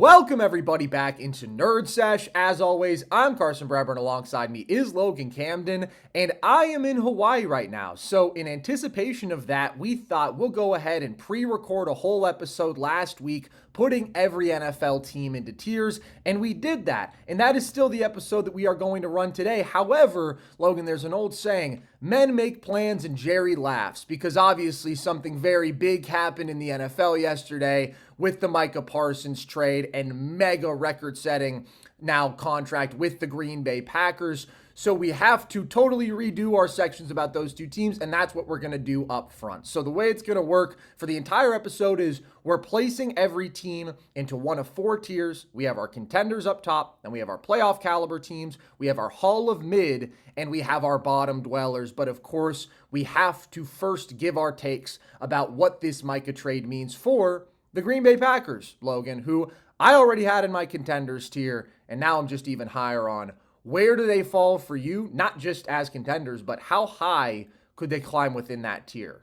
Welcome everybody back into Nerd Sesh. As always, I'm Carson Bradburn. Alongside me is Logan Camden, and I am in Hawaii right now. So in anticipation of that, we thought we'll go ahead and pre-record a whole episode last week, putting every NFL team into tiers, and we did that. And that is still the episode that we are going to run today. However, Logan, there's an old saying, men make plans and Jerry laughs, because obviously something very big happened in the NFL yesterday with the Micah Parsons trade and mega record-setting now contract with the Green Bay Packers. So we have to totally redo our sections about those two teams, and that's what we're going to do up front. So the way it's going to work for the entire episode is we're placing every team into one of four tiers. We have our contenders up top, then we have our playoff caliber teams, we have our Hall of Mid, and we have our bottom dwellers. But of course, we have to first give our takes about what this Micah trade means for the Green Bay Packers, Logan, who I already had in my contenders tier, and now I'm just even higher on. Where do they fall for you, not just as contenders, but how high could they climb within that tier?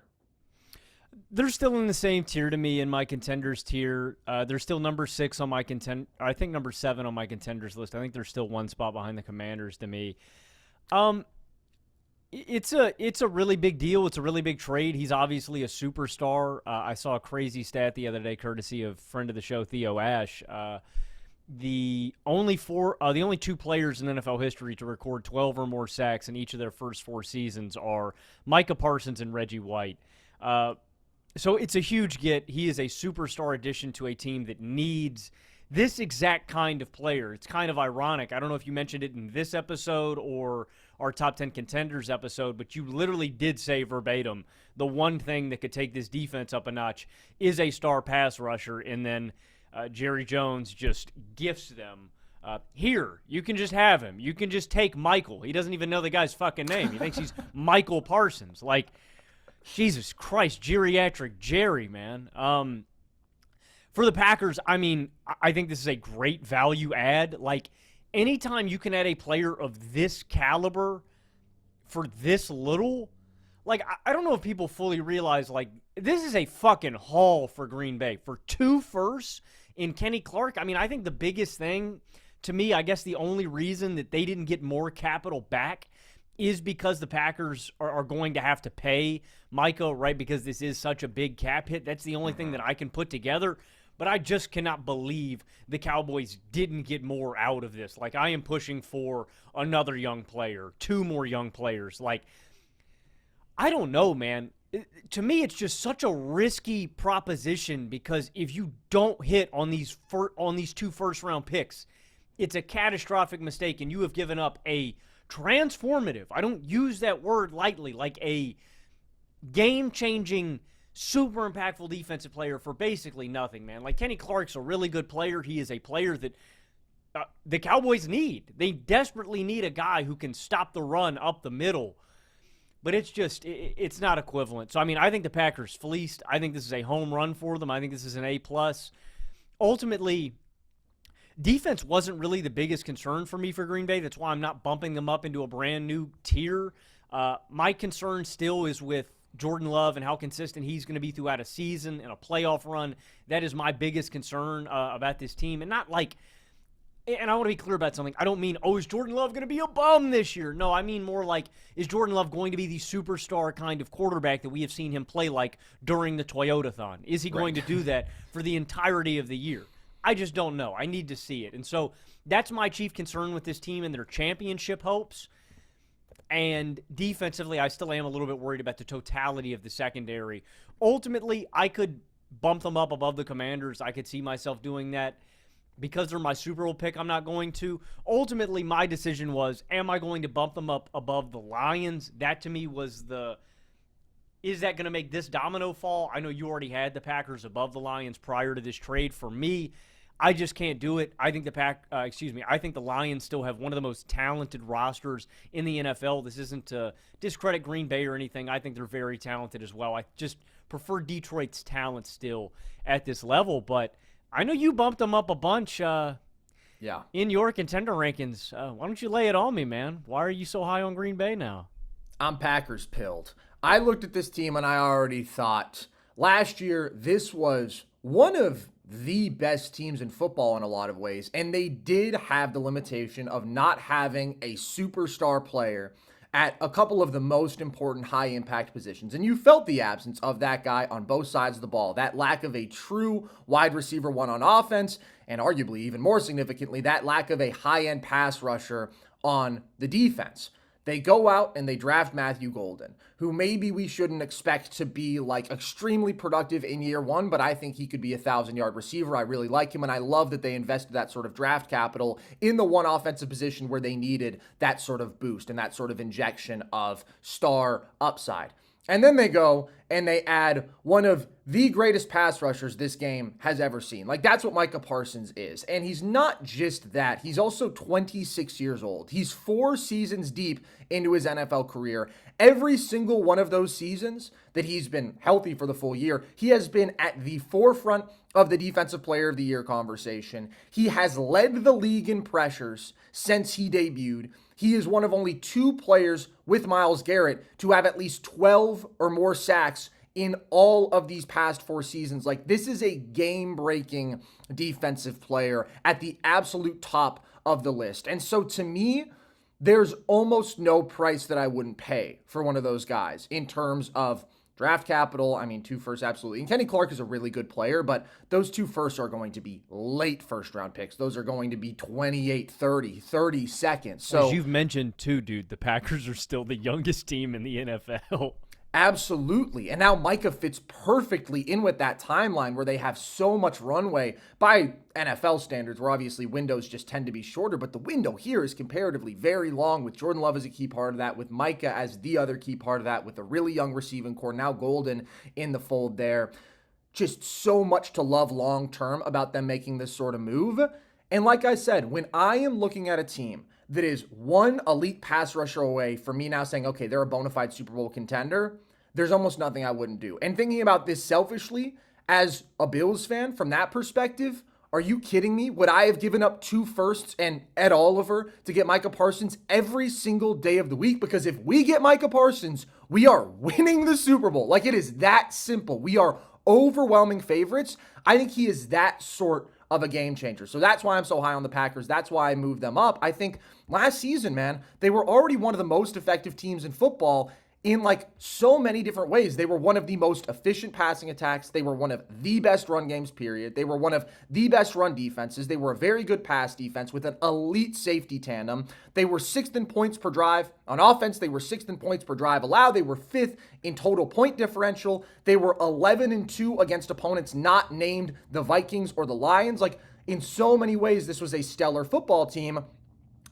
They're still in the same tier to me in my contenders tier. They're still number 6 on my I think number 7 on my contenders list. I think they're still one spot behind the Commanders to me. It's a really big deal. It's a really big trade. He's obviously a superstar. I saw a crazy stat the other day, courtesy of friend of the show Theo Ash. The only two players in NFL history to record 12 or more sacks in each of their first 4 seasons are Micah Parsons and Reggie White. So it's a huge get. He is a superstar addition to a team that needs this exact kind of player. It's kind of ironic. I don't know if you mentioned it in this episode or our Top 10 Contenders episode, but you literally did say verbatim, the one thing that could take this defense up a notch is a star pass rusher, and then Jerry Jones just gifts them. Here, you can just have him. You can just take Michael. He doesn't even know the guy's fucking name. He thinks he's Michael Parsons. Like, Jesus Christ, geriatric Jerry, man. For the Packers, I mean, I think this is a great value add. Like, anytime you can add a player of this caliber for this little, like, I don't know if people fully realize, like, this is a fucking haul for Green Bay. For 2 firsts in Kenny Clark, I mean, I think the biggest thing, to me, I guess the only reason that they didn't get more capital back is because the Packers are going to have to pay Micah, right, because this is such a big cap hit. That's the only thing that I can put together. But I just cannot believe the Cowboys didn't get more out of this. Like, I am pushing for another young player, 2 more young players. Like, I don't know, man. To me, it's just such a risky proposition because if you don't hit on these 2 first-round picks, it's a catastrophic mistake, and you have given up a transformative, I don't use that word lightly, like a game-changing, super impactful defensive player for basically nothing, man. Like, Kenny Clark's a really good player. He is a player that the Cowboys need. They desperately need a guy who can stop the run up the middle. But it's just, it's not equivalent. So, I mean, I think the Packers fleeced. I think this is a home run for them. I think this is an A+. Ultimately, defense wasn't really the biggest concern for me for Green Bay. That's why I'm not bumping them up into a brand new tier. My concern still is with Jordan Love and how consistent he's going to be throughout a season and a playoff run. That is my biggest concern about this team. And not like, and I want to be clear about something. I don't mean, is Jordan Love going to be a bum this year? No, I mean more like, is Jordan Love going to be the superstar kind of quarterback that we have seen him play like during the Toyota-thon? Is he going to do that for the entirety of the year? I just don't know. I need to see it. And so that's my chief concern with this team and their championship hopes. And defensively, I still am a little bit worried about the totality of the secondary. Ultimately, I could bump them up above the Commanders. I could see myself doing that. Because they're my Super Bowl pick, I'm not going to. Ultimately, my decision was, am I going to bump them up above the Lions? That, to me, was is that going to make this domino fall? I know you already had the Packers above the Lions prior to this trade. For me, I just can't do it. I think I think the Lions still have one of the most talented rosters in the NFL. This isn't to discredit Green Bay or anything. I think they're very talented as well. I just prefer Detroit's talent still at this level. But I know you bumped them up a bunch in your contender rankings. Why don't you lay it on me, man? Why are you so high on Green Bay now? I'm Packers pilled. I looked at this team and I already thought last year this was one of the best teams in football in a lot of ways. And they did have the limitation of not having a superstar player at a couple of the most important high impact positions. And you felt the absence of that guy on both sides of the ball, that lack of a true wide receiver one on offense, and arguably even more significantly, that lack of a high end pass rusher on the defense. They go out and they draft Matthew Golden, who maybe we shouldn't expect to be like extremely productive in year one, but I think he could be a 1,000-yard receiver. I really like him, and I love that they invested that sort of draft capital in the one offensive position where they needed that sort of boost and that sort of injection of star upside. And then they go and they add one of the greatest pass rushers this game has ever seen. Like, that's what Micah Parsons is. And he's not just that. He's also 26 years old. He's 4 seasons deep into his NFL career. Every single one of those seasons that he's been healthy for the full year, he has been at the forefront of the Defensive Player of the Year conversation. He has led the league in pressures since he debuted. He is one of only 2 players with Myles Garrett to have at least 12 or more sacks in all of these past 4 seasons. Like, this is a game-breaking defensive player at the absolute top of the list. And so to me, there's almost no price that I wouldn't pay for one of those guys in terms of draft capital. I mean, 2 firsts, absolutely. And Kenny Clark is a really good player, but those 2 firsts are going to be late first-round picks. Those are going to be 28, 30, 30 seconds. So, as you've mentioned too, dude, the Packers are still the youngest team in the NFL. Absolutely. And now Micah fits perfectly in with that timeline where they have so much runway by NFL standards, where obviously windows just tend to be shorter, but the window here is comparatively very long, with Jordan Love as a key part of that, with Micah as the other key part of that, with a really young receiving core, now Golden in the fold there. Just so much to love long-term about them making this sort of move. And like I said, when I am looking at a team that is one elite pass rusher away from me now saying, okay, they're a bona fide Super Bowl contender, there's almost nothing I wouldn't do. And thinking about this selfishly, as a Bills fan, from that perspective, are you kidding me? Would I have given up 2 firsts and Ed Oliver to get Micah Parsons every single day of the week? Because if we get Micah Parsons, we are winning the Super Bowl. Like, it is that simple. We are overwhelming favorites. I think he is that sort of a game changer. So that's why I'm so high on the Packers. That's why I moved them up. I think last season, man, they were already one of the most effective teams in football in like so many different ways. They were one of the most efficient passing attacks. They were one of the best run games, period. They were one of the best run defenses. They were a very good pass defense with an elite safety tandem. They were 6th in points per drive. On offense, they were 6th in points per drive allowed. They were 5th in total point differential. They were 11-2 against opponents not named the Vikings or the Lions. Like, in so many ways, this was a stellar football team.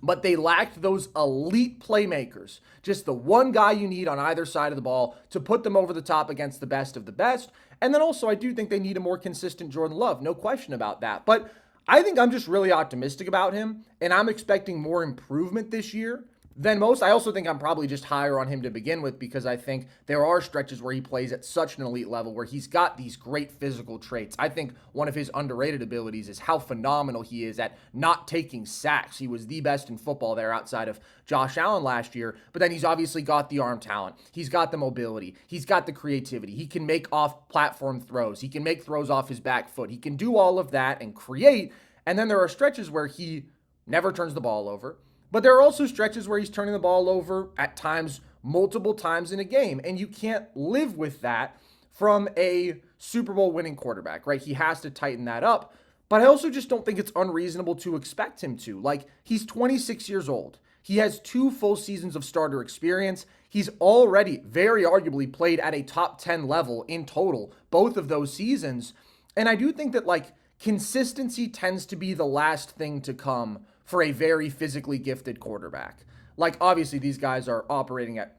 But they lacked those elite playmakers, just the one guy you need on either side of the ball to put them over the top against the best of the best. And then also, I do think they need a more consistent Jordan Love, no question about that. But I think I'm just really optimistic about him, and I'm expecting more improvement this year than most. I also think I'm probably just higher on him to begin with, because I think there are stretches where he plays at such an elite level where he's got these great physical traits. I think one of his underrated abilities is how phenomenal he is at not taking sacks. He was the best in football there outside of Josh Allen last year, but then he's obviously got the arm talent. He's got the mobility. He's got the creativity. He can make off-platform throws. He can make throws off his back foot. He can do all of that and create. And then there are stretches where he never turns the ball over. But there are also stretches where he's turning the ball over at times, multiple times in a game. And you can't live with that from a Super Bowl winning quarterback, right? He has to tighten that up. But I also just don't think it's unreasonable to expect him to. Like, he's 26 years old. He has 2 full seasons of starter experience. He's already very arguably played at a top 10 level in total, both of those seasons. And I do think that, like, consistency tends to be the last thing to come for a very physically gifted quarterback. Like, obviously, these guys are operating at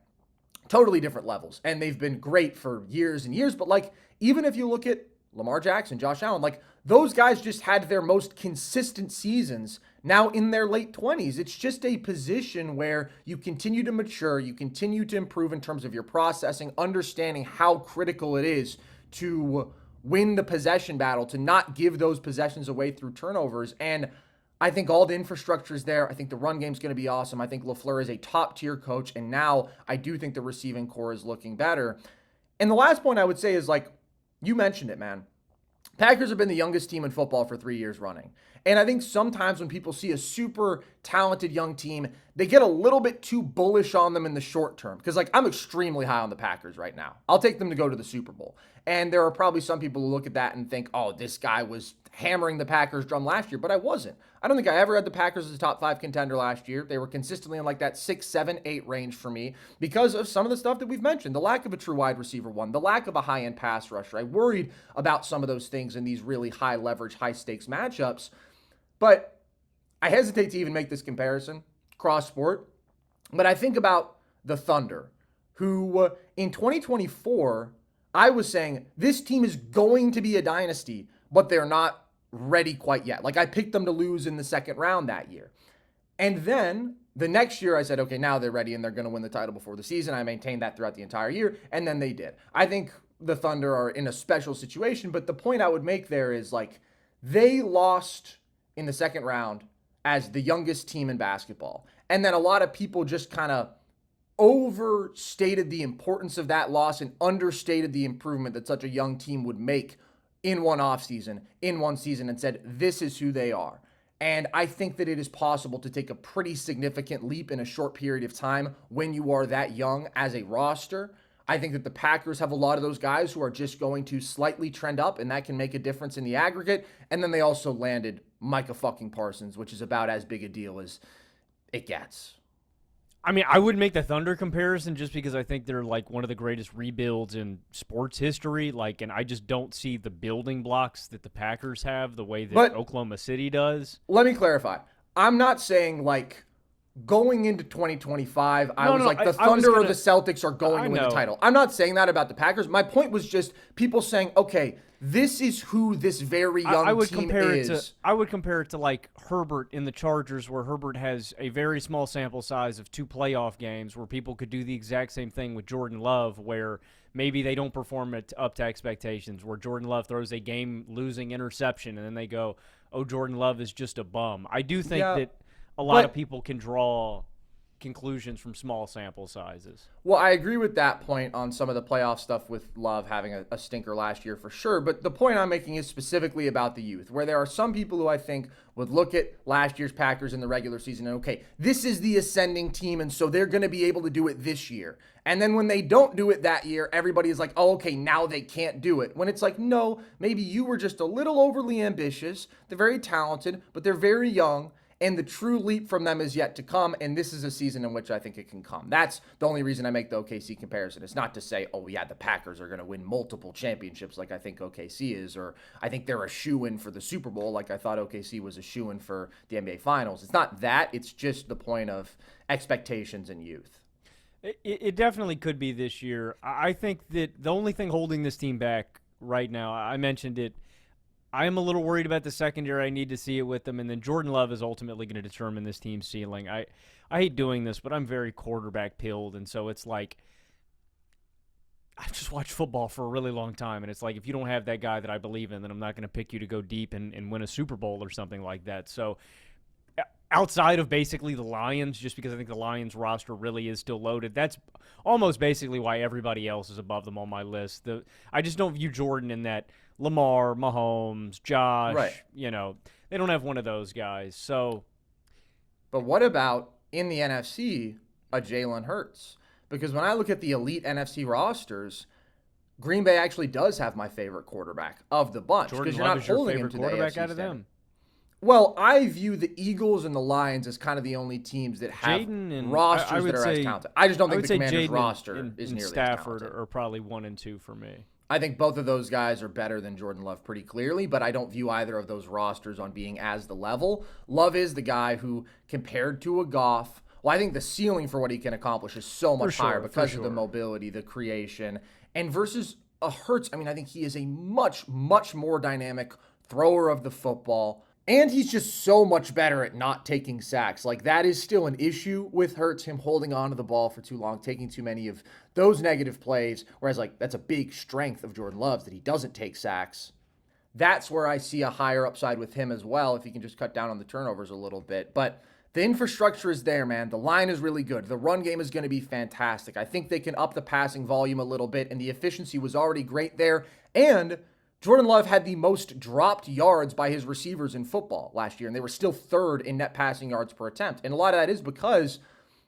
totally different levels, and they've been great for years and years. But, like, even if you look at Lamar Jackson, Josh Allen, like, those guys just had their most consistent seasons now in their late 20s. It's just a position where you continue to mature, you continue to improve in terms of your processing, understanding how critical it is to win the possession battle, to not give those possessions away through turnovers. And I think all the infrastructure is there. I think the run game is going to be awesome. I think LaFleur is a top-tier coach, and now I do think the receiving core is looking better. And the last point I would say is, like, you mentioned it, man. Packers have been the youngest team in football for 3 years running. And I think sometimes when people see a super talented young team, they get a little bit too bullish on them in the short term. Because, like, I'm extremely high on the Packers right now. I'll take them to go to the Super Bowl. And there are probably some people who look at that and think, oh, this guy was hammering the Packers drum last year. But I wasn't. I don't think I ever had the Packers as a top 5 contender last year. They were consistently in like that 6, 7, 8 range for me because of some of the stuff that we've mentioned. The lack of a true wide receiver one, the lack of a high-end pass rusher. I worried about some of those things in these really high leverage, high stakes matchups. But I hesitate to even make this comparison cross sport. But I think about the Thunder, who in 2024, I was saying this team is going to be a dynasty, but they're not ready quite yet. Like, I picked them to lose in the second round that year. And then the next year I said, okay, now they're ready and they're going to win the title before the season. I maintained that throughout the entire year, and then they did. I think the Thunder are in a special situation, but the point I would make there is, like, they lost in the second round as the youngest team in basketball. And then a lot of people just kind of overstated the importance of that loss and understated the improvement that such a young team would make in one offseason, in one season, and said, this is who they are. And I think that it is possible to take a pretty significant leap in a short period of time when you are that young as a roster. I think that the Packers have a lot of those guys who are just going to slightly trend up, and that can make a difference in the aggregate. And then they also landed Micah fucking Parsons, which is about as big a deal as it gets. I mean, I would make the Thunder comparison just because I think they're like one of the greatest rebuilds in sports history. Like, and I just don't see the building blocks that the Packers have the way that Oklahoma City does. Let me clarify. I'm not saying like going into 2025, the Thunder or the Celtics are going to win the title. I'm not saying that about the Packers. My point was just people saying, okay, this is who this very young team is. I would compare it to like Herbert in the Chargers, where Herbert has a very small sample size of 2 playoff games, where people could do the exact same thing with Jordan Love, where maybe they don't perform up to expectations, where Jordan Love throws a game-losing interception, and then they go, oh, Jordan Love is just a bum. I do think that a lot of people can draw conclusions from small sample sizes. Well, I agree with that point on some of the playoff stuff with Love having a stinker last year for sure. But the point I'm making is specifically about the youth, where there are some people who I think would look at last year's Packers in the regular season and, okay, this is the ascending team, and so they're going to be able to do it this year. And then when they don't do it that year, everybody is like, oh, okay, now they can't do it. When it's like, no, maybe you were just a little overly ambitious. They're very talented, but they're very young. And the true leap from them is yet to come, and this is a season in which I think it can come. That's the only reason I make the OKC comparison. It's not to say, oh, yeah, the Packers are going to win multiple championships like I think OKC is, or I think they're a shoo-in for the Super Bowl like I thought OKC was a shoo-in for the NBA Finals. It's not that. It's just the point of expectations and youth. It definitely could be this year. I think that the only thing holding this team back right now, I mentioned it, I am a little worried about the secondary. I need to see it with them. And then Jordan Love is ultimately going to determine this team's ceiling. I hate doing this, but I'm very quarterback pilled. And so it's like, I've just watched football for a really long time. And it's like, if you don't have that guy that I believe in, then I'm not going to pick you to go deep and win a Super Bowl or something like that. So outside of basically the Lions, just because I think the Lions roster really is still loaded, that's almost basically why everybody else is above them on my list. I just don't view Jordan in that Lamar, Mahomes, Josh, right. They don't have one of those guys. So, but what about in the NFC, a Jalen Hurts? Because when I look at the elite NFC rosters, Green Bay actually does have my favorite quarterback of the bunch. Jordan Love you're not is your holding favorite him to quarterback the AFC out of them. Well, I view the Eagles and the Lions as kind of the only teams that have rosters that are as talented. I just don't think the Commanders' roster is nearly Stafford as talented. are probably 1 and 2 for me. I think both of those guys are better than Jordan Love pretty clearly, but I don't view either of those rosters on being as the level. Love is the guy who, compared to a Goff, well, I think the ceiling for what he can accomplish is so much higher because of the mobility, the creation, and versus a Hurts, I mean, I think he is a much, much more dynamic thrower of the football. And he's just so much better at not taking sacks. Like, that is still an issue with Hurts, him holding on to the ball for too long, taking too many of those negative plays. Whereas, like, that's a big strength of Jordan Love's, that he doesn't take sacks. That's where I see a higher upside with him as well, if he can just cut down on the turnovers a little bit. But the infrastructure is there, man. The line is really good. The run game is going to be fantastic. I think they can up the passing volume a little bit, and the efficiency was already great there. And Jordan Love had the most dropped yards by his receivers in football last year, and they were still third in net passing yards per attempt. And a lot of that is because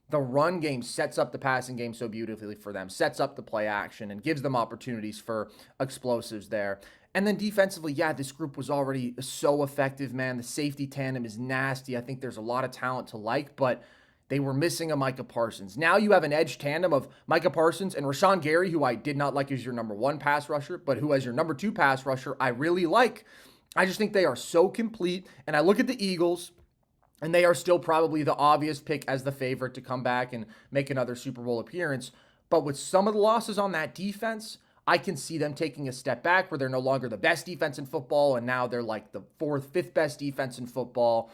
the run game sets up the passing game so beautifully for them, sets up the play action, and gives them opportunities for explosives there. And then defensively, yeah, this group was already so effective, man. The safety tandem is nasty. I think there's a lot of talent to like, but they were missing a Micah Parsons. Now you have an edge tandem of Micah Parsons and Rashawn Gary, who I did not like as your number one pass rusher, but who as your number two pass rusher, I really like. I just think they are so complete. And I look at the Eagles, and they are still probably the obvious pick as the favorite to come back and make another Super Bowl appearance. But with some of the losses on that defense, I can see them taking a step back where they're no longer the best defense in football, and now they're like the fourth, fifth best defense in football.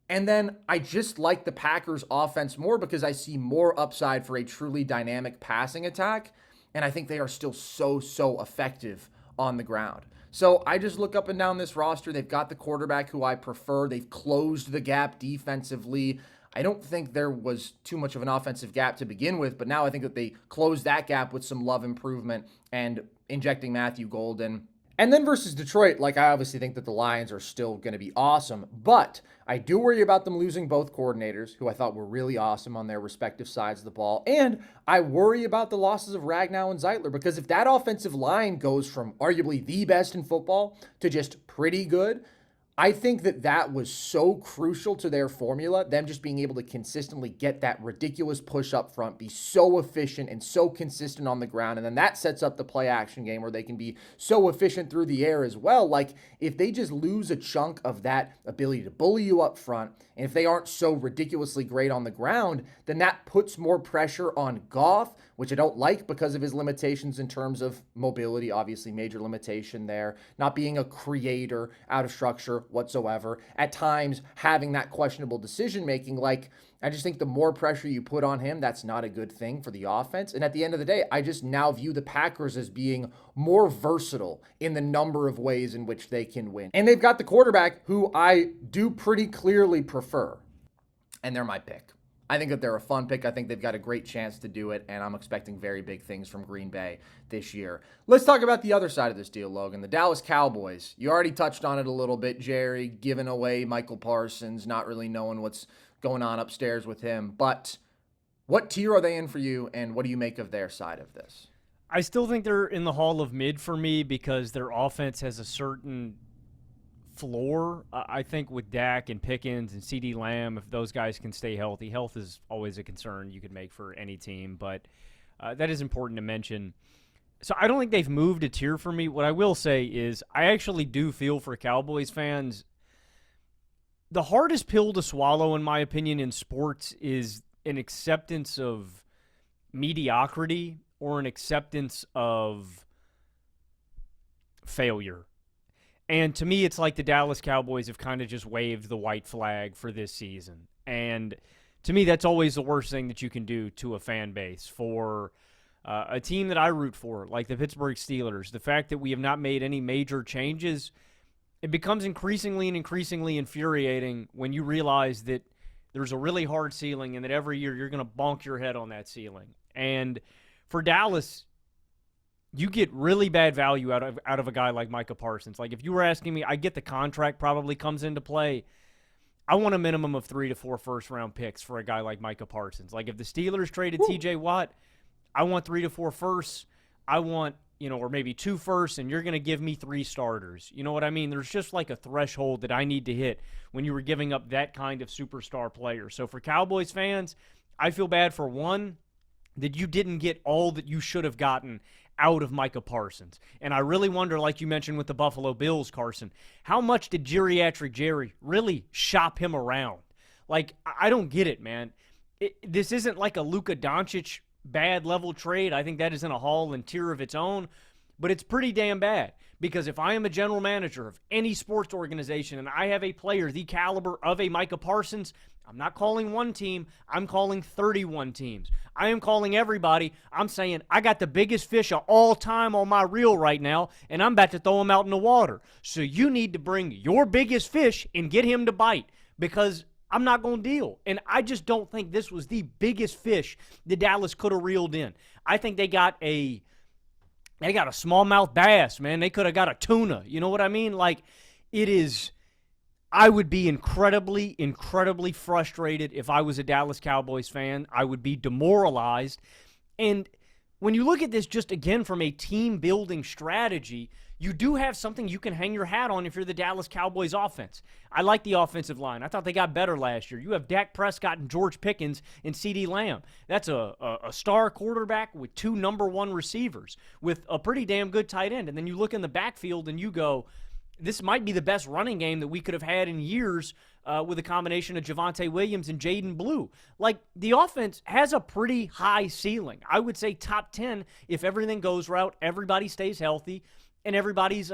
And then I just like the Packers offense more because I see more upside for a truly dynamic passing attack. And I think they are still so effective on the ground. So I just look up and down this roster. They've got the quarterback who I prefer. They've closed the gap defensively. I don't think there was too much of an offensive gap to begin with, but now I think that they closed that gap with some Love improvement and injecting Matthew Golden. And then versus Detroit, like I obviously think that the Lions are still going to be awesome, but I do worry about them losing both coordinators, who I thought were really awesome on their respective sides of the ball. And I worry about the losses of Ragnow and Zeitler, because if that offensive line goes from arguably the best in football to just pretty good, I think that that was so crucial to their formula, them just being able to consistently get that ridiculous push up front, be so efficient and so consistent on the ground. And then that sets up the play action game where they can be so efficient through the air as well. Like if they just lose a chunk of that ability to bully you up front, and if they aren't so ridiculously great on the ground, then that puts more pressure on Goff, which I don't like because of his limitations in terms of mobility, obviously major limitation there, not being a creator out of structure whatsoever, at times having that questionable decision-making. Like, I just think the more pressure you put on him, that's not a good thing for the offense. And at the end of the day, I just now view the Packers as being more versatile in the number of ways in which they can win. And they've got the quarterback who I do pretty clearly prefer, and they're my pick. I think that they're a fun pick. I think they've got a great chance to do it, and I'm expecting very big things from Green Bay this year. Let's talk about the other side of this deal, Logan. The Dallas Cowboys. You already touched on it a little bit, Jerry, giving away Micah Parsons, not really knowing what's going on upstairs with him. But what tier are they in for you, and what do you make of their side of this? I still think they're in the Hall of Mid for me because their offense has a certain floor. I think with Dak and Pickens and CeeDee Lamb, if those guys can stay healthy, health is always a concern you could make for any team, but that is important to mention. So I don't think they've moved a tier for me. What I will say is I actually do feel for Cowboys fans. The hardest pill to swallow, in my opinion, in sports is an acceptance of mediocrity or an acceptance of failure. And to me, it's like the Dallas Cowboys have kind of just waved the white flag for this season. And to me, that's always the worst thing that you can do to a fan base. For a team that I root for, like the Pittsburgh Steelers, the fact that we have not made any major changes, it becomes increasingly infuriating when you realize that there's a really hard ceiling and that every year you're going to bonk your head on that ceiling. And for Dallas, you get really bad value out of a guy like Micah Parsons. Like if you were asking me, I get the contract probably comes into play. I want a minimum of 3 to 4 first-round picks for a guy like Micah Parsons. Like if the Steelers traded TJ Watt, I want 3 to 4 firsts. I want, or maybe 2 firsts, and you're going to give me 3 starters. You know what I mean? There's just like a threshold that I need to hit when you were giving up that kind of superstar player. So for Cowboys fans, I feel bad for one, that you didn't get all that you should have gotten out of Micah Parsons. And I really wonder, like you mentioned with the Buffalo Bills, Carson, how much did Geriatric Jerry really shop him around? Like, I don't get it, man. This isn't like a Luka Doncic bad level trade. I think that is in a hall and tier of its own, but it's pretty damn bad. Because if I am a general manager of any sports organization and I have a player the caliber of a Micah Parsons, I'm not calling one team. I'm calling 31 teams. I am calling everybody. I'm saying I got the biggest fish of all time on my reel right now, and I'm about to throw him out in the water. So you need to bring your biggest fish and get him to bite, because I'm not going to deal. And I just don't think this was the biggest fish that Dallas could have reeled in. I think they got a They got a smallmouth bass, man. They could have got a tuna. You know what I mean? Like, it is. I would be incredibly, incredibly frustrated if I was a Dallas Cowboys fan. I would be demoralized. And when you look at this just again from a team-building strategy, you do have something you can hang your hat on if you're the Dallas Cowboys offense. I like the offensive line. I thought they got better last year. You have Dak Prescott and George Pickens and CeeDee Lamb. That's a star quarterback with 2 number 1 receivers with a pretty damn good tight end. And then you look in the backfield and you go, this might be the best running game that we could have had in years with a combination of Javonte Williams and Jaden Blue. Like, the offense has a pretty high ceiling. I would say top 10 if everything goes right, everybody stays healthy, and everybody's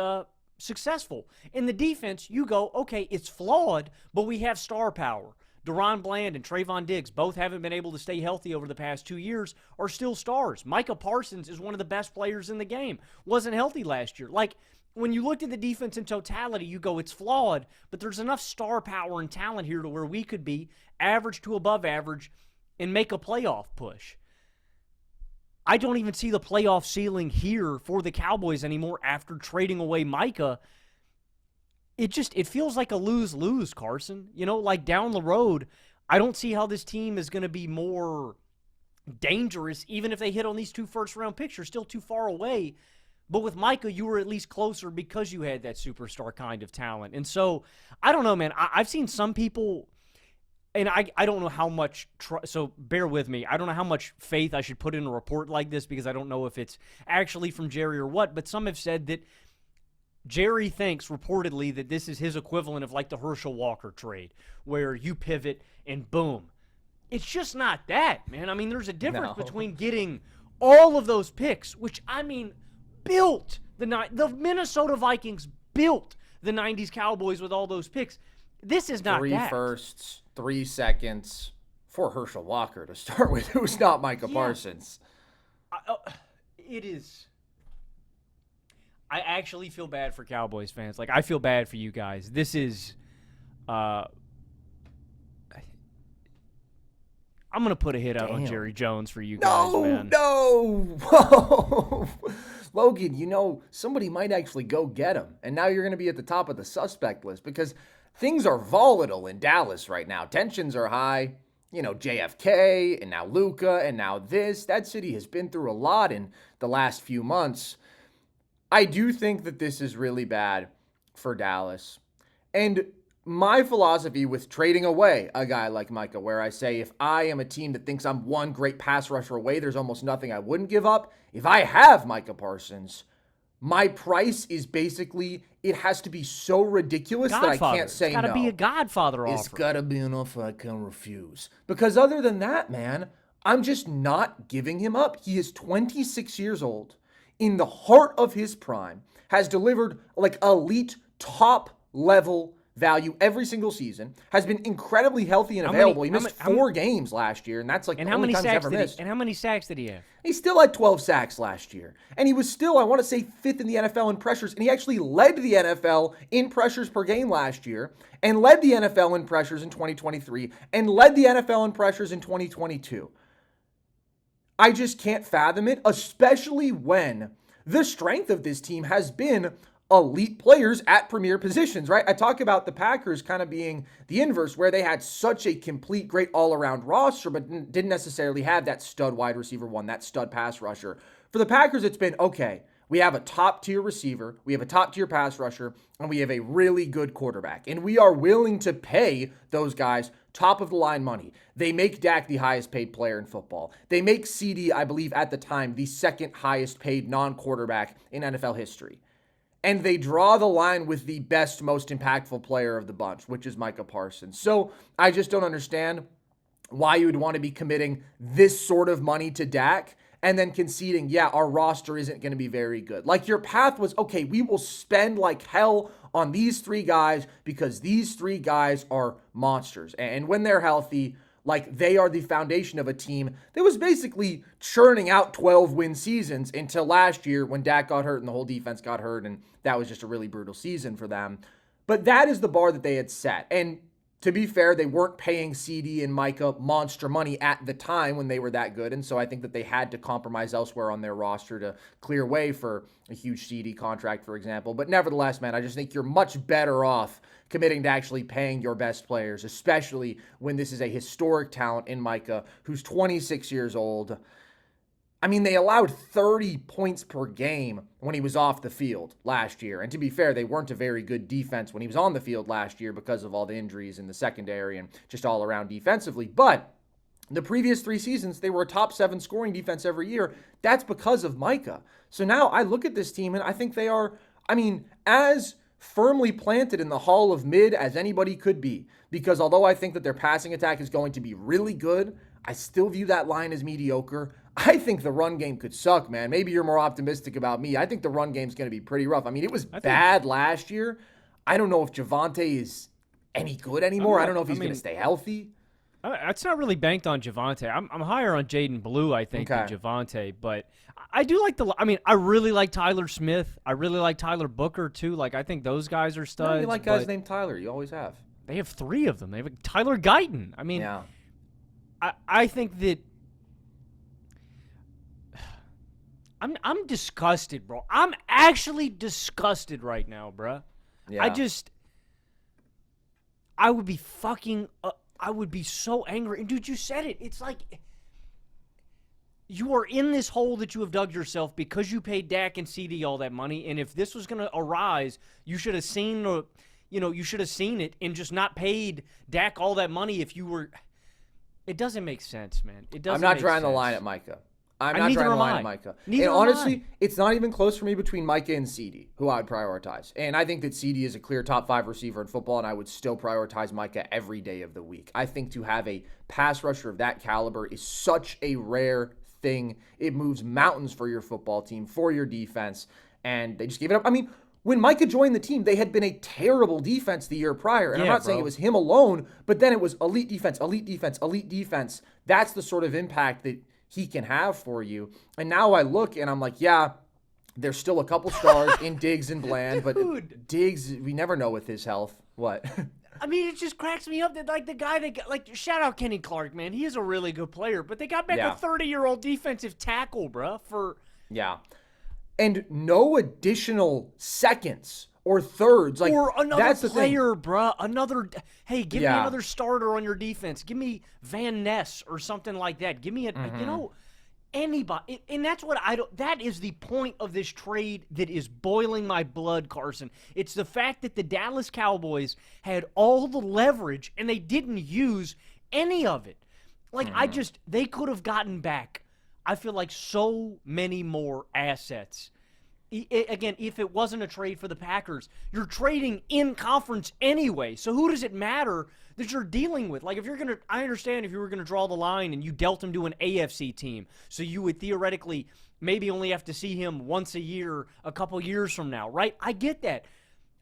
successful. In the defense, you go, okay, it's flawed, but we have star power. Deron Bland and Trayvon Diggs both haven't been able to stay healthy over the past 2 years, are still stars. Micah Parsons is one of the best players in the game. Wasn't healthy last year. Like, when you looked at the defense in totality, you go, it's flawed, but there's enough star power and talent here to where we could be average to above average and make a playoff push. I don't even see the playoff ceiling here for the Cowboys anymore after trading away Micah. It feels like a lose-lose, Carson. You know, like down the road, I don't see how this team is going to be more dangerous, even if they hit on these 2 first-round picks. You're still too far away. But with Micah, you were at least closer because you had that superstar kind of talent. And so, I don't know, man. I've seen some people, and I don't know how much, so bear with me. I don't know how much faith I should put in a report like this because I don't know if it's actually from Jerry or what. But some have said that Jerry thinks, reportedly, that this is his equivalent of like the Herschel Walker trade, where you pivot and boom. It's just not that, man. I mean, there's a difference between getting all of those picks, which, I mean, built the Minnesota Vikings built the 90s Cowboys with all those picks. This is not 3 that. 3 firsts, 3 seconds for Herschel Walker to start with, who's not Micah Parsons. It is. I actually feel bad for Cowboys fans. Like, I feel bad for you guys. This is I'm going to put a hit out on Jerry Jones for you guys, man. No! Whoa! Logan, you know, somebody might actually go get him. And now you're going to be at the top of the suspect list because things are volatile in Dallas right now. Tensions are high. You know, JFK and now Luka and now this. That city has been through a lot in the last few months. I do think that this is really bad for Dallas. And my philosophy with trading away a guy like Micah, where I say if I am a team that thinks I'm one great pass rusher away, there's almost nothing I wouldn't give up. If I have Micah Parsons, my price is basically, it has to be so ridiculous that I can't say no. It's got to be a Godfather offer. It's got to be an offer I can refuse. Because other than that, man, I'm just not giving him up. He is 26 years old, in the heart of his prime, has delivered like elite top level value every single season, has been incredibly healthy and available. He missed 4 games last year, and that's like the only time he's ever missed. And how many sacks did he have? He still had 12 sacks last year. And he was still, I want to say, 5th in the NFL in pressures, and he actually led the NFL in pressures per game last year, and led the NFL in pressures in 2023, and led the NFL in pressures in 2022. I just can't fathom it, especially when the strength of this team has been elite players at premier positions, right? I talk about the Packers kind of being the inverse, where they had such a complete, great all-around roster, but didn't necessarily have that stud wide receiver one, that stud pass rusher. For the Packers, it's been, okay, we have a top-tier receiver, we have a top-tier pass rusher, and we have a really good quarterback. And we are willing to pay those guys top-of-the-line money. They make Dak the highest-paid player in football. They make CeeDee, I believe, at the time, the second highest-paid non-quarterback in NFL history. And they draw the line with the best, most impactful player of the bunch, which is Micah Parsons. So I just don't understand why you would want to be committing this sort of money to Dak and then conceding, yeah, our roster isn't going to be very good. Like, your path was, okay, we will spend like hell on these 3 guys because these 3 guys are monsters. And when they're healthy, like, they are the foundation of a team that was basically churning out 12-win seasons until last year when Dak got hurt and the whole defense got hurt, and that was just a really brutal season for them. But that is the bar that they had set. And To be fair, they weren't paying CD and Micah monster money at the time when they were that good. And so I think that they had to compromise elsewhere on their roster to clear way for a huge CD contract, for example. But nevertheless, man, I just think you're much better off committing to actually paying your best players, especially when this is a historic talent in Micah, who's 26 years old. I mean, they allowed 30 points per game when he was off the field last year. And to be fair, they weren't a very good defense when he was on the field last year because of all the injuries in the secondary and just all around defensively. But the previous 3 seasons, they were a top 7 scoring defense every year. That's because of Micah. So now I look at this team and I think they are, as firmly planted in the Hall of Mid as anybody could be. Because although I think that their passing attack is going to be really good, I still view that line as mediocre. I think the run game could suck, man. Maybe you're more optimistic about me. I think the run game's going to be pretty rough. It was bad last year. I don't know if Javonte is any good anymore. I don't know if he's going to stay healthy. It's not really banked on Javonte. I'm higher on Jaden Blue, I think, than Javonte. But I do like I really like Tyler Smith. I really like Tyler Booker, too. I think those guys are studs. You like guys named Tyler. You always have. They have 3 of them. They have Tyler Guyton. Yeah. I think that I'm disgusted, bro. I'm actually disgusted right now, bro. Yeah. I would be I would be so angry. And dude, you said it. It's like you are in this hole that you have dug yourself because you paid Dak and CD all that money. And if this was going to arise, you should have seen it and just not paid Dak all that money if you were. It doesn't make sense, man. It doesn't. I'm not drawing the line at Micah. I'm not neither drawing the am line I. at Micah. Neither And am honestly, I. it's not even close for me between Micah and CD, who I would prioritize. And I think that CD is a clear top 5 receiver in football, and I would still prioritize Micah every day of the week. I think to have a pass rusher of that caliber is such a rare thing. It moves mountains for your football team, for your defense, and they just gave it up. When Micah joined the team, they had been a terrible defense the year prior. And I'm not saying it was him alone, but then it was elite defense, elite defense, elite defense. That's the sort of impact that he can have for you. And now I look and I'm like, yeah, there's still a couple stars in Diggs and Bland, but Diggs, we never know with his health. What? It just cracks me up that the guy that got, shout out Kenny Clark, man. He is a really good player, but they got back a 30-year-old defensive tackle, bro, and no additional seconds or thirds. Or another player, bruh. Give me another starter on your defense. Give me Van Ness or something like that. Give me anybody. And that's what that is the point of this trade that is boiling my blood, Carson. It's the fact that the Dallas Cowboys had all the leverage and they didn't use any of it. They could have gotten back, I feel like, so many more assets. Again, if it wasn't a trade for the Packers, you're trading in conference anyway. So who does it matter that you're dealing with? I understand if you were going to draw the line and you dealt him to an AFC team, so you would theoretically maybe only have to see him once a year, a couple years from now, right? I get that.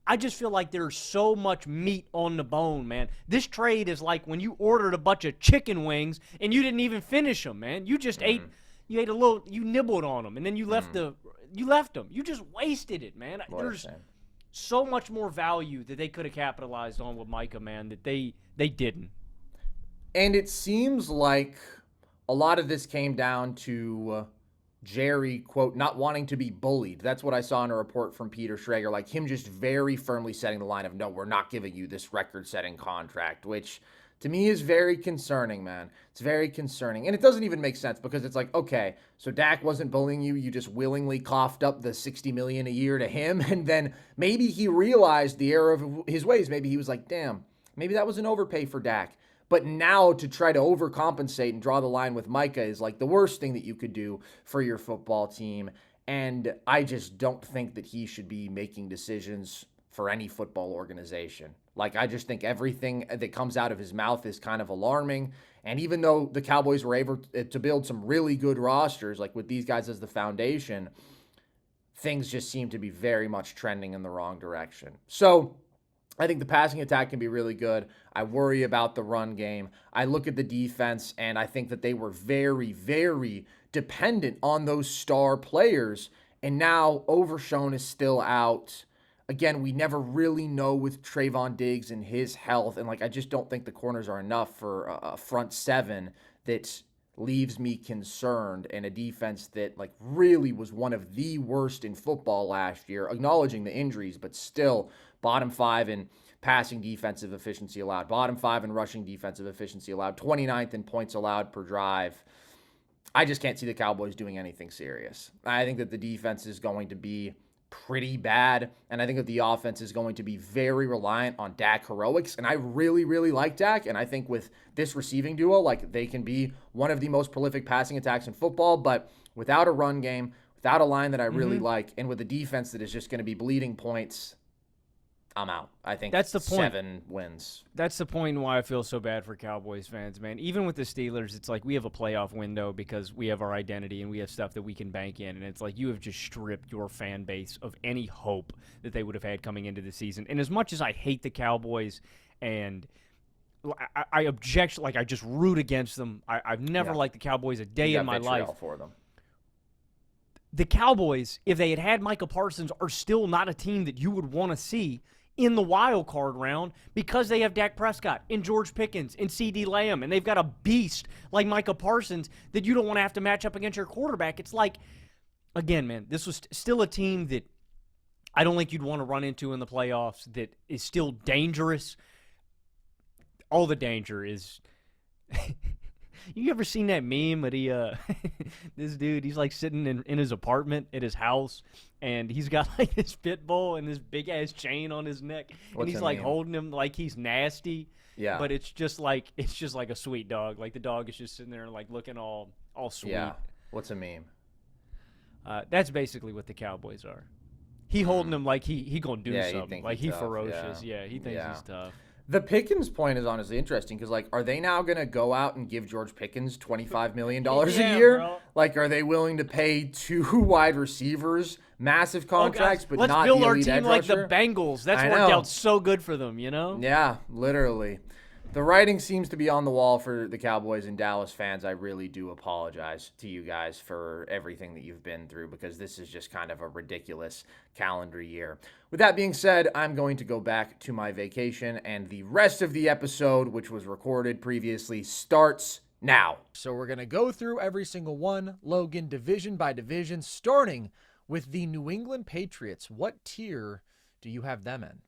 I just feel like there's so much meat on the bone, man. This trade is like when you ordered a bunch of chicken wings and you didn't even finish them, man. You just ate a little, you nibbled on them, and then you left them. You just wasted it, man. There's so much more value that they could have capitalized on with Micah, man, that they didn't. And it seems like a lot of this came down to Jerry, quote, not wanting to be bullied. That's what I saw in a report from Peter Schrager, him just very firmly setting the line of, no, we're not giving you this record-setting contract, which to me is very concerning, man. It's very concerning. And it doesn't even make sense because it's like, okay, so Dak wasn't bullying you. You just willingly coughed up the $60 million a year to him. And then maybe he realized the error of his ways. Maybe he was like, damn, maybe that was an overpay for Dak. But now to try to overcompensate and draw the line with Micah is like the worst thing that you could do for your football team. And I just don't think that he should be making decisions for any football organization. I just think everything that comes out of his mouth is kind of alarming. And even though the Cowboys were able to build some really good rosters, with these guys as the foundation, things just seem to be very much trending in the wrong direction. So I think the passing attack can be really good. I worry about the run game. I look at the defense, and I think that they were very, very dependent on those star players. And now Overshown is still out. again, we never really know with Trayvon Diggs and his health. And like, I just don't think the corners are enough for a front seven that leaves me concerned, and a defense that like really was one of the worst in football last year, acknowledging the injuries, but still bottom 5 in passing defensive efficiency allowed, bottom 5 in rushing defensive efficiency allowed, 29th in points allowed per drive. I just can't see the Cowboys doing anything serious. I think that the defense is going to be pretty bad, and I think that the offense is going to be very reliant on Dak heroics, and I really, really like Dak, and I think with this receiving duo, like, they can be one of the most prolific passing attacks in football, but without a run game, without a line that I really like, and with a defense that is just going to be bleeding points, I'm out. I think that's the point. 7 wins. That's the point why I feel so bad for Cowboys fans, man. Even with the Steelers, it's like we have a playoff window because we have our identity and we have stuff that we can bank in. And it's like you have just stripped your fan base of any hope that they would have had coming into the season. And as much as I hate the Cowboys and I object, like I just root against them, I've never liked the Cowboys a day in my life. For them. The Cowboys, if they had Micah Parsons, are still not a team that you would want to see in the wild card round because they have Dak Prescott and George Pickens and CeeDee Lamb, and they've got a beast like Micah Parsons that you don't want to have to match up against your quarterback. It's like, again, man, this was still a team that I don't think you'd want to run into in the playoffs that is still dangerous. All the danger is... You ever seen that meme that he, this dude, he's like sitting in his apartment at his house, and he's got like this pit bull and this big ass chain on his neck, and he's like holding him like he's nasty. Yeah. But it's just like a sweet dog. Like the dog is just sitting there and like looking all sweet. Yeah. What's a meme? That's basically what the Cowboys are. He holding him like he gonna do something. Like he ferocious. Yeah, he thinks he's tough. The Pickens point is honestly interesting because, like, are they now going to go out and give George Pickens $25 million a year? Bro. Like, are they willing to pay 2 wide receivers massive contracts, but let's not build the our elite team edge like rusher? the Bengals. That's I worked know. out so good for them, you know? Yeah, literally. The writing seems to be on the wall for the Cowboys and Dallas fans. I really do apologize to you guys for everything that you've been through because this is just kind of a ridiculous calendar year. With that being said, I'm going to go back to my vacation, and the rest of the episode, which was recorded previously, starts now. So we're going to go through every single one, Logan, division by division, starting with the New England Patriots. What tier do you have them in?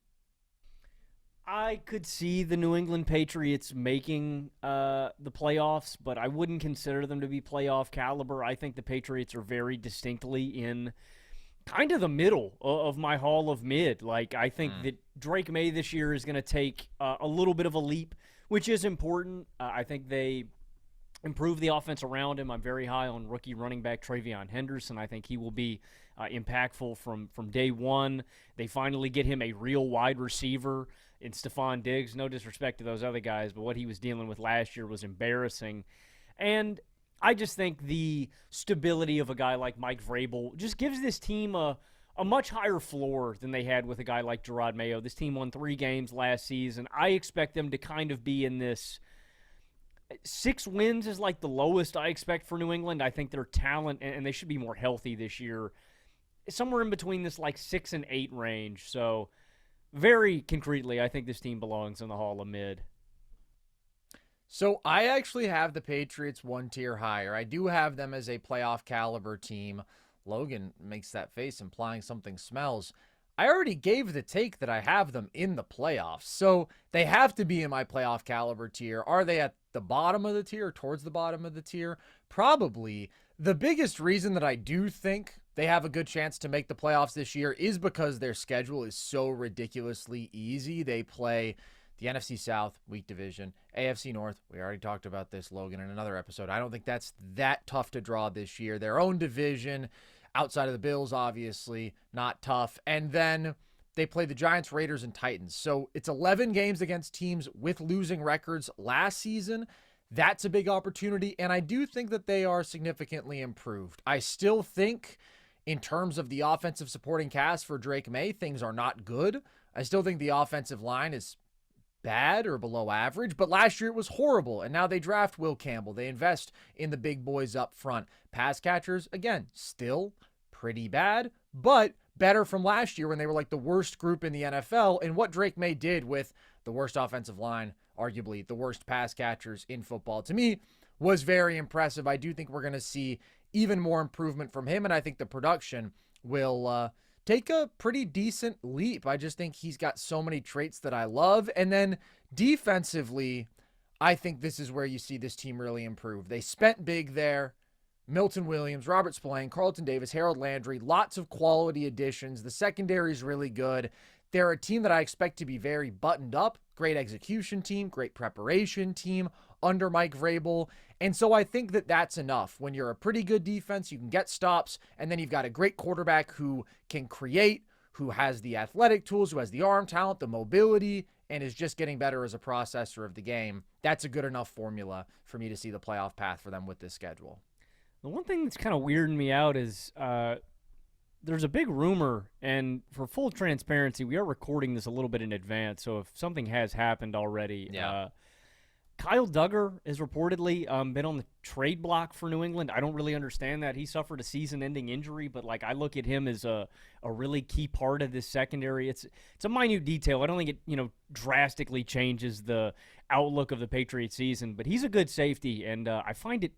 I could see the New England Patriots making the playoffs, but I wouldn't consider them to be playoff caliber. I think the Patriots are very distinctly in kind of the middle of my hall of mid. Like, I think that Drake May this year is going to take a little bit of a leap, which is important. I think they improve the offense around him. I'm very high on rookie running back Travion Henderson. I think he will be impactful from day one. They finally get him a real wide receiver in Stephon Diggs. No disrespect to those other guys, but what he was dealing with last year was embarrassing. And I just think the stability of a guy like Mike Vrabel just gives this team a much higher floor than they had with a guy like Gerard Mayo. This team won 3 games last season. I expect them to kind of be in this 6 wins is like the lowest I expect for New England. I think their talent, and they should be more healthy this year, somewhere in between this like 6 and 8 range. So very concretely, I think this team belongs in the Hall of Mid. So I actually have the Patriots 1 tier higher. I do have them as a playoff caliber team. Logan makes that face implying something smells. I already gave the take that I have them in the playoffs. So they have to be in my playoff caliber tier. Are they at the bottom of the tier or towards the bottom of the tier? Probably. The biggest reason that I do think they have a good chance to make the playoffs this year is because their schedule is so ridiculously easy. They play the NFC South, weak division, AFC North. We already talked about this, Logan, in another episode. I don't think that's that tough to draw this year. Their own division, outside of the Bills, obviously, not tough. And then they play the Giants, Raiders, and Titans. So it's 11 games against teams with losing records last season. That's a big opportunity, and I do think that they are significantly improved. I still think, in terms of the offensive supporting cast for Drake May, things are not good. I still think the offensive line is bad or below average, but last year it was horrible, and now they draft Will Campbell. They invest in the big boys up front. Pass catchers, again, still pretty bad, but better from last year when they were like the worst group in the NFL. And what Drake May did with the worst offensive line, arguably the worst pass catchers in football, to me was very impressive. I do think we're going to see even more improvement from him, and I think the production will take a pretty decent leap. I just think he's got so many traits that I love. And then defensively, I think this is where you see this team really improve. They spent big there. Milton Williams, Robert Spillane, Carlton Davis, Harold Landry, lots of quality additions. The secondary is really good. They're a team that I expect to be very buttoned up. Great execution team, great preparation team under Mike Vrabel. And so I think that that's enough. When you're a pretty good defense, you can get stops, and then you've got a great quarterback who can create, who has the athletic tools, who has the arm talent, the mobility, and is just getting better as a processor of the game. That's a good enough formula for me to see the playoff path for them with this schedule. The one thing that's kind of weirding me out is there's a big rumor, and for full transparency, we are recording this a little bit in advance, so if something has happened already, Kyle Duggar has reportedly been on the trade block for New England. I don't really understand that. He suffered a season-ending injury, but like I look at him as a really key part of this secondary. It's a minute detail. I don't think it drastically changes the outlook of the Patriots season, but he's a good safety, and I find it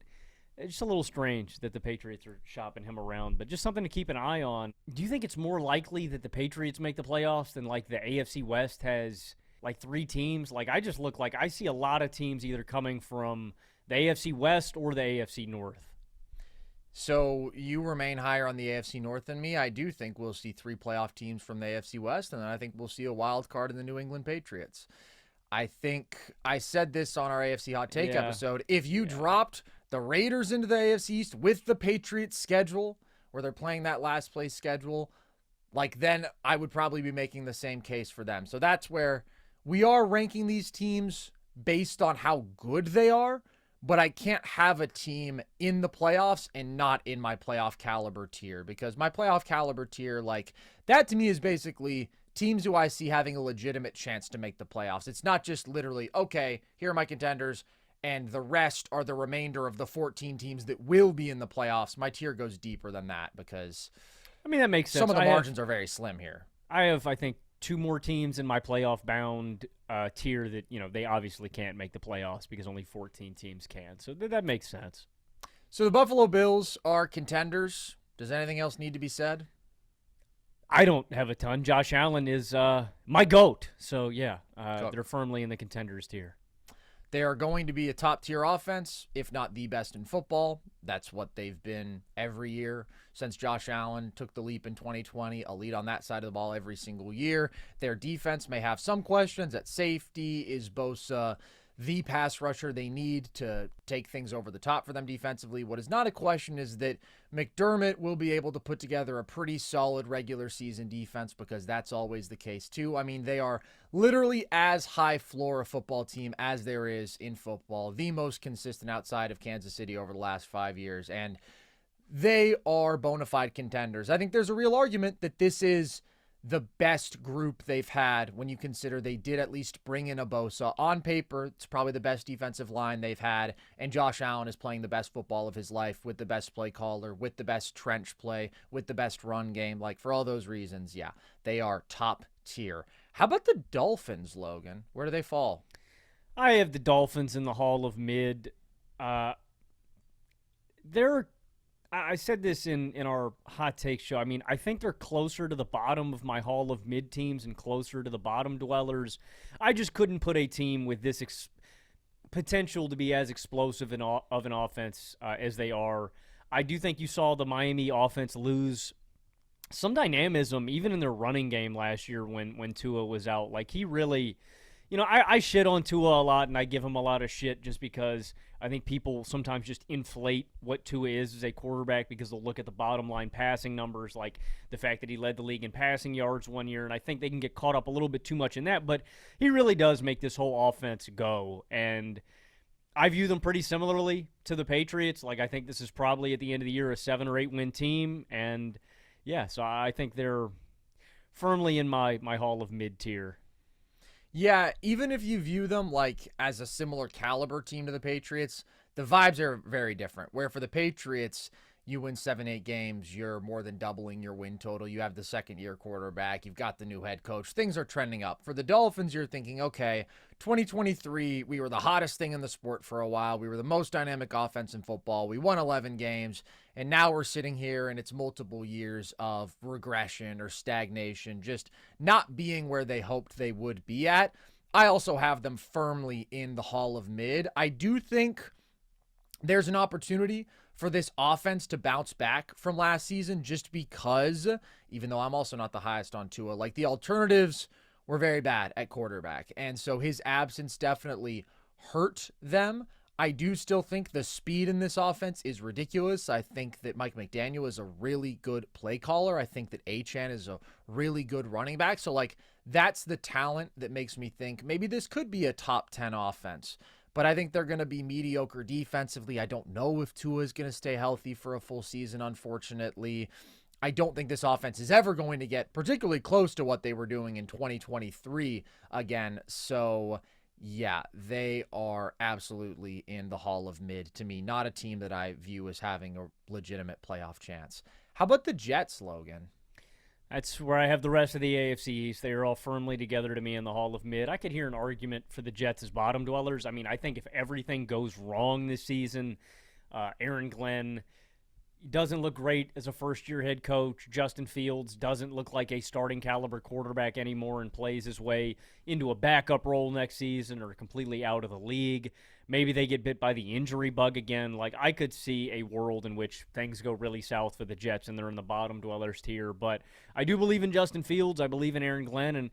just a little strange that the Patriots are shopping him around, but just something to keep an eye on. Do you think it's more likely that the Patriots make the playoffs than like the AFC West has like 3 teams? Like I see a lot of teams either coming from the AFC West or the AFC North. So you remain higher on the AFC North than me. I do think we'll see 3 playoff teams from the AFC West, and then I think we'll see a wild card in the New England Patriots. I think I said this on our AFC Hot Take episode. If you dropped the Raiders into the AFC East with the Patriots schedule, where they're playing that last place schedule, like then I would probably be making the same case for them. So that's where we are ranking these teams based on how good they are, but I can't have a team in the playoffs and not in my playoff caliber tier, because my playoff caliber tier, like that to me is basically teams who I see having a legitimate chance to make the playoffs. It's not just literally, okay, here are my contenders, and the rest are the remainder of the 14 teams that will be in the playoffs. My tier goes deeper than that because, I mean, that makes sense. Some of the margins are very slim here. I have, I think, 2 more teams in my playoff-bound tier that, they obviously can't make the playoffs because only 14 teams can. So that makes sense. So the Buffalo Bills are contenders. Does anything else need to be said? I don't have a ton. Josh Allen is my GOAT. So, yeah, they're firmly in the contenders tier. They are going to be a top-tier offense, if not the best in football. That's what they've been every year since Josh Allen took the leap in 2020, a lead on that side of the ball every single year. Their defense may have some questions. At safety, is Bosa the pass rusher they need to take things over the top for them defensively? What is not a question is that McDermott will be able to put together a pretty solid regular season defense, because that's always the case too. I mean, they are literally as high floor a football team as there is in football, the most consistent outside of Kansas City over the last 5 years, and they are bona fide contenders. I think there's a real argument that this is the best group they've had when you consider they did at least bring in a Bosa. On paper, it's probably the best defensive line they've had, and Josh Allen is playing the best football of his life with the best play caller, with the best trench play, with the best run game. Like, for all those reasons, yeah, they are top tier. How about the Dolphins, Logan? Where do they fall? I have the Dolphins in the Hall of Mid. I said this in our Hot Take show. I mean, I think they're closer to the bottom of my Hall of Mid teams and closer to the bottom dwellers. I just couldn't put a team with this potential to be as explosive of an offense as they are. I do think you saw the Miami offense lose some dynamism even in their running game last year when Tua was out. Like, he really, I shit on Tua a lot, and I give him a lot of shit just because I think people sometimes just inflate what Tua is as a quarterback because they'll look at the bottom line passing numbers, like the fact that he led the league in passing yards one year, and I think they can get caught up a little bit too much in that, but he really does make this whole offense go, and I view them pretty similarly to the Patriots. Like, I think this is probably at the end of the year a 7 or 8 win team, and yeah, so I think they're firmly in my Hall of Mid tier. Yeah, even if you view them like as a similar caliber team to the Patriots, the vibes are very different. Where for the Patriots, you win 7-8 games, you're more than doubling your win total. You have the second-year quarterback. You've got the new head coach. Things are trending up. For the Dolphins, you're thinking, okay, 2023, we were the hottest thing in the sport for a while. We were the most dynamic offense in football. We won 11 games, and now we're sitting here, and it's multiple years of regression or stagnation, just not being where they hoped they would be at. I also have them firmly in the Hall of Mid. I do think there's an opportunity for this offense to bounce back from last season just because, even though I'm also not the highest on Tua, like the alternatives were very bad at quarterback. And so his absence definitely hurt them. I do still think the speed in this offense is ridiculous. I think that Mike McDaniel is a really good play caller. I think that Achane is a really good running back. So like that's the talent that makes me think maybe this could be a top 10 offense. But I think they're going to be mediocre defensively. I don't know if Tua is going to stay healthy for a full season, unfortunately. I don't think this offense is ever going to get particularly close to what they were doing in 2023 again. So, yeah, they are absolutely in the Hall of Mid to me. Not a team that I view as having a legitimate playoff chance. How about the Jets, Logan? That's where I have the rest of the AFC East. They are all firmly together to me in the Hall of Mid. I could hear an argument for the Jets as bottom dwellers. I mean, I think if everything goes wrong this season, Aaron Glenn doesn't look great as a first-year head coach. Justin Fields doesn't look like a starting caliber quarterback anymore and plays his way into a backup role next season or completely out of the league. Maybe they get bit by the injury bug again. Like, I could see a world in which things go really south for the Jets and they're in the bottom dwellers tier. But I do believe in Justin Fields. I believe in Aaron Glenn. And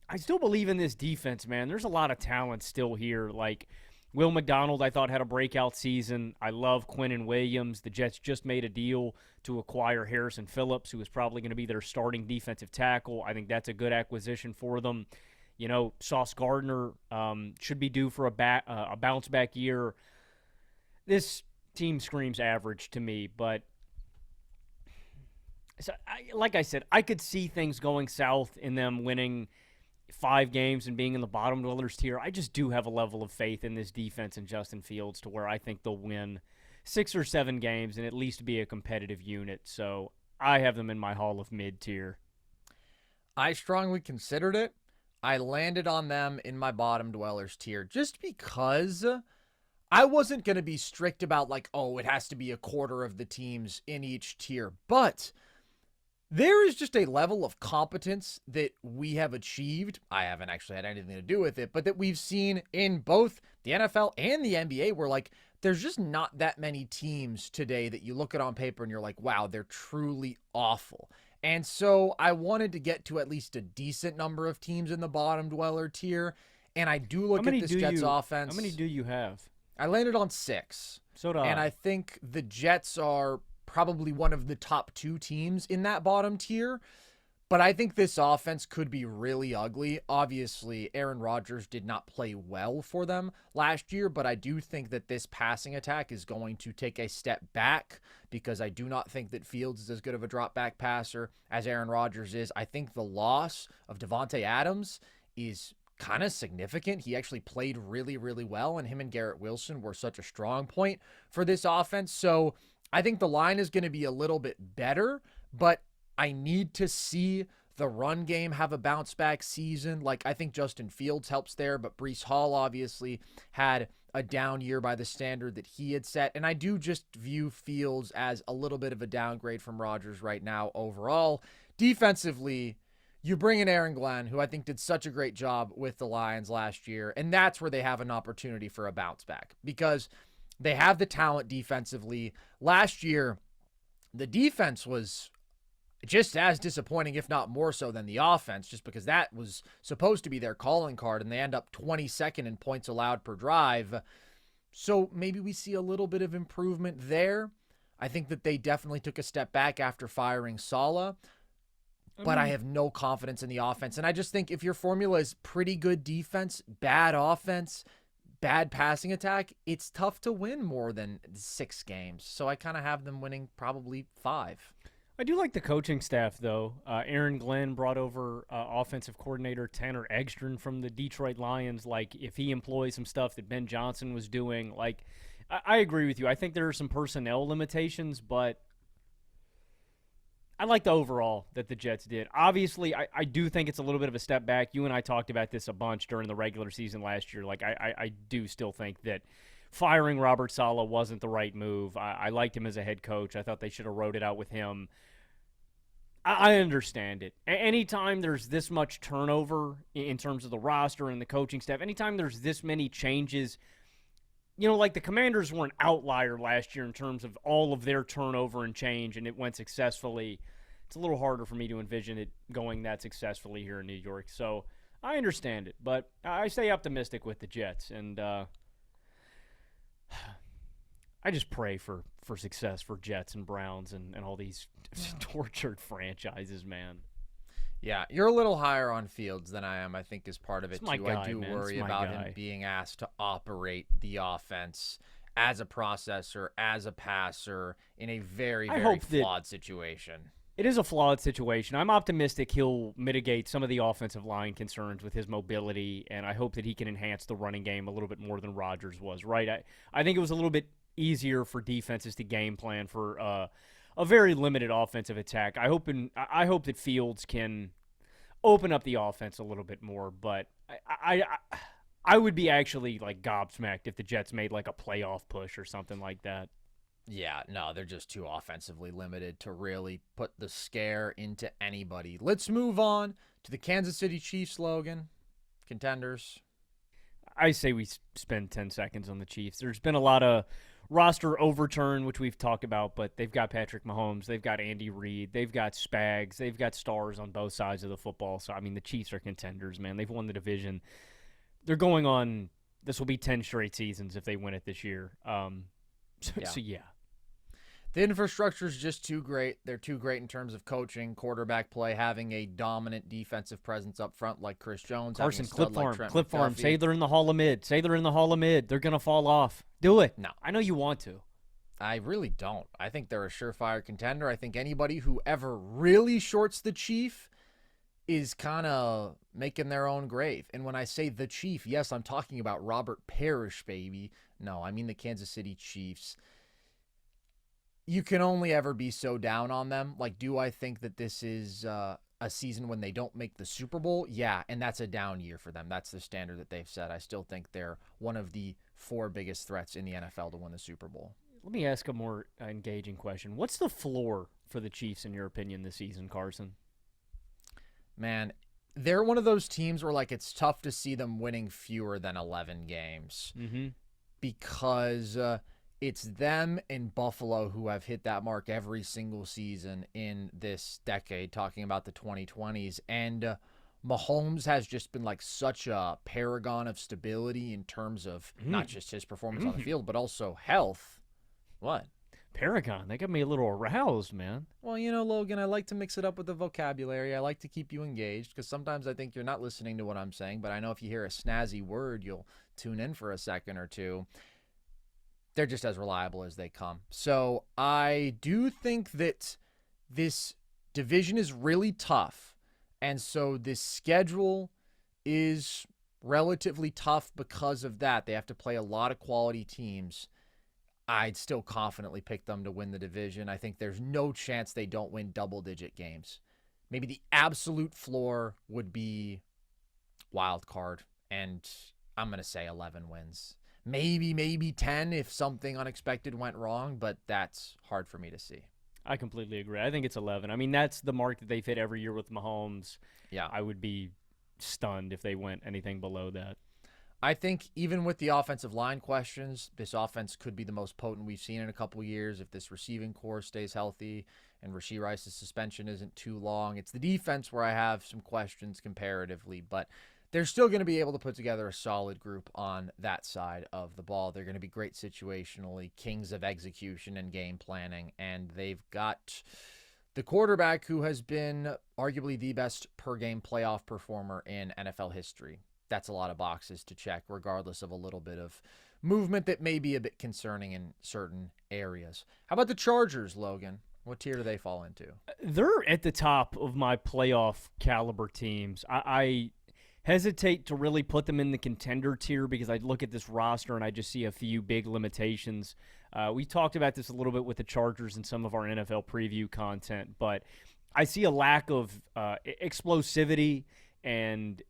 I still believe in this defense, man. There's a lot of talent still here. Like, Will McDonald, I thought, had a breakout season. I love Quinnen Williams. The Jets just made a deal to acquire Harrison Phillips, who is probably going to be their starting defensive tackle. I think that's a good acquisition for them. You know, Sauce Gardner should be due for a bounce-back year. This team screams average to me, but like I said, I could see things going south in them winning 5 games and being in the bottom dwellers tier. I just do have a level of faith in this defense and Justin Fields to where I think they'll win 6 or 7 games and at least be a competitive unit. So I have them in my Hall of Mid tier. I strongly considered it. I landed on them in my bottom dwellers tier just because I wasn't going to be strict about like, oh, it has to be a quarter of the teams in each tier. But there is just a level of competence that we have achieved. I haven't actually had anything to do with it, but that we've seen in both the NFL and the NBA where like there's just not that many teams today that you look at on paper and you're like, wow, they're truly awful. And so I wanted to get to at least a decent number of teams in the bottom dweller tier. And I do look at this Jets offense. How many do you have? I landed on 6. So do I. And I think the Jets are probably one of the top 2 teams in that bottom tier. But I think this offense could be really ugly. Obviously, Aaron Rodgers did not play well for them last year, but I do think that this passing attack is going to take a step back because I do not think that Fields is as good of a drop back passer as Aaron Rodgers is. I think the loss of Devontae Adams is kind of significant. He actually played really, really well, and him and Garrett Wilson were such a strong point for this offense. So I think the line is going to be a little bit better, but I need to see the run game have a bounce back season. Like, I think Justin Fields helps there, but Breece Hall obviously had a down year by the standard that he had set. And I do just view Fields as a little bit of a downgrade from Rodgers right now overall. Defensively, you bring in Aaron Glenn, who I think did such a great job with the Lions last year. And that's where they have an opportunity for a bounce back because they have the talent defensively. Last year, the defense was just as disappointing, if not more so, than the offense, just because that was supposed to be their calling card, and they end up 22nd in points allowed per drive. So maybe we see a little bit of improvement there. I think that they definitely took a step back after firing Saleh, but I have no confidence in the offense. And I just think if your formula is pretty good defense, bad offense, bad passing attack, it's tough to win more than 6 games. So I kind of have them winning probably 5. I do like the coaching staff, though. Aaron Glenn brought over offensive coordinator Tanner Egstrom from the Detroit Lions. Like, if he employs some stuff that Ben Johnson was doing, like, I agree with you. I think there are some personnel limitations, but I like the overall that the Jets did. Obviously, I do think it's a little bit of a step back. You and I talked about this a bunch during the regular season last year. Like, I do still think that firing Robert Saleh wasn't the right move. I liked him as a head coach. I thought they should have wrote it out with him. I understand it. Anytime there's this much turnover in terms of the roster and the coaching staff, anytime there's this many changes, like the Commanders were an outlier last year in terms of all of their turnover and change, and it went successfully. It's a little harder for me to envision it going that successfully here in New York. So I understand it, but I stay optimistic with the Jets, and I just pray for success for Jets and Browns and all these tortured franchises, man. Yeah, you're a little higher on Fields than I am, I think, is part of it, too. Guy, I do worry about him being asked to operate the offense as a processor, as a passer, in a very, very flawed situation. It is a flawed situation. I'm optimistic he'll mitigate some of the offensive line concerns with his mobility, and I hope that he can enhance the running game a little bit more than Rodgers was, right? I think it was a little bit easier for defenses to game plan for a very limited offensive attack. I hope that Fields can open up the offense a little bit more, but I would be actually like gobsmacked if the Jets made like a playoff push or something like that. Yeah, no, they're just too offensively limited to really put the scare into anybody. Let's move on to the Kansas City Chiefs slogan, contenders. I say we spend 10 seconds on the Chiefs. There's been a lot of roster overturn, which we've talked about, but they've got Patrick Mahomes, they've got Andy Reid, they've got Spags, they've got stars on both sides of the football. So, I mean, the Chiefs are contenders, man. They've won the division. They're going on, this will be 10 straight seasons if they win it this year. So, yeah. The infrastructure is just too great. They're too great in terms of coaching, quarterback play, having a dominant defensive presence up front like Chris Jones. Carson, clip farm. Say they're in the Hall of Mid. They're going to fall off. Do it. No. I know you want to. I really don't. I think they're a surefire contender. I think anybody who ever really shorts the Chief is kind of making their own grave. And when I say the Chief, yes, I'm talking about Robert Parrish, baby. No, I mean the Kansas City Chiefs. You can only ever be so down on them. Like, do I think that this is a season when they don't make the Super Bowl? Yeah, and that's a down year for them. That's the standard that they've set. I still think they're one of the 4 biggest threats in the NFL to win the Super Bowl. Let me ask a more engaging question. What's the floor for the Chiefs, in your opinion, this season, Carson? Man, they're one of those teams where, like, it's tough to see them winning fewer than 11 games because it's them and Buffalo who have hit that mark every single season in this decade, talking about the 2020s. And Mahomes has just been like such a paragon of stability in terms of not just his performance on the field, but also health. What? Paragon. That got me a little aroused, man. Well, Logan, I like to mix it up with the vocabulary. I like to keep you engaged because sometimes I think you're not listening to what I'm saying, but I know if you hear a snazzy word, you'll tune in for a second or two. They're just as reliable as they come. So I do think that this division is really tough. And so this schedule is relatively tough because of that. They have to play a lot of quality teams. I'd still confidently pick them to win the division. I think there's no chance they don't win double-digit games. Maybe the absolute floor would be wild card, and I'm going to say 11 wins. Maybe 10 if something unexpected went wrong, but that's hard for me to see. I completely agree. I think it's 11. I mean, that's the mark that they've hit every year with Mahomes. Yeah. I would be stunned if they went anything below that. I think even with the offensive line questions, this offense could be the most potent we've seen in a couple years if this receiving core stays healthy and Rashee Rice's suspension isn't too long. It's the defense where I have some questions comparatively, but they're still going to be able to put together a solid group on that side of the ball. They're going to be great situationally, kings of execution and game planning, and they've got the quarterback who has been arguably the best per-game playoff performer in NFL history. That's a lot of boxes to check, regardless of a little bit of movement that may be a bit concerning in certain areas. How about the Chargers, Logan? What tier do they fall into? They're at the top of my playoff caliber teams. I hesitate to really put them in the contender tier because I look at this roster and I just see a few big limitations. We talked about this a little bit with the Chargers and some of our NFL preview content, but I see a lack of explosivity and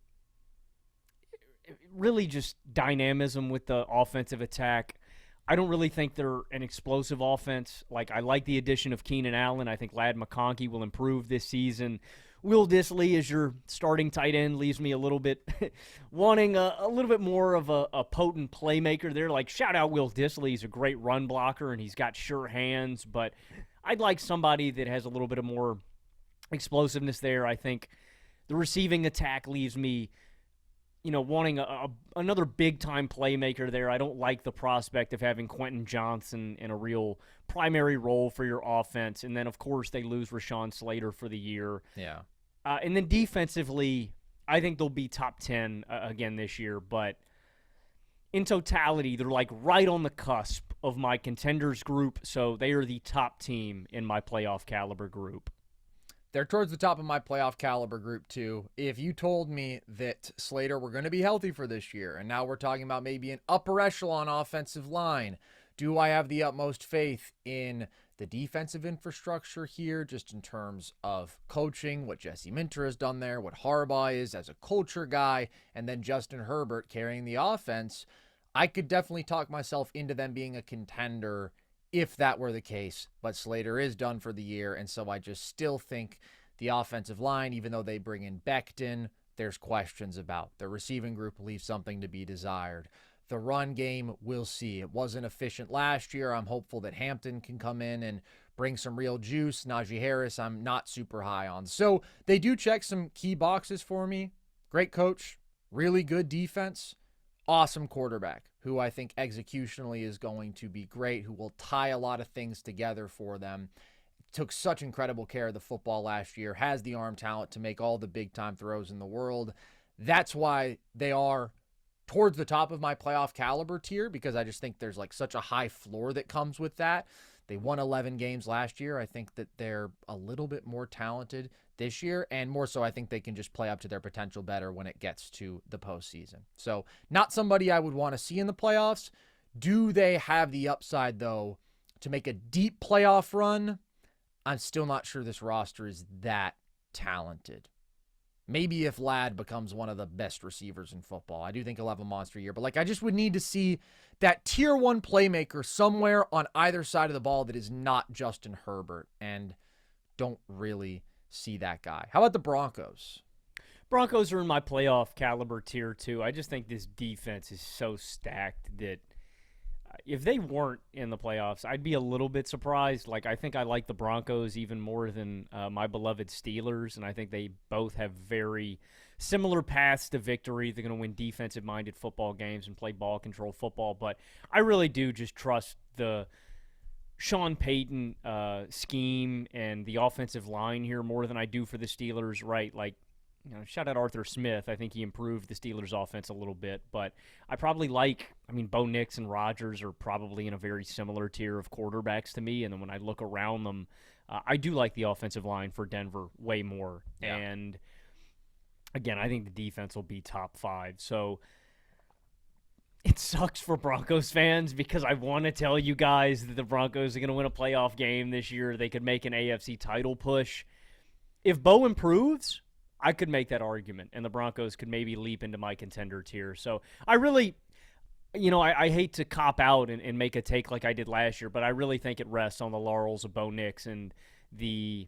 really just dynamism with the offensive attack. I don't really think they're an explosive offense. Like, I like the addition of Keenan Allen. I think Ladd McConkey will improve this season. Will Dissly as your starting tight end leaves me a little bit wanting a little bit more of a potent playmaker there. Like, shout out Will Dissly. He's a great run blocker, and he's got sure hands. But I'd like somebody that has a little bit of more explosiveness there. I think the receiving attack leaves me, wanting another big-time playmaker there. I don't like the prospect of having Quentin Johnson in a real primary role for your offense. And then, of course, they lose Rashawn Slater for the year. Yeah. And then defensively, I think they'll be top 10 again this year. But in totality, they're like right on the cusp of my contenders group. So they are the top team in my playoff caliber group. They're towards the top of my playoff caliber group, too. If you told me that Slater were going to be healthy for this year, and now we're talking about maybe an upper echelon offensive line, do I have the utmost faith in the defensive infrastructure here, just in terms of coaching, what Jesse Minter has done there, what Harbaugh is as a culture guy, and then Justin Herbert carrying the offense? I could definitely talk myself into them being a contender if that were the case, but Slater is done for the year, and so I just still think the offensive line, even though they bring in Becton, there's questions about. The receiving group leaves something to be desired. The run game, we'll see. It wasn't efficient last year. I'm hopeful that Hampton can come in and bring some real juice. Najee Harris, I'm not super high on. So they do check some key boxes for me. Great coach, really good defense, awesome quarterback, who I think executionally is going to be great, who will tie a lot of things together for them. Took such incredible care of the football last year, has the arm talent to make all the big-time throws in the world. That's why they are towards the top of my playoff caliber tier, because I just think there's like such a high floor that comes with that. They won 11 games last year. I think that they're a little bit more talented this year, and more so I think they can just play up to their potential better when it gets to the postseason. So not somebody I would want to see in the playoffs. Do they have the upside, though, to make a deep playoff run? I'm still not sure this roster is that talented. Maybe if Ladd becomes one of the best receivers in football. I do think he'll have a monster year. But I just would need to see that tier 1 playmaker somewhere on either side of the ball that is not Justin Herbert. And don't really see that guy. How about the Broncos? Broncos are in my playoff caliber tier, too. I just think this defense is so stacked that if they weren't in the playoffs, I'd be a little bit surprised. I think I like the Broncos even more than my beloved Steelers, and I think they both have very similar paths to victory. They're going to win defensive-minded football games and play ball control football, but I really do just trust the Sean Payton scheme and the offensive line here more than I do for the Steelers, right? Shout out Arthur Smith. I think he improved the Steelers' offense a little bit. But I probably Bo Nix and Rodgers are probably in a very similar tier of quarterbacks to me. And then when I look around them, I do like the offensive line for Denver way more. Yeah. And, again, I think the defense will be top 5. So it sucks for Broncos fans because I want to tell you guys that the Broncos are going to win a playoff game this year. They could make an AFC title push. If Bo improves, I could make that argument, and the Broncos could maybe leap into my contender tier. So I really, I hate to cop out and make a take like I did last year, but I really think it rests on the laurels of Bo Nix and the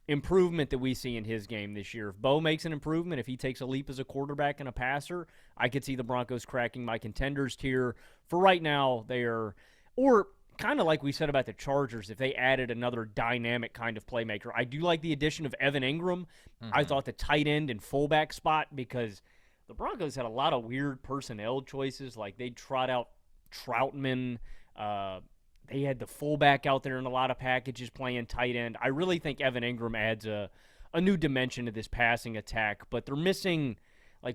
improvement that we see in his game this year. If Bo makes an improvement, if he takes a leap as a quarterback and a passer, I could see the Broncos cracking my contenders tier. For right now, they are, or kind of like we said about the Chargers, if they added another dynamic kind of playmaker. I do like the addition of Evan Ingram. I thought the tight end and fullback spot, because the Broncos had a lot of weird personnel choices. Like they trot out Troutman. They had the fullback out there in a lot of packages playing tight end. I really think Evan Ingram adds a new dimension to this passing attack, but they're missing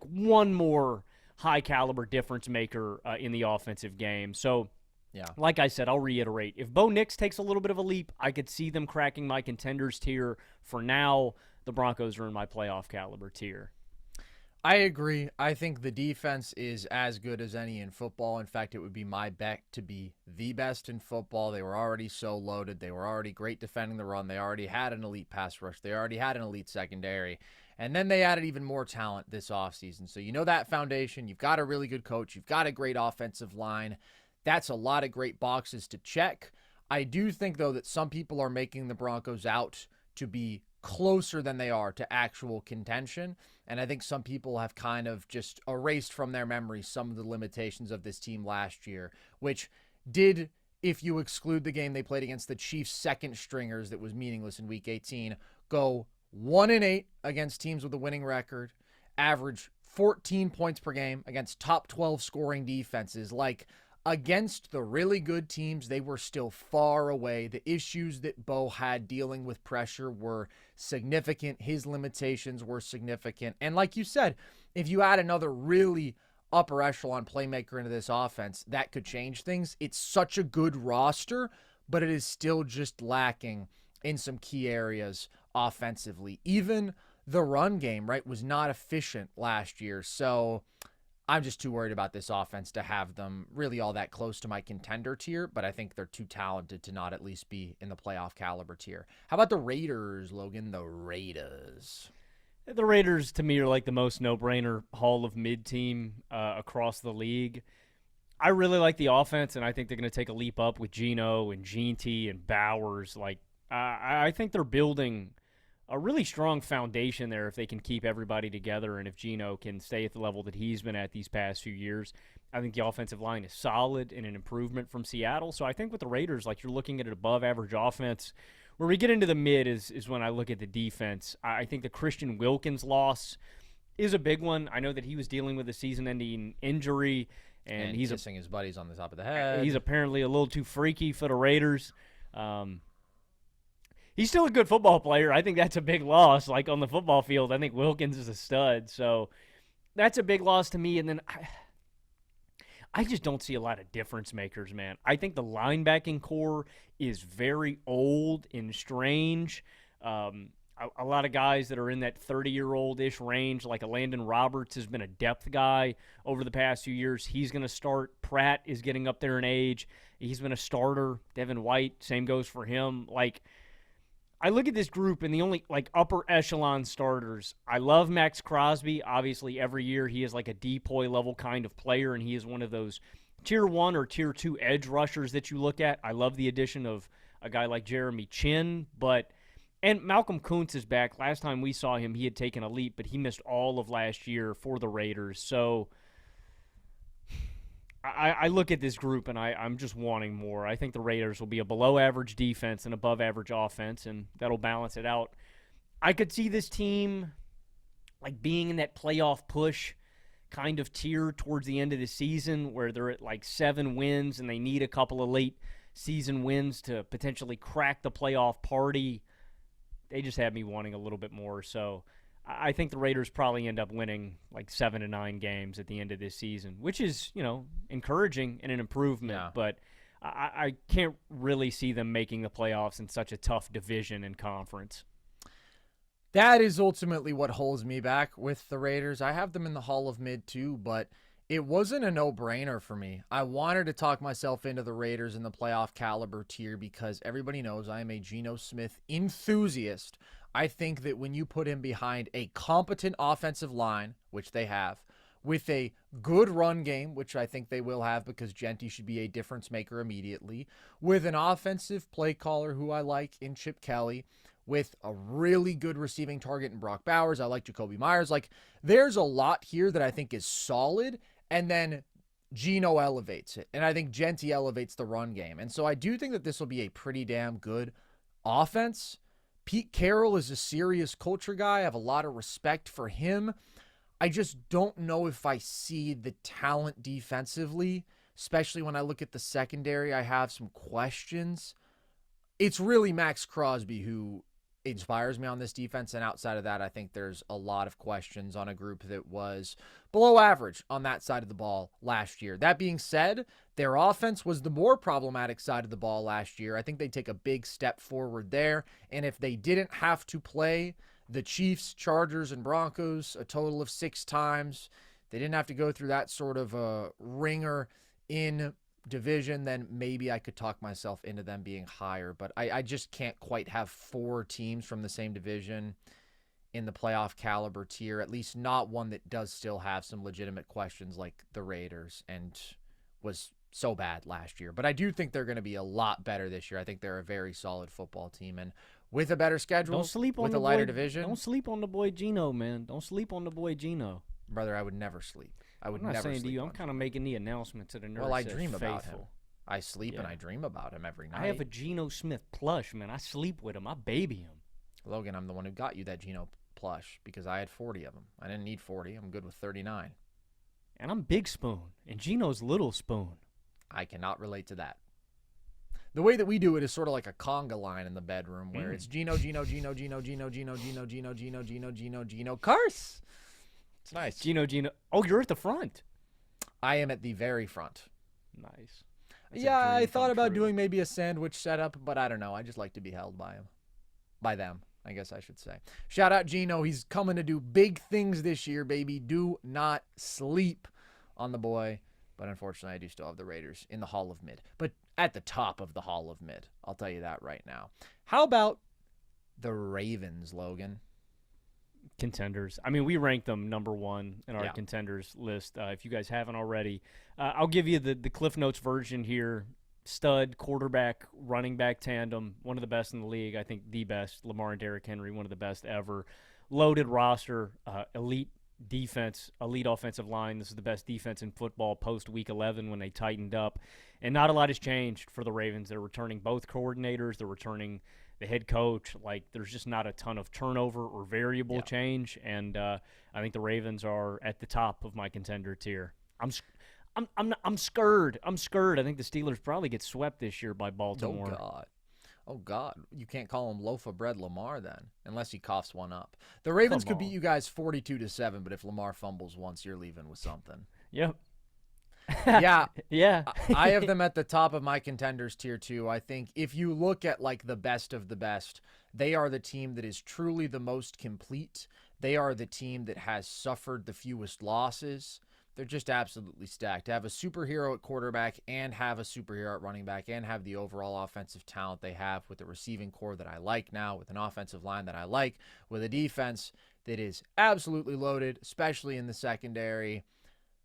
one more high-caliber difference maker in the offensive game. So, yeah, like I said, I'll reiterate. If Bo Nix takes a little bit of a leap, I could see them cracking my contenders tier. For now, the Broncos are in my playoff caliber tier. I agree. I think the defense is as good as any in football. In fact, it would be my bet to be the best in football. They were already so loaded. They were already great defending the run. They already had an elite pass rush. They already had an elite secondary. And then they added even more talent this offseason. So you know that foundation. You've got a really good coach. You've got a great offensive line. That's a lot of great boxes to check. I do think, though, that some people are making the Broncos out to be closer than they are to actual contention. And I think some people have kind of just erased from their memory some of the limitations of this team last year, which did, if you exclude the game they played against the Chiefs' second stringers that was meaningless in Week 18, go 1-8 against teams with a winning record, average 14 points per game against top 12 scoring defenses. Like, against the really good teams, they were still far away. The issues that Bo had dealing with pressure were significant. His limitations were significant. And like you said, if you add another really upper echelon playmaker into this offense, that could change things. It's such a good roster, but it is still just lacking in some key areas offensively. Even the run game, right, was not efficient last year. So I'm just too worried about this offense to have them really all that close to my contender tier, but I think they're too talented to not at least be in the playoff caliber tier. How about the Raiders, Logan? The Raiders. The Raiders, to me, are like the most no-brainer Hall of Mid team across the league. I really like the offense, and I think they're going to take a leap up with Geno and Jeanty and Bowers. I think they're building a really strong foundation there if they can keep everybody together and if Geno can stay at the level that he's been at these past few years. I think the offensive line is solid and an improvement from Seattle. So I think with the Raiders, you're looking at an above-average offense. Where we get into the mid is when I look at the defense. I think the Christian Wilkins loss is a big one. I know that he was dealing with a season-ending injury. And he's kissing his buddies on the top of the head. He's apparently a little too freaky for the Raiders. He's still a good football player. I think that's a big loss. Like on the football field, I think Wilkins is a stud. So that's a big loss to me. And then I just don't see a lot of difference makers, man. I think the linebacking core is very old and strange. A lot of guys that are in that 30-year-old-ish range, like a Landon Roberts has been a depth guy over the past few years. He's going to start. Pratt is getting up there in age. He's been a starter. Devin White, same goes for him. I look at this group and the only upper echelon starters. I love Max Crosby. Obviously, every year he is like a DPOY level kind of player, and he is one of those tier 1 or tier 2 edge rushers that you look at. I love the addition of a guy like Jeremy Chin, and Malcolm Kuntz is back. Last time we saw him, he had taken a leap, but he missed all of last year for the Raiders. So I look at this group, and I'm just wanting more. I think the Raiders will be a below-average defense and above-average offense, and that'll balance it out. I could see this team being in that playoff push kind of tier towards the end of the season where they're at 7 wins, and they need a couple of late season wins to potentially crack the playoff party. They just have me wanting a little bit more, so I think the Raiders probably end up winning 7 to 9 games at the end of this season, which is, encouraging and an improvement. Yeah. But I can't really see them making the playoffs in such a tough division and conference. That is ultimately what holds me back with the Raiders. I have them in the Hall of Mid too, but it wasn't a no-brainer for me. I wanted to talk myself into the Raiders in the playoff caliber tier because everybody knows I am a Geno Smith enthusiast. I think that when you put him behind a competent offensive line, which they have, with a good run game, which I think they will have because Jeanty should be a difference maker immediately, with an offensive play caller who I like in Chip Kelly, with a really good receiving target in Brock Bowers. I like Jacoby Myers. There's a lot here that I think is solid, and then Geno elevates it. And I think Jeanty elevates the run game. And so I do think that this will be a pretty damn good offense. Pete Carroll is a serious culture guy. I have a lot of respect for him. I just don't know if I see the talent defensively, especially when I look at the secondary. I have some questions. It's really Max Crosby who inspires me on this defense, and outside of that, I think there's a lot of questions on a group that was below average on that side of the ball last year. That being said, their offense was the more problematic side of the ball last year. I think they'd take a big step forward there, and if they didn't have to play the Chiefs, Chargers, and Broncos a total of 6 times. They didn't have to go through that sort of a ringer in division, then maybe I could talk myself into them being higher. But I just can't quite have 4 teams from the same division in the playoff caliber tier, at least not one that does still have some legitimate questions like the Raiders and was so bad last year. But I do think they're going to be a lot better this year. I think they're a very solid football team. And with a better schedule, with a lighter division. Don't sleep on the boy Geno, man. Don't sleep on the boy Geno. Brother, I would never sleep. I would I'm not never saying sleep to you. on I'm kind of making the announcement to the nurse. Well, I dream about him. faithful. I sleep and I dream about him every night. I have a Geno Smith plush, man. I sleep with him. I baby him. Logan, I'm the one who got you that Geno plush because I had 40 of them. I didn't need 40. I'm good with 39. And I'm Big Spoon, and Geno's Little Spoon. I cannot relate to that. The way that we do it is sort of like a conga line in the bedroom where it's Geno, Geno, Geno, Geno, Geno, Geno, Geno, Geno, Geno, Geno, Geno, Geno, curse. It's nice. Geno. Oh, you're at the front. I am at the very front. Nice. Yeah, I thought about doing maybe a sandwich setup, but I don't know. I just like to be held by him. By them, I guess I should say. Shout out Geno. He's coming to do big things this year, baby. Do not sleep on the boy. But unfortunately, I do still have the Raiders in the Hall of Mid. But at the top of the Hall of Mid. I'll tell you that right now. How about the Ravens, Logan? Contenders. I mean, we ranked them number 1 in our contenders list. If you guys haven't already, I'll give you the Cliff Notes version here. Stud, quarterback, running back tandem, one of the best in the league. I think the best. Lamar and Derrick Henry, one of the best ever. Loaded roster, elite defense, elite offensive line. This is the best defense in football post Week 11 when they tightened up. And not a lot has changed for the Ravens. They're returning both coordinators. They're returning the head coach. Like, there's just not a ton of turnover or variable change. And I think the Ravens are at the top of my contender tier. I'm scared. I'm scared. I think the Steelers probably get swept this year by Baltimore. Oh, God. You can't call him loaf of bread Lamar then, unless he coughs one up. The Ravens could beat you guys 42-7, but if Lamar fumbles once, you're leaving with something. Yep. Yeah. Yeah. I have them at the top of my contenders tier too. I think if you look at like the best of the best, they are the team that is truly the most complete. They are the team that has suffered the fewest losses. They're just absolutely stacked. To have a superhero at quarterback and have a superhero at running back and have the overall offensive talent they have with the receiving core that I like now, with an offensive line that I like, with a defense that is absolutely loaded, especially in the secondary.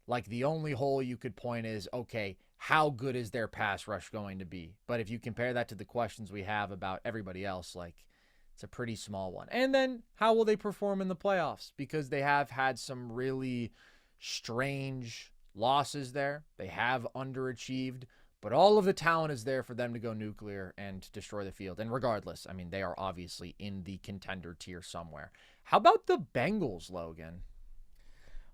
Like, the only hole you could point is, okay, how good is their pass rush going to be? But if you compare that to the questions we have about everybody else, like, it's a pretty small one. And then how will they perform in the playoffs? Because they have had some really strange losses there. They have underachieved, but all of the talent is there for them to go nuclear and destroy the field. And regardless, I mean, they are obviously in the contender tier somewhere. How about the Bengals, Logan?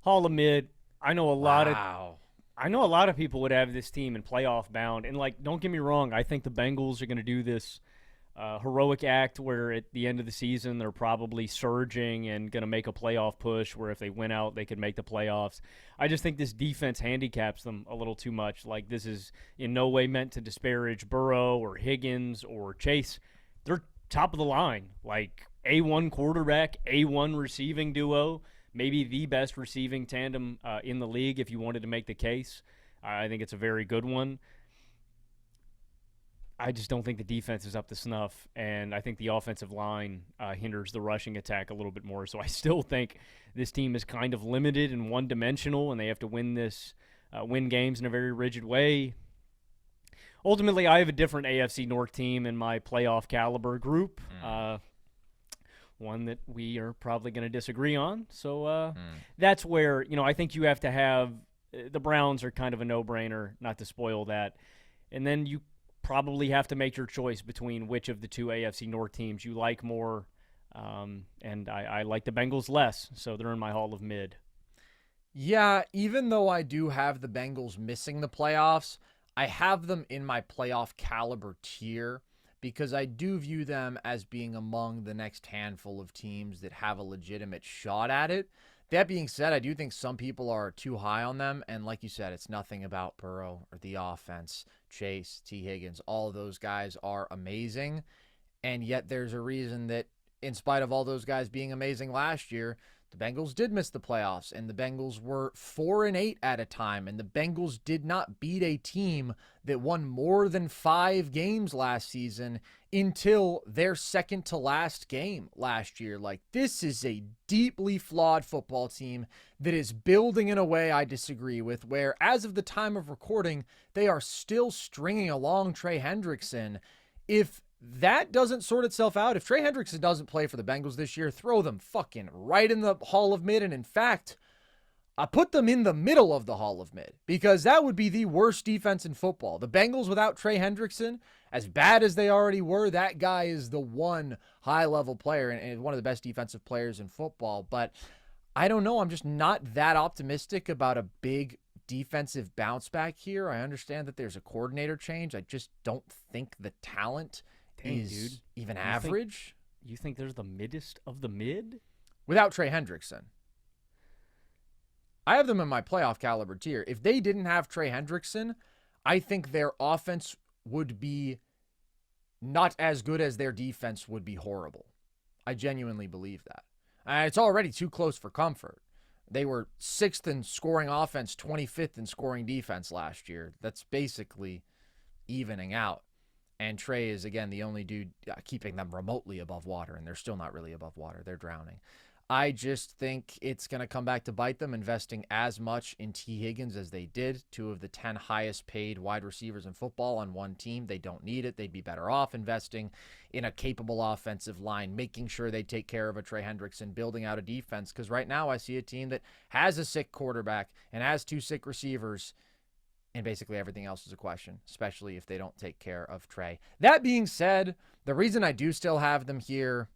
Hall of Mid. I know a lot of people would have this team in playoff bound. And, like, don't get me wrong, I think the Bengals are going to do this heroic act where at the end of the season they're probably surging and going to make a playoff push where if they win out, they could make the playoffs. I just think this defense handicaps them a little too much. Like, this is in no way meant to disparage Burrow or Higgins or Chase. They're top of the line, like A1 quarterback, A1 receiving duo, maybe the best receiving tandem in the league if you wanted to make the case. I think it's a very good one. I just don't think the defense is up to snuff, and I think the offensive line hinders the rushing attack a little bit more. So I still think this team is kind of limited and one-dimensional, and they have to win games in a very rigid way. Ultimately, I have a different AFC North team in my playoff caliber group, one that we are probably going to disagree on. So that's where, I think you have to have the Browns are kind of a no-brainer, not to spoil that. And then you probably have to make your choice between which of the two AFC North teams you like more, and I like the Bengals less, so they're in my Hall of Mid. Yeah, even though I do have the Bengals missing the playoffs, I have them in my playoff caliber tier because I do view them as being among the next handful of teams that have a legitimate shot at it. That being said, I do think some people are too high on them, and like you said, it's nothing about Burrow or the offense. Chase, T. Higgins, all of those guys are amazing, and yet there's a reason that in spite of all those guys being amazing last year, the Bengals did miss the playoffs, and the Bengals were 4-8 at a time, and the Bengals did not beat a team that won more than 5 games last season until their second to last game last year. Like, this is a deeply flawed football team that is building in a way I disagree with, where as of the time of recording, they are still stringing along Trey Hendrickson. If that doesn't sort itself out, if Trey Hendrickson doesn't play for the Bengals this year, throw them fucking right in the Hall of Mid. And in fact, I put them in the middle of the Hall of Mid, because that would be the worst defense in football. The Bengals without Trey Hendrickson, as bad as they already were, that guy is the one high-level player and one of the best defensive players in football. But I don't know. I'm just not that optimistic about a big defensive bounce back here. I understand that there's a coordinator change. I just don't think the talent is even average. You think there's the middest of the mid? Without Trey Hendrickson. I have them in my playoff caliber tier. If they didn't have Trey Hendrickson, I think their offense would be not as good as their defense would be horrible. I genuinely believe that. It's already too close for comfort. They were 6th in scoring offense, 25th in scoring defense last year. That's basically evening out. And Trey is, again, the only dude keeping them remotely above water, and they're still not really above water. They're drowning. I just think it's going to come back to bite them, investing as much in T. Higgins as they did, 2 of the 10 highest paid wide receivers in football on one team. They don't need it. They'd be better off investing in a capable offensive line, making sure they take care of a Trey Hendrickson, building out a defense. Because right now I see a team that has a sick quarterback and has 2 sick receivers, and basically everything else is a question, especially if they don't take care of Trey. That being said, the reason I do still have them here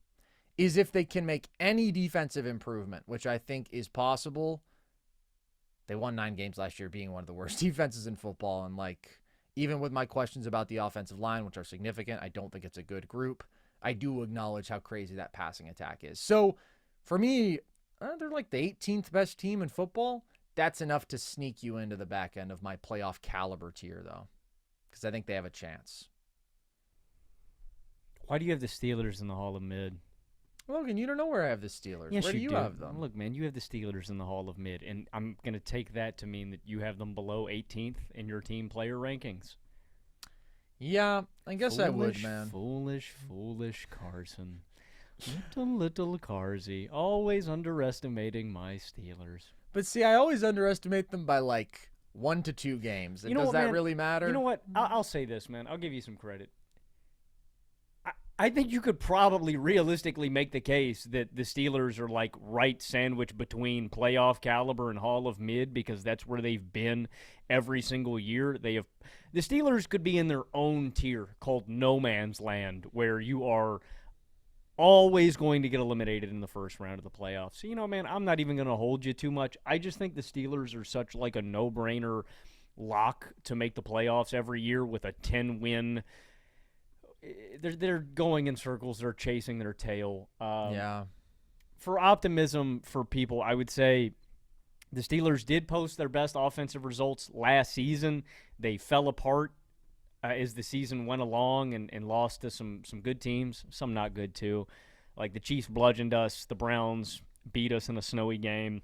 is if they can make any defensive improvement, which I think is possible. They won 9 games last year, being one of the worst defenses in football. And even with my questions about the offensive line, which are significant, I don't think it's a good group. I do acknowledge how crazy that passing attack is. So for me, they're like the 18th best team in football. That's enough to sneak you into the back end of my playoff caliber tier, though, because I think they have a chance. Why do you have the Steelers in the Hall of Mid? Logan, you don't know where I have the Steelers. Yes, where do you do. have them? Look, man, you have the Steelers in the Hall of Mid, and I'm going to take that to mean that you have them below 18th in your team player rankings. Yeah, I guess I would, man. Foolish Carson. Little Carsey. Always underestimating my Steelers. But see, I always underestimate them by 1 to 2 games. And does that really matter? You know what? I'll say this, man. I'll give you some credit. I think you could probably realistically make the case that the Steelers are right sandwiched between playoff caliber and Hall of Mid, because that's where they've been every single year. The Steelers could be in their own tier called no man's land, where you are always going to get eliminated in the first round of the playoffs. So, man, I'm not even going to hold you too much. I just think the Steelers are such a no-brainer lock to make the playoffs every year with a 10-win. They're going in circles. They're chasing their tail. Yeah. For optimism for people, I would say the Steelers did post their best offensive results last season. They fell apart as the season went along and lost to some good teams, some not good too. Like the Chiefs bludgeoned us. The Browns beat us in a snowy game.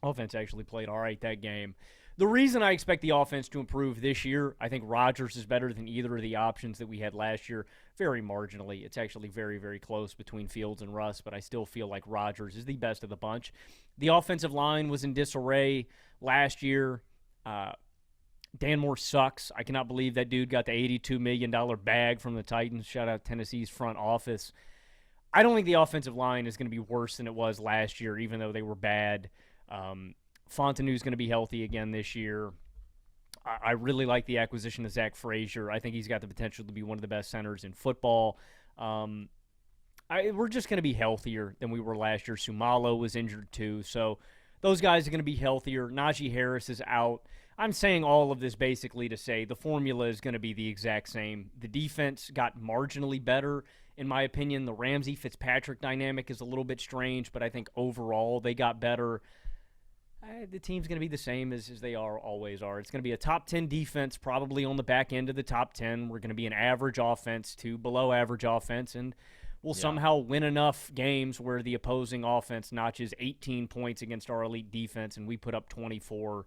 Offense actually played all right that game. The reason I expect the offense to improve this year, I think Rodgers is better than either of the options that we had last year, very marginally. It's actually very, very close between Fields and Russ, but I still feel like Rodgers is the best of the bunch. The offensive line was in disarray last year. Dan Moore sucks. I cannot believe that dude got the $82 million bag from the Titans. Shout out Tennessee's front office. I don't think the offensive line is going to be worse than it was last year, even though they were bad. Fontenot's going to be healthy again this year. I really like the acquisition of Zach Frazier. I think he's got the potential to be one of the best centers in football. We're just going to be healthier than we were last year. Sumalo was injured too, so those guys are going to be healthier. Najee Harris is out. I'm saying all of this basically to say the formula is going to be the exact same. The defense got marginally better, in my opinion. The Ramsey-Fitzpatrick dynamic is a little bit strange, but I think overall they got better. The team's going to be the same as they always are. It's going to be a top 10 defense, probably on the back end of the top 10. We're going to be an average offense to below average offense, and we'll somehow win enough games where the opposing offense notches 18 points against our elite defense and we put up 24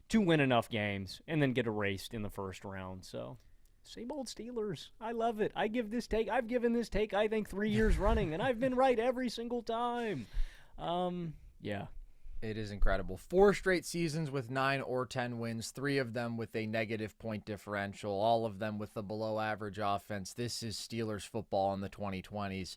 to win enough games and then get erased in the first round. So, same old Steelers. I love it. I've given this take, I think, 3 years running, and I've been right every single time. Yeah. It is incredible. 4 straight seasons with 9 or 10 wins, 3 of them with a negative point differential, all of them with a below-average offense. This is Steelers football in the 2020s.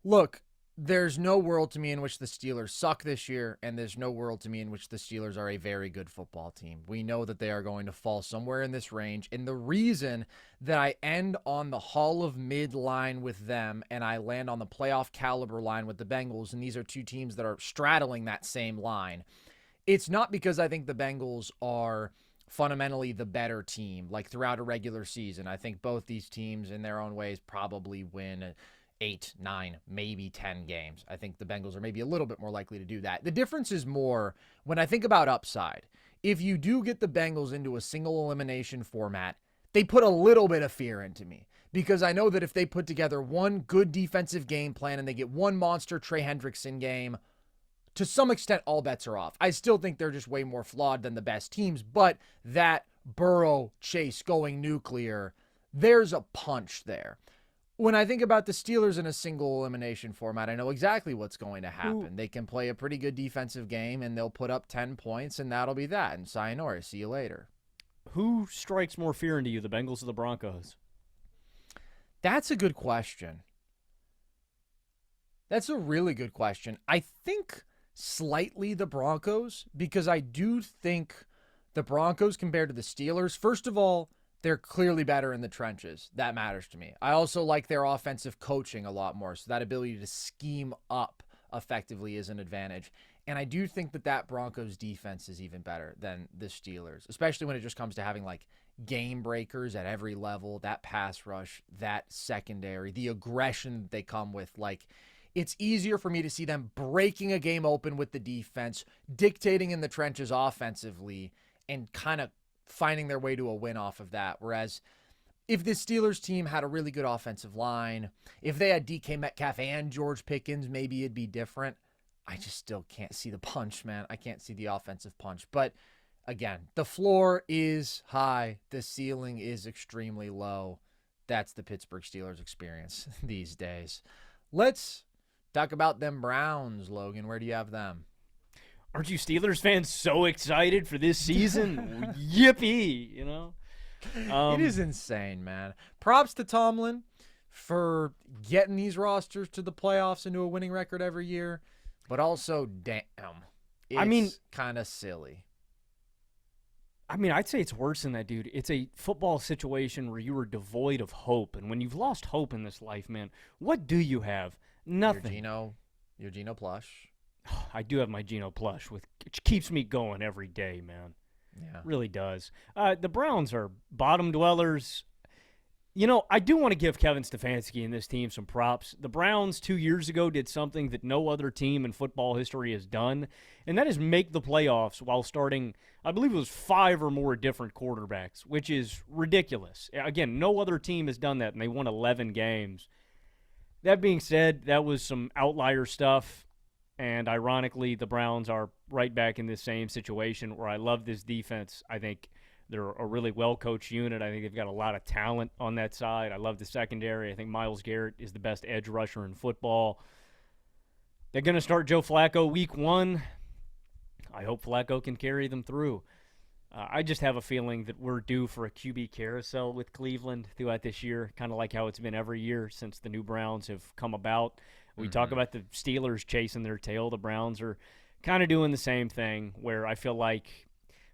Look, there's no world to me in which the Steelers suck this year, and there's no world to me in which the Steelers are a very good football team. We know that they are going to fall somewhere in this range, and the reason that I end on the Hall of Mid line with them and I land on the playoff caliber line with the Bengals, and these are 2 teams that are straddling that same line, it's not because I think the Bengals are fundamentally the better team, like throughout a regular season. I think both these teams in their own ways probably win 8, 9, maybe 10 games. I think the Bengals are maybe a little bit more likely to do that. The difference is more when I think about upside. If you do get the Bengals into a single elimination format, they put a little bit of fear into me because I know that if they put together one good defensive game plan and they get one monster Trey Hendrickson game, to some extent, all bets are off. I still think they're just way more flawed than the best teams, but that Burrow chase going nuclear, there's a punch there. When I think about the Steelers in a single elimination format, I know exactly what's going to happen. They can play a pretty good defensive game, and they'll put up 10 points, and that'll be that. And sayonara, see you later. Who strikes more fear into you, the Bengals or the Broncos? That's a good question. That's a really good question. I think slightly the Broncos, because I do think the Broncos compared to the Steelers, first of all, they're clearly better in the trenches. That matters to me. I also like their offensive coaching a lot more, so that ability to scheme up effectively is an advantage. And I do think that Broncos defense is even better than the Steelers, especially when it just comes to having like game breakers at every level, that pass rush, that secondary, the aggression that they come with. Like, it's easier for me to see them breaking a game open with the defense, dictating in the trenches offensively, and kind of finding their way to a win off of that. Whereas if the Steelers team had a really good offensive line, if they had DK Metcalf and George Pickens, maybe it'd be different. I just still can't see the punch, man. I can't see the offensive punch. But again, the floor is high. The ceiling is extremely low. That's the Pittsburgh Steelers experience these days. Let's talk about them Browns, Logan. Where do you have them? Aren't you Steelers fans so excited for this season? Yippee, you know? It is insane, man. Props to Tomlin for getting these rosters to the playoffs into a winning record every year, but also, damn, it's kind of silly. I mean, I'd say it's worse than that, dude. It's a football situation where you are devoid of hope, and when you've lost hope in this life, man, what do you have? Nothing. Your Geno plush. I do have my Geno plush, which keeps me going every day, man. Yeah. Really does. The Browns are bottom dwellers. You know, I do want to give Kevin Stefanski and this team some props. The Browns 2 years ago did something that no other team in football history has done, and that is make the playoffs while starting, I believe it was 5 or more different quarterbacks, which is ridiculous. Again, no other team has done that, and they won 11 games. That being said, that was some outlier stuff. And ironically, the Browns are right back in this same situation where I love this defense. I think they're a really well-coached unit. I think they've got a lot of talent on that side. I love the secondary. I think Myles Garrett is the best edge rusher in football. They're going to start Joe Flacco week 1. I hope Flacco can carry them through. I just have a feeling that we're due for a QB carousel with Cleveland throughout this year, kind of like how it's been every year since the new Browns have come about. We talk about the Steelers chasing their tail. The Browns are kind of doing the same thing where I feel like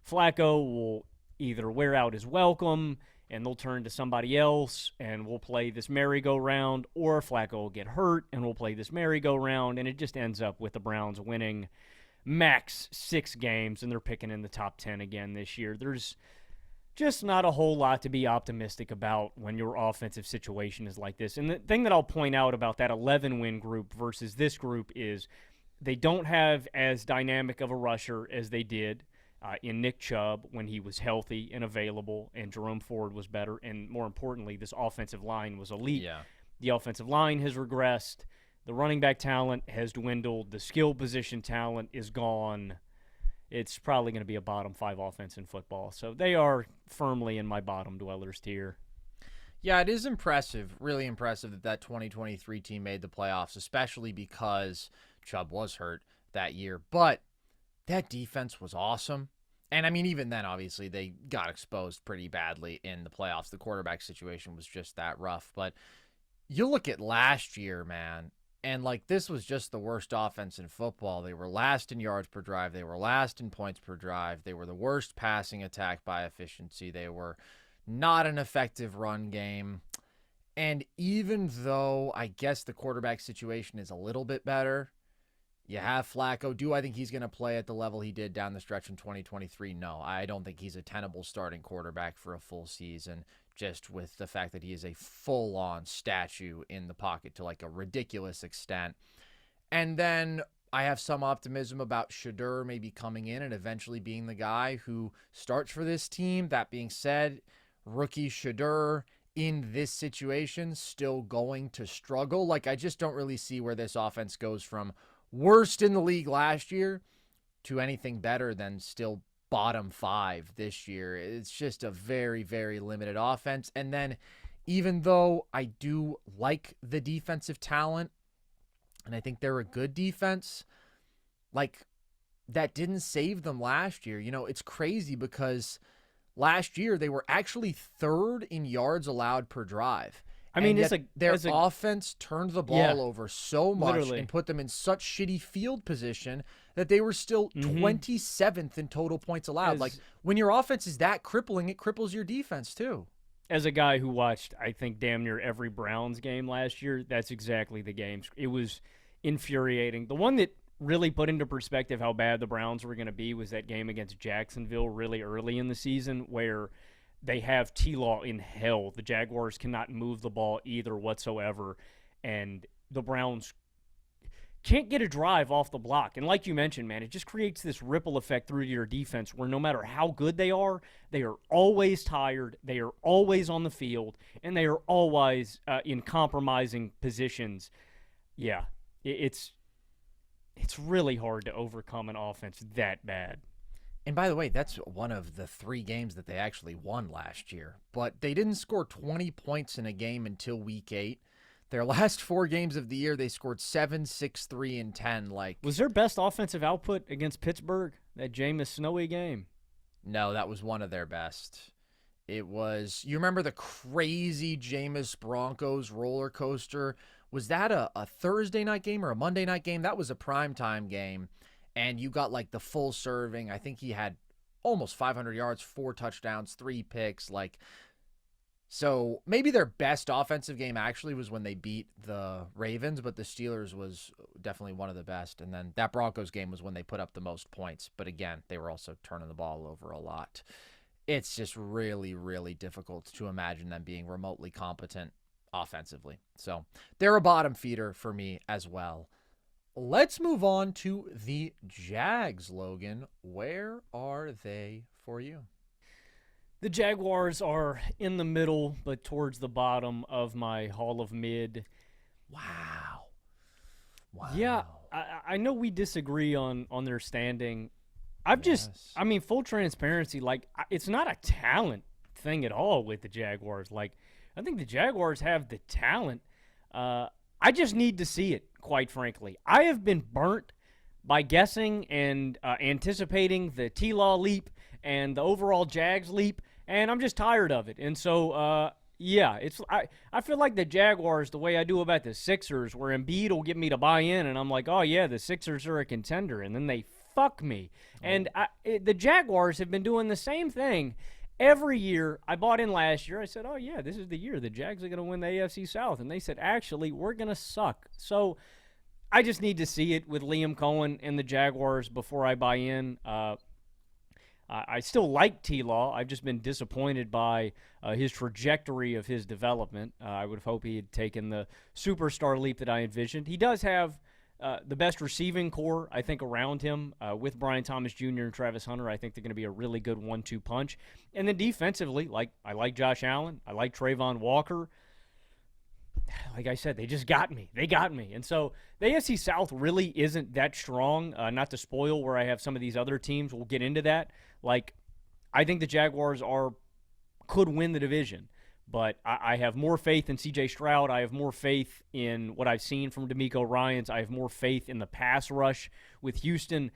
Flacco will either wear out his welcome and they'll turn to somebody else and we'll play this merry-go-round, or Flacco will get hurt and we'll play this merry-go-round, and it just ends up with the Browns winning max 6 games and they're picking in the top 10 again this year. There's just not a whole lot to be optimistic about when your offensive situation is like this. And the thing that I'll point out about that 11-win group versus this group is they don't have as dynamic of a rusher as they did in Nick Chubb when he was healthy and available, and Jerome Ford was better, and more importantly, this offensive line was elite. Yeah. The offensive line has regressed. The running back talent has dwindled. The skill position talent is gone. It's probably going to be a bottom 5 offense in football. So they are firmly in my bottom dwellers tier. Yeah, it is impressive, really impressive that 2023 team made the playoffs, especially because Chubb was hurt that year. But that defense was awesome. And, I mean, even then, obviously, they got exposed pretty badly in the playoffs. The quarterback situation was just that rough. But you look at last year, man, and, like, this was just the worst offense in football. They were last in yards per drive. They were last in points per drive. They were the worst passing attack by efficiency. They were not an effective run game. And even though I guess the quarterback situation is a little bit better, you have Flacco. Do I think he's going to play at the level he did down the stretch in 2023? No, I don't think he's a tenable starting quarterback for a full season, just with the fact that he is a full-on statue in the pocket to like a ridiculous extent. And then I have some optimism about Shedeur maybe coming in and eventually being the guy who starts for this team. That being said, rookie Shedeur in this situation still going to struggle. Like, I just don't really see where this offense goes from worst in the league last year to anything better than still bottom 5 this year. It's just a very, very limited offense. And then even though I do like the defensive talent, and I think they're a good defense, like, that didn't save them last year. You know, it's crazy because last year they were actually 3rd in yards allowed per drive. I mean, their offense turned the ball over so much and put them in such shitty field position that they were still 27th in total points allowed. Like, when your offense is that crippling, it cripples your defense too. As a guy who watched, I think, damn near every Browns game last year, that's exactly the game. It was infuriating. The one that really put into perspective how bad the Browns were going to be was that game against Jacksonville really early in the season where they have T-Law in hell. The Jaguars cannot move the ball either whatsoever, and the Browns can't get a drive off the block. And like you mentioned, man, it just creates this ripple effect through your defense where no matter how good they are always tired, they are always on the field, and they are always in compromising positions. Yeah, it's really hard to overcome an offense that bad. And by the way, that's one of the 3 games that they actually won last year. But they didn't score 20 points in a game until week 8. Their last 4 games of the year, they scored 7, 6, 3, and 10. Like, was their best offensive output against Pittsburgh, that Jameis Snowy game? No, that was one of their best. It was, you remember the crazy Jameis Broncos roller coaster? Was that a Thursday night game or a Monday night game? That was a primetime game. And you got like the full serving. I think he had almost 500 yards, 4 touchdowns, 3 picks. Like, so maybe their best offensive game actually was when they beat the Ravens, but the Steelers was definitely one of the best. And then that Broncos game was when they put up the most points. But again, they were also turning the ball over a lot. It's just really, really difficult to imagine them being remotely competent offensively. So they're a bottom feeder for me as well. Let's move on to the Jags, Logan. Where are they for you? The Jaguars are in the middle, but towards the bottom of my Hall of Mid. Wow. Yeah, I know we disagree on their standing. I mean, full transparency, like, it's not a talent thing at all with the Jaguars. Like, I think the Jaguars have the talent. I just need to see it, quite frankly. I have been burnt by guessing and anticipating the T-Law leap and the overall Jags leap, and I'm just tired of it. And so, yeah, I feel like the Jaguars, the way I do about the Sixers, where Embiid will get me to buy in, and I'm like, oh, yeah, the Sixers are a contender, and then they fuck me. And the Jaguars have been doing the same thing every year. I bought in last year. I said, oh, yeah, this is the year the Jags are going to win the AFC South. And they said, actually, we're going to suck. So I just need to see it with Liam Cohen and the Jaguars before I buy in. I still like T-Law. I've just been disappointed by his trajectory of his development. I would have hoped he had taken the superstar leap that I envisioned. He does have the best receiving core, I think, around him with Brian Thomas Jr. and Travis Hunter. I think they're going to be a really good 1-2 punch. And then defensively, I like Josh Allen. I like Trayvon Walker. like I said, they just got me. They got me. And so the AFC South really isn't that strong. Not to spoil where I have some of these other teams. We'll get into that. Like, I think the Jaguars could win the division. But I have more faith in C.J. Stroud. I have more faith in what I've seen from DeMeco Ryans. I have more faith in the pass rush with Houston.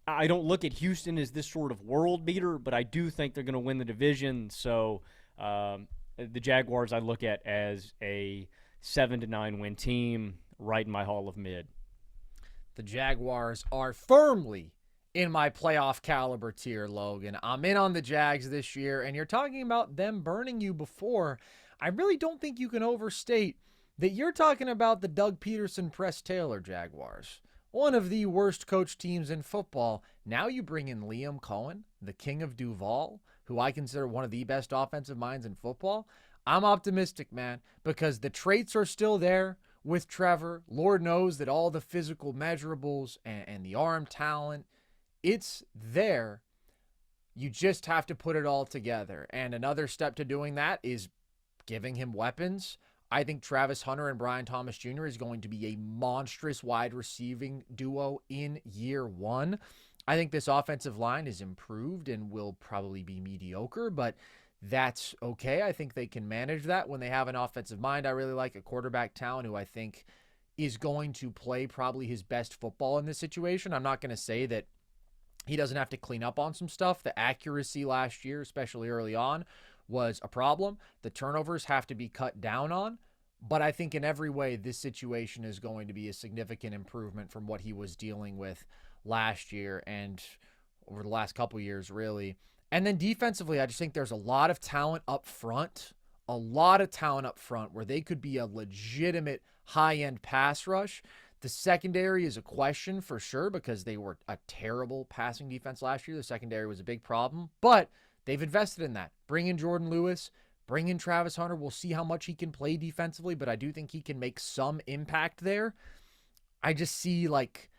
I don't look at Houston as this sort of world beater, but I do think they're going to win the division. So the Jaguars I look at as a 7-9 win team, right in my Hall of Mid. The Jaguars are firmly in my playoff caliber tier, Logan. I'm in on the Jags this year, and you're talking about them burning you before. I really don't think you can overstate that you're talking about the Doug Peterson, Press Taylor Jaguars, one of the worst coach teams in football. Now you bring in Liam Cohen, the king of Duval, who I consider one of the best offensive minds in football. I'm optimistic, man, because the traits are still there with Trevor. Lord knows that all the physical measurables and the arm talent, it's there. You just have to put it all together. And another step to doing that is giving him weapons. I think Travis Hunter and Brian Thomas Jr. is going to be a monstrous wide receiving duo in year one. I think this offensive line is improved and will probably be mediocre, but that's okay. I think they can manage that when they have an offensive mind. I really like a quarterback talent who I think is going to play probably his best football in this situation. I'm not going to say that he doesn't have to clean up on some stuff. The accuracy last year, especially early on, was a problem. The turnovers have to be cut down on. But I think in every way, this situation is going to be a significant improvement from what he was dealing with last year and over the last couple years, really. And then defensively, I just think there's a lot of talent up front, where they could be a legitimate high-end pass rush. The secondary is a question for sure because they were a terrible passing defense last year. The secondary was a big problem, but they've invested in that. Bring in Jordan Lewis, bring in Travis Hunter. We'll see how much he can play defensively, but I do think he can make some impact there. I just see like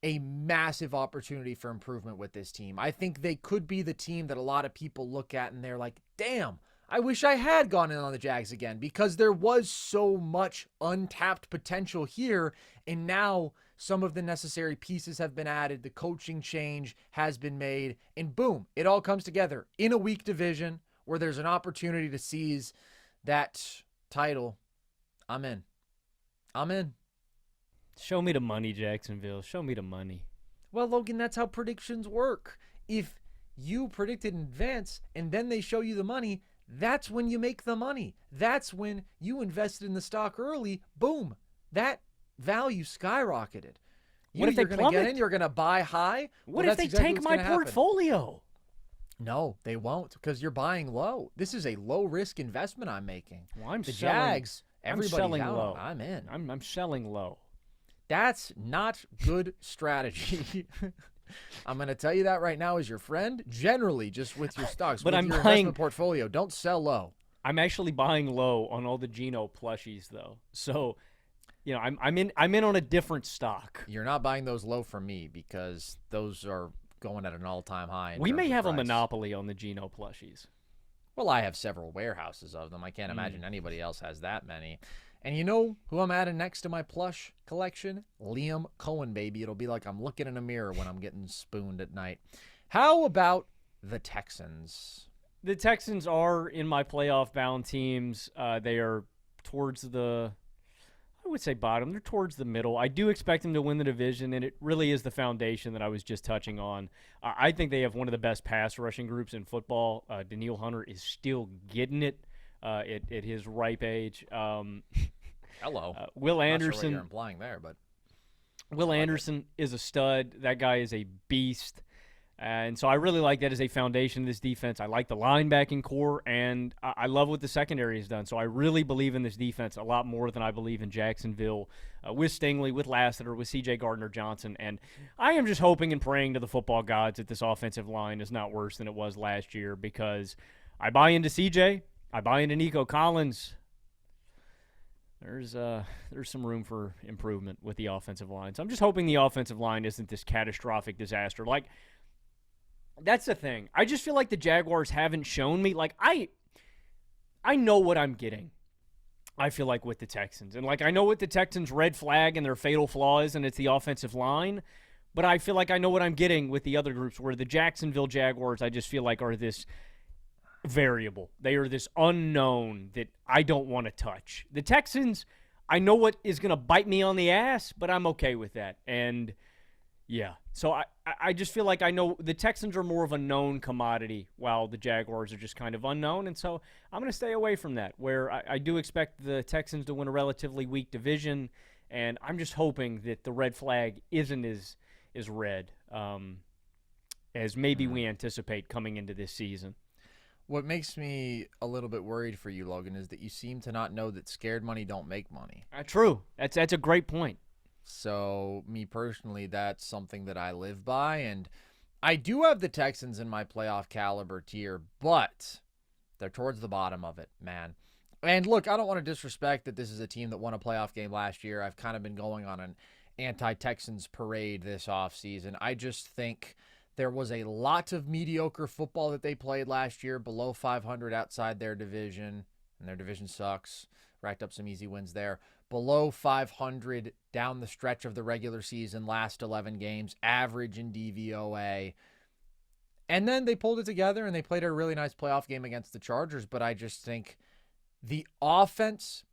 a massive opportunity for improvement with this team. I think they could be the team that a lot of people look at and they're like, damn, I wish I had gone in on the Jags again because there was so much untapped potential here. And now some of the necessary pieces have been added. The coaching change has been made. And boom, it all comes together in a weak division where there's an opportunity to seize that title. I'm in. Show me the money, Jacksonville. Show me the money. Well, Logan, that's how predictions work. If you predicted in advance and then they show you the money, that's when you make the money. That's when you invested in the stock early. Boom. That value skyrocketed. What if they you're going to get in, you're going to buy high. What if they take my portfolio? No, they won't because you're buying low. This is a low-risk investment I'm making. Well, the Jags, everybody's selling out. Low. I'm in. I'm selling low. That's not good strategy. I'm going to tell you that right now as your friend, generally just with your stocks, but with your investment portfolio. Don't sell low. I'm actually buying low on all the Geno plushies, though. So, you know, I'm in on a different stock. You're not buying those low for me because those are going at an all-time high. We may have a monopoly on the Geno plushies. Well, I have several warehouses of them. I can't imagine anybody else has that many. And you know who I'm adding next to my plush collection? Liam Cohen, baby. It'll be like I'm looking in a mirror when I'm getting spooned at night. How about the Texans? The Texans are in my playoff-bound teams. They are towards the, I would say bottom. They're towards the middle. I do expect them to win the division, and it really is the foundation that I was just touching on. I think they have one of the best pass rushing groups in football. Danielle Hunter is still getting it at his ripe age. Hello. Will Anderson. Not sure what you're implying there, but Will Anderson is a stud. That guy is a beast. And so I really like that as a foundation of this defense. I like the linebacking core, and I love what the secondary has done. So I really believe in this defense a lot more than I believe in Jacksonville with Stingley, with Lassiter, with C.J. Gardner-Johnson. And I am just hoping and praying to the football gods that this offensive line is not worse than it was last year because I buy into C.J., I buy into Nico Collins. There's some room for improvement with the offensive line. So I'm just hoping the offensive line isn't this catastrophic disaster. Like, that's the thing. I just feel like the Jaguars haven't shown me. Like, I know what I'm getting. I feel like with the Texans. And, I know what the Texans' red flag and their fatal flaw is, and it's the offensive line. But I feel like I know what I'm getting with the other groups, where the Jacksonville Jaguars, I just feel like, are this variable. They are this unknown that I don't want to touch. The Texans, I know what is going to bite me on the ass, but I'm okay with that. And, yeah. So I just feel like I know the Texans are more of a known commodity, while the Jaguars are just kind of unknown. And so I'm going to stay away from that, where I do expect the Texans to win a relatively weak division. And I'm just hoping that the red flag isn't as red as maybe we anticipate coming into this season. What makes me a little bit worried for you, Logan, is that you seem to not know that scared money don't make money. True. That's a great point. So, me personally, that's something that I live by, and I do have the Texans in my playoff caliber tier, but they're towards the bottom of it, man. And look, I don't want to disrespect that this is a team that won a playoff game last year. I've kind of been going on an anti-Texans parade this offseason. I just think there was a lot of mediocre football that they played last year, below 500 outside their division, and their division sucks. Racked up some easy wins there. Below 500 down the stretch of the regular season, last 11 games, average in DVOA. And then they pulled it together and they played a really nice playoff game against the Chargers, but I just think the offense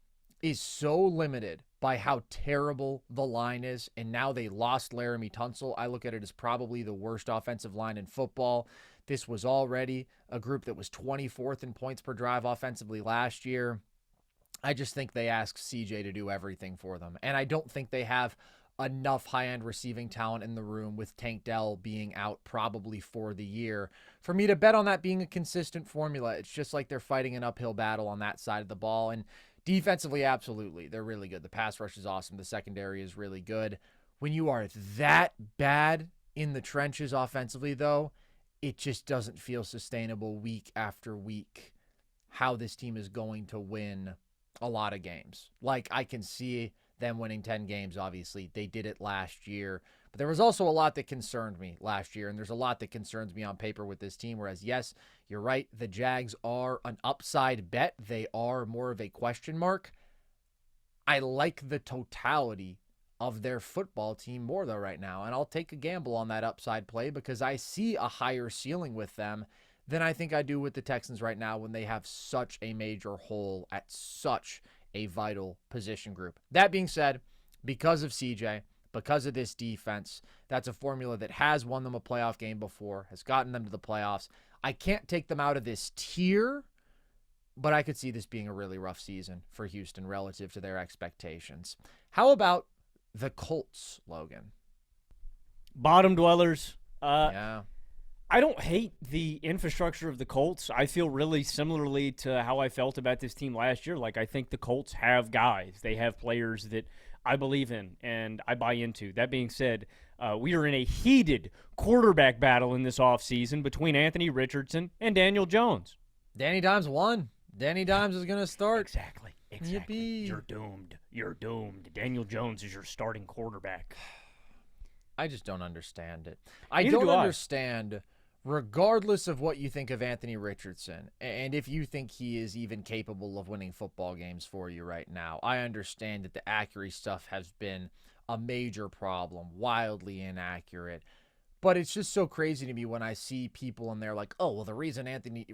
is so limited by how terrible the line is, and now they lost Laramie Tunsil. I look at it as probably the worst offensive line in football. This was already a group that was 24th in points per drive offensively last year. I just think they ask CJ to do everything for them, and I don't think they have enough high-end receiving talent in the room, with Tank Dell being out probably for the year, for me to bet on that being a consistent formula. It's just like they're fighting an uphill battle on that side of the ball. And defensively, absolutely, they're really good. The pass rush is awesome. The secondary is really good. When you are that bad in the trenches offensively, though, it just doesn't feel sustainable week after week how this team is going to win a lot of games. Like, I can see them winning 10 games, obviously. They did it last year. But there was also a lot that concerned me last year, and there's a lot that concerns me on paper with this team, whereas, yes, you're right, the Jags are an upside bet. They are more of a question mark. I like the totality of their football team more, though, right now, and I'll take a gamble on that upside play because I see a higher ceiling with them than I think I do with the Texans right now, when they have such a major hole at such a vital position group. That being said, because of CJ, because of this defense, that's a formula that has won them a playoff game before, has gotten them to the playoffs. I can't take them out of this tier, but I could see this being a really rough season for Houston relative to their expectations. How about the Colts, Logan? Bottom dwellers. Yeah. I don't hate the infrastructure of the Colts. I feel really similarly to how I felt about this team last year. Like, I think the Colts have guys. They have players that I believe in and I buy into. That being said, we are in a heated quarterback battle in this offseason between Anthony Richardson and Daniel Jones. Danny Dimes won. Danny Dimes is going to start. Exactly. Yippee. You're doomed. You're doomed. Daniel Jones is your starting quarterback. I just don't understand it. I Neither don't do I. understand, regardless of what you think of Anthony Richardson, and if you think he is even capable of winning football games for you right now. I understand that the accuracy stuff has been a major problem, wildly inaccurate. But it's just so crazy to me when I see people and they're like, oh, well, the reason Anthony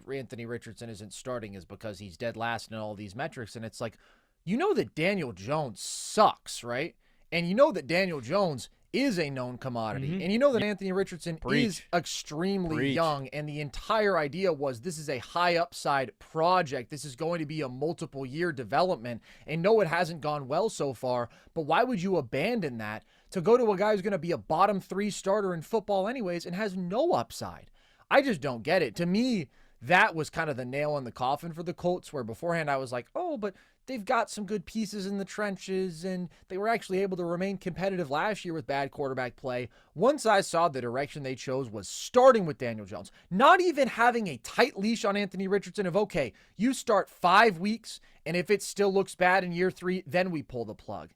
Richardson isn't starting is because he's dead last in all these metrics. And it's like, you know that Daniel Jones sucks, right? And you know that Daniel Jones is a known commodity. Mm-hmm. And you know that Anthony Richardson is extremely young. And the entire idea was this is a high upside project. This is going to be a multiple year development. And no, it hasn't gone well so far. But why would you abandon that to go to a guy who's going to be a bottom 3 starter in football anyways and has no upside? I just don't get it. To me, that was kind of the nail in the coffin for the Colts, where beforehand I was like, oh, but they've got some good pieces in the trenches, and they were actually able to remain competitive last year with bad quarterback play. Once I saw the direction they chose was starting with Daniel Jones, not even having a tight leash on Anthony Richardson of, okay, you start 5 weeks, and if it still looks bad in year 3, then we pull the plug.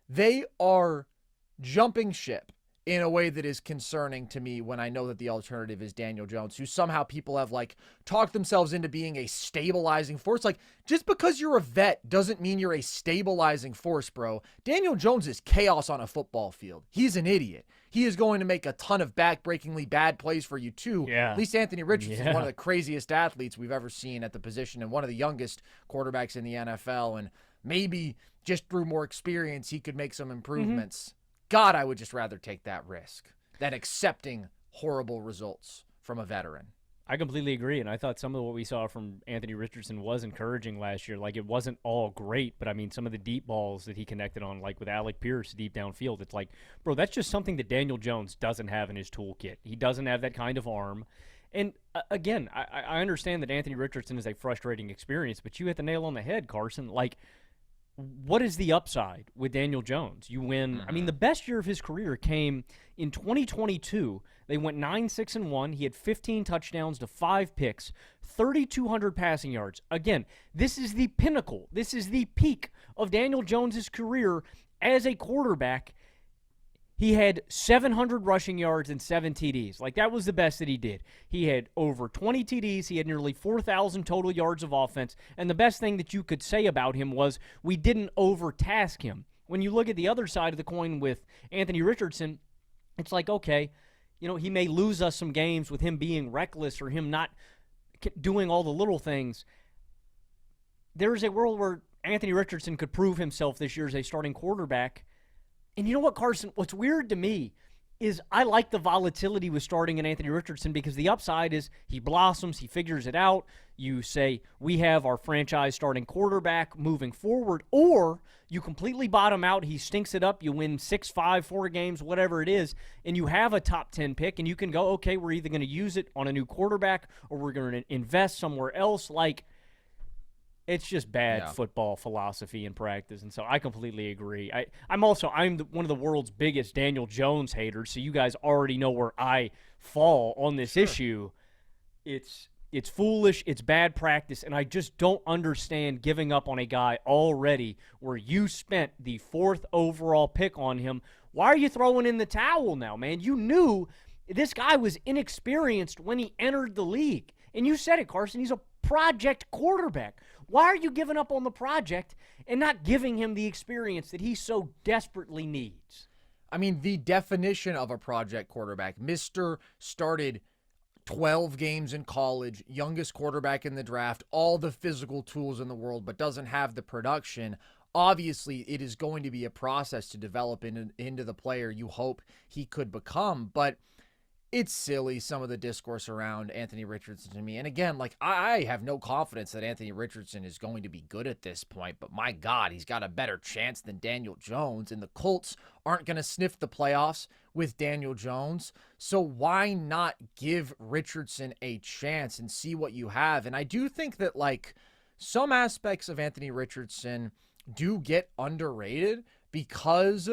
They are jumping ship, in a way that is concerning to me when I know that the alternative is Daniel Jones, who somehow people have like talked themselves into being a stabilizing force. Like, just because you're a vet doesn't mean you're a stabilizing force, bro. Daniel Jones is chaos on a football field. He's an idiot. He is going to make a ton of backbreakingly bad plays for you too. Yeah. At least Anthony Richardson is one of the craziest athletes we've ever seen at the position and one of the youngest quarterbacks in the NFL. And maybe just through more experience, he could make some improvements. God, I would just rather take that risk than accepting horrible results from a veteran. I completely agree, and I thought some of what we saw from Anthony Richardson was encouraging last year. Like, it wasn't all great, but I mean, some of the deep balls that he connected on, like with Alec Pierce deep downfield, it's like, bro, that's just something that Daniel Jones doesn't have in his toolkit. He doesn't have that kind of arm. And again, I understand that Anthony Richardson is a frustrating experience, but you hit the nail on the head, Carson. Like, what is the upside with Daniel Jones? You win. I mean, the best year of his career came in 2022. They went 9-6-1. He had 15 touchdowns to 5 picks, 3,200 passing yards. Again, this is the pinnacle. This is the peak of Daniel Jones's career as a quarterback. He had 700 rushing yards and 7 TDs. Like, that was the best that he did. He had over 20 TDs. He had nearly 4,000 total yards of offense. And the best thing that you could say about him was we didn't overtask him. When you look at the other side of the coin with Anthony Richardson, it's like, okay, you know, he may lose us some games with him being reckless or him not doing all the little things. There is a world where Anthony Richardson could prove himself this year as a starting quarterback. And you know what, Carson? What's weird to me is I like the volatility with starting in Anthony Richardson because the upside is he blossoms, he figures it out. You say, we have our franchise starting quarterback moving forward, or you completely bottom out, he stinks it up, you win 6-5, 4 games, whatever it is, and you have a top 10 pick, and you can go, okay, we're either going to use it on a new quarterback or we're going to invest somewhere else. Like, it's just bad football philosophy and practice, and so I completely agree. I'm one of the world's biggest Daniel Jones haters, so you guys already know where I fall on this issue. It's foolish, it's bad practice, and I just don't understand giving up on a guy already where you spent the 4th overall pick on him. Why are you throwing in the towel now, man? You knew this guy was inexperienced when he entered the league, and you said it, Carson, he's a project quarterback. Why are you giving up on the project and not giving him the experience that he so desperately needs? I mean, the definition of a project quarterback, Mr. started 12 games in college, youngest quarterback in the draft, all the physical tools in the world, but doesn't have the production. Obviously, it is going to be a process to develop into the player you hope he could become, but it's silly, some of the discourse around Anthony Richardson to me. And again, like, I have no confidence that Anthony Richardson is going to be good at this point, but my God, he's got a better chance than Daniel Jones, and the Colts aren't going to sniff the playoffs with Daniel Jones. So why not give Richardson a chance and see what you have? And I do think that, like, some aspects of Anthony Richardson do get underrated because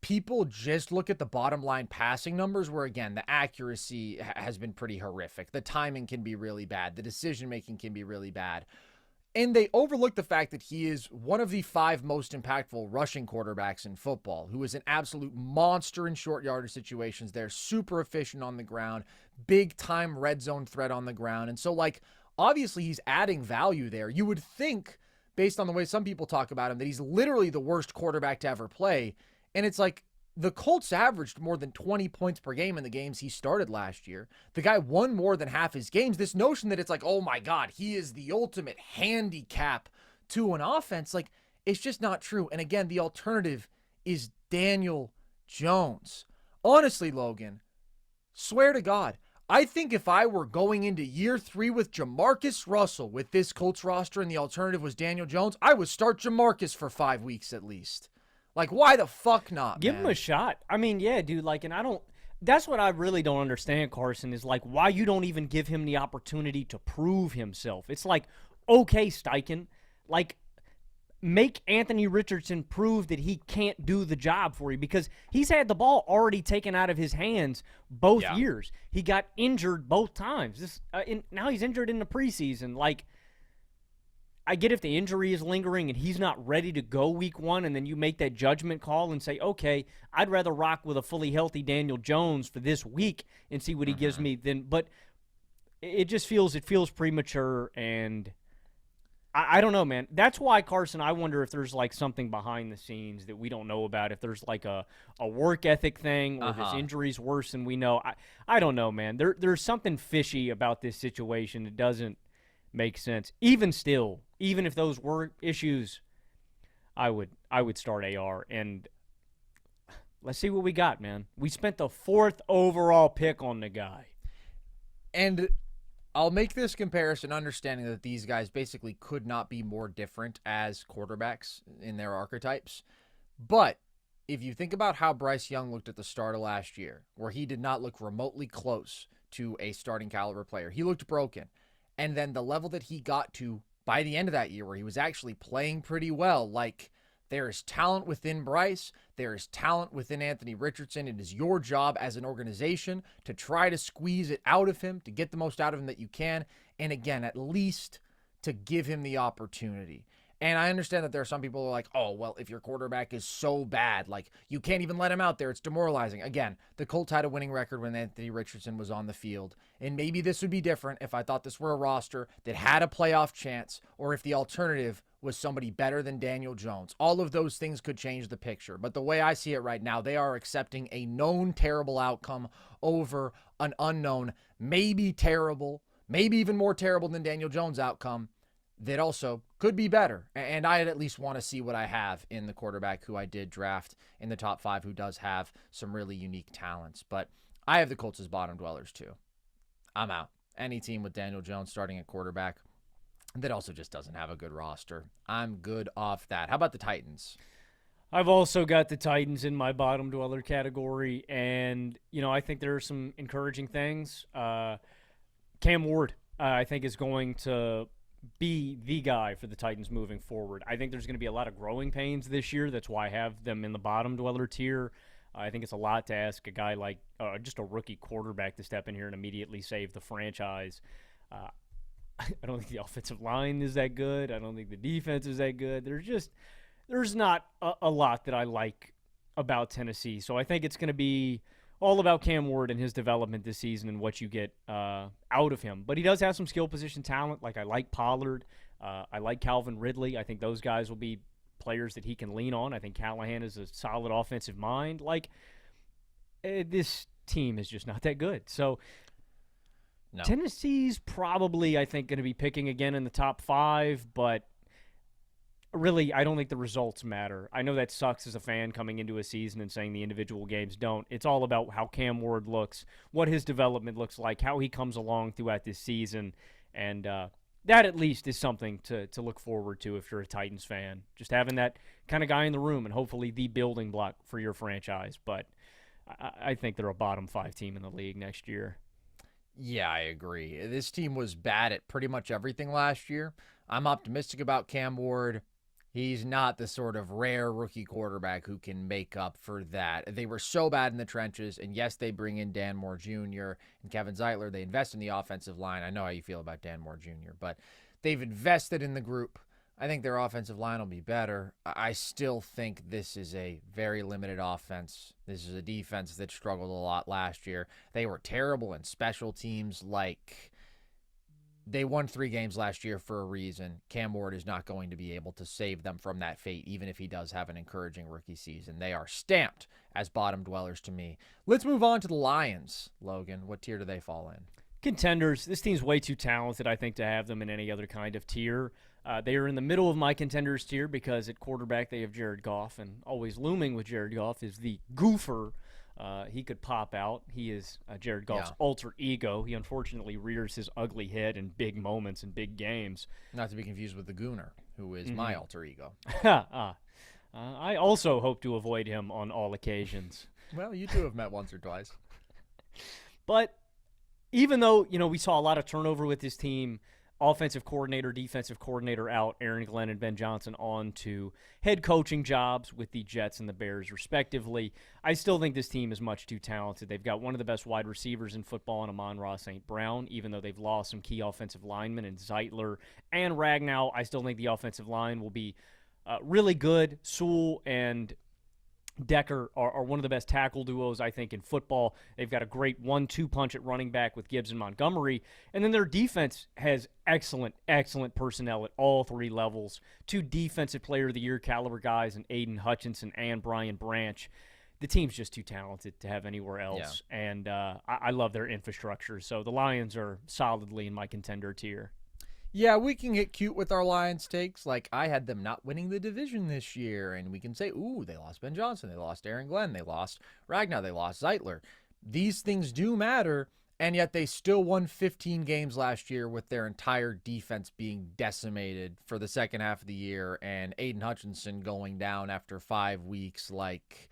people just look at the bottom line passing numbers where, again, the accuracy has been pretty horrific. The timing can be really bad. The decision-making can be really bad. And they overlook the fact that he is one of the 5 most impactful rushing quarterbacks in football, who is an absolute monster in short yardage situations. They're super efficient on the ground, big-time red zone threat on the ground. And so, like, obviously he's adding value there. You would think, based on the way some people talk about him, that he's literally the worst quarterback to ever play. And it's like the Colts averaged more than 20 points per game in the games he started last year. The guy won more than half his games. This notion that it's like, oh my God, he is the ultimate handicap to an offense, like, it's just not true. And again, the alternative is Daniel Jones. Honestly, Logan, swear to God, I think if I were going into year 3 with Jamarcus Russell with this Colts roster and the alternative was Daniel Jones, I would start Jamarcus for 5 weeks at least. Like, why the fuck not, Give man? him a shot. I mean, yeah, dude, like, and that's what I really don't understand, Carson, is like why you don't even give him the opportunity to prove himself. It's like, okay, Steichen, like, make Anthony Richardson prove that he can't do the job for you because he's had the ball already taken out of his hands both years. He got injured both times. Now he's injured in the preseason. Like, I get if the injury is lingering and he's not ready to go week 1, and then you make that judgment call and say, okay, I'd rather rock with a fully healthy Daniel Jones for this week and see what he gives me. But it just feels premature, and I don't know, man. That's why, Carson, I wonder if there's like something behind the scenes that we don't know about, if there's like a work ethic thing, or if his injury's worse than we know. I don't know, man. There's something fishy about this situation that doesn't make sense. Even still, even if those were issues, I would start AR, and let's see what we got, man. We spent the 4th overall pick on the guy. And I'll make this comparison understanding that these guys basically could not be more different as quarterbacks in their archetypes. But if you think about how Bryce Young looked at the start of last year, where he did not look remotely close to a starting caliber player, he looked broken. And then the level that he got to by the end of that year, where he was actually playing pretty well, like, there is talent within Bryce. There is talent within Anthony Richardson. It is your job as an organization to try to squeeze it out of him, to get the most out of him that you can. And again, at least to give him the opportunity. And I understand that there are some people who are like, oh, well, if your quarterback is so bad, like, you can't even let him out there. It's demoralizing. Again, the Colts had a winning record when Anthony Richardson was on the field. And maybe this would be different if I thought this were a roster that had a playoff chance, or if the alternative was somebody better than Daniel Jones. All of those things could change the picture. But the way I see it right now, they are accepting a known terrible outcome over an unknown, maybe terrible, maybe even more terrible than Daniel Jones outcome that also could be better. And I at least want to see what I have in the quarterback who I did draft in the top 5, who does have some really unique talents. But I have the Colts as bottom dwellers too. I'm out. Any team with Daniel Jones starting at quarterback that also just doesn't have a good roster, I'm good off that. How about the Titans? I've also got the Titans in my bottom dweller category, and, I think there are some encouraging things. Cam Ward, I think, is going to be the guy for the Titans moving forward. I think there's going to be a lot of growing pains this year. That's why I have them in the bottom dweller tier. I think it's a lot to ask a guy like just a rookie quarterback to step in here and immediately save the franchise. I don't think the offensive line is that good. I don't think the defense is that good. There's not a lot that I like about Tennessee. So I think it's going to be all about Cam Ward and his development this season and what you get out of him. But he does have some skill position talent. Like, I like Pollard. I like Calvin Ridley. I think those guys will be players that he can lean on. I think Callahan is a solid offensive mind. Like, this team is just not that good. So no. Tennessee's probably, I think, going to be picking again in the top 5, but really, I don't think the results matter. I know that sucks as a fan coming into a season and saying the individual games don't. It's all about how Cam Ward looks, what his development looks like, how he comes along throughout this season, and that at least is something to look forward to if you're a Titans fan. Just having that kind of guy in the room and hopefully the building block for your franchise. But I think they're a bottom 5 team in the league next year. Yeah, I agree. This team was bad at pretty much everything last year. I'm optimistic about Cam Ward. He's not the sort of rare rookie quarterback who can make up for that. They were so bad in the trenches, and yes, they bring in Dan Moore Jr. and Kevin Zeitler. They invest in the offensive line. I know how you feel about Dan Moore Jr., but they've invested in the group. I think their offensive line will be better. I still think this is a very limited offense. This is a defense that struggled a lot last year. They were terrible in special teams. Like, they won 3 games last year for a reason. Cam Ward is not going to be able to save them from that fate, even if he does have an encouraging rookie season. They are stamped as bottom dwellers to me. Let's move on to the Lions. Logan, what tier do they fall in? Contenders. This team's way too talented, I think, to have them in any other kind of tier. They are in the middle of my contenders tier because at quarterback they have Jared Goff, and always looming with Jared Goff is the goofer. He could pop out. He is Jared Goff's alter ego. He unfortunately rears his ugly head in big moments and big games. Not to be confused with the Gooner, who is my alter ego. I also hope to avoid him on all occasions. Well, you two have met once or twice. But even though, we saw a lot of turnover with this team, offensive coordinator, defensive coordinator out, Aaron Glenn and Ben Johnson on to head coaching jobs with the Jets and the Bears, respectively. I still think this team is much too talented. They've got one of the best wide receivers in football in Amon-Ra St. Brown, even though they've lost some key offensive linemen in Zeitler and Ragnow. I still think the offensive line will be really good. Sewell and Decker are one of the best tackle duos, I think, in football. They've got a great 1-2 punch at running back with Gibbs and Montgomery. And then their defense has excellent personnel at all three levels. 2 defensive player of the year caliber guys in Aiden Hutchinson and Brian Branch. The team's just too talented to have anywhere else. Yeah. And I love their infrastructure. So the Lions are solidly in my contender tier. Yeah, we can get cute with our Lions takes. Like, I had them not winning the division this year, and we can say, ooh, they lost Ben Johnson, they lost Aaron Glenn, they lost Ragnow, they lost Zeitler. These things do matter, and yet they still won 15 games last year with their entire defense being decimated for the second half of the year, and Aiden Hutchinson going down after 5 weeks. Like,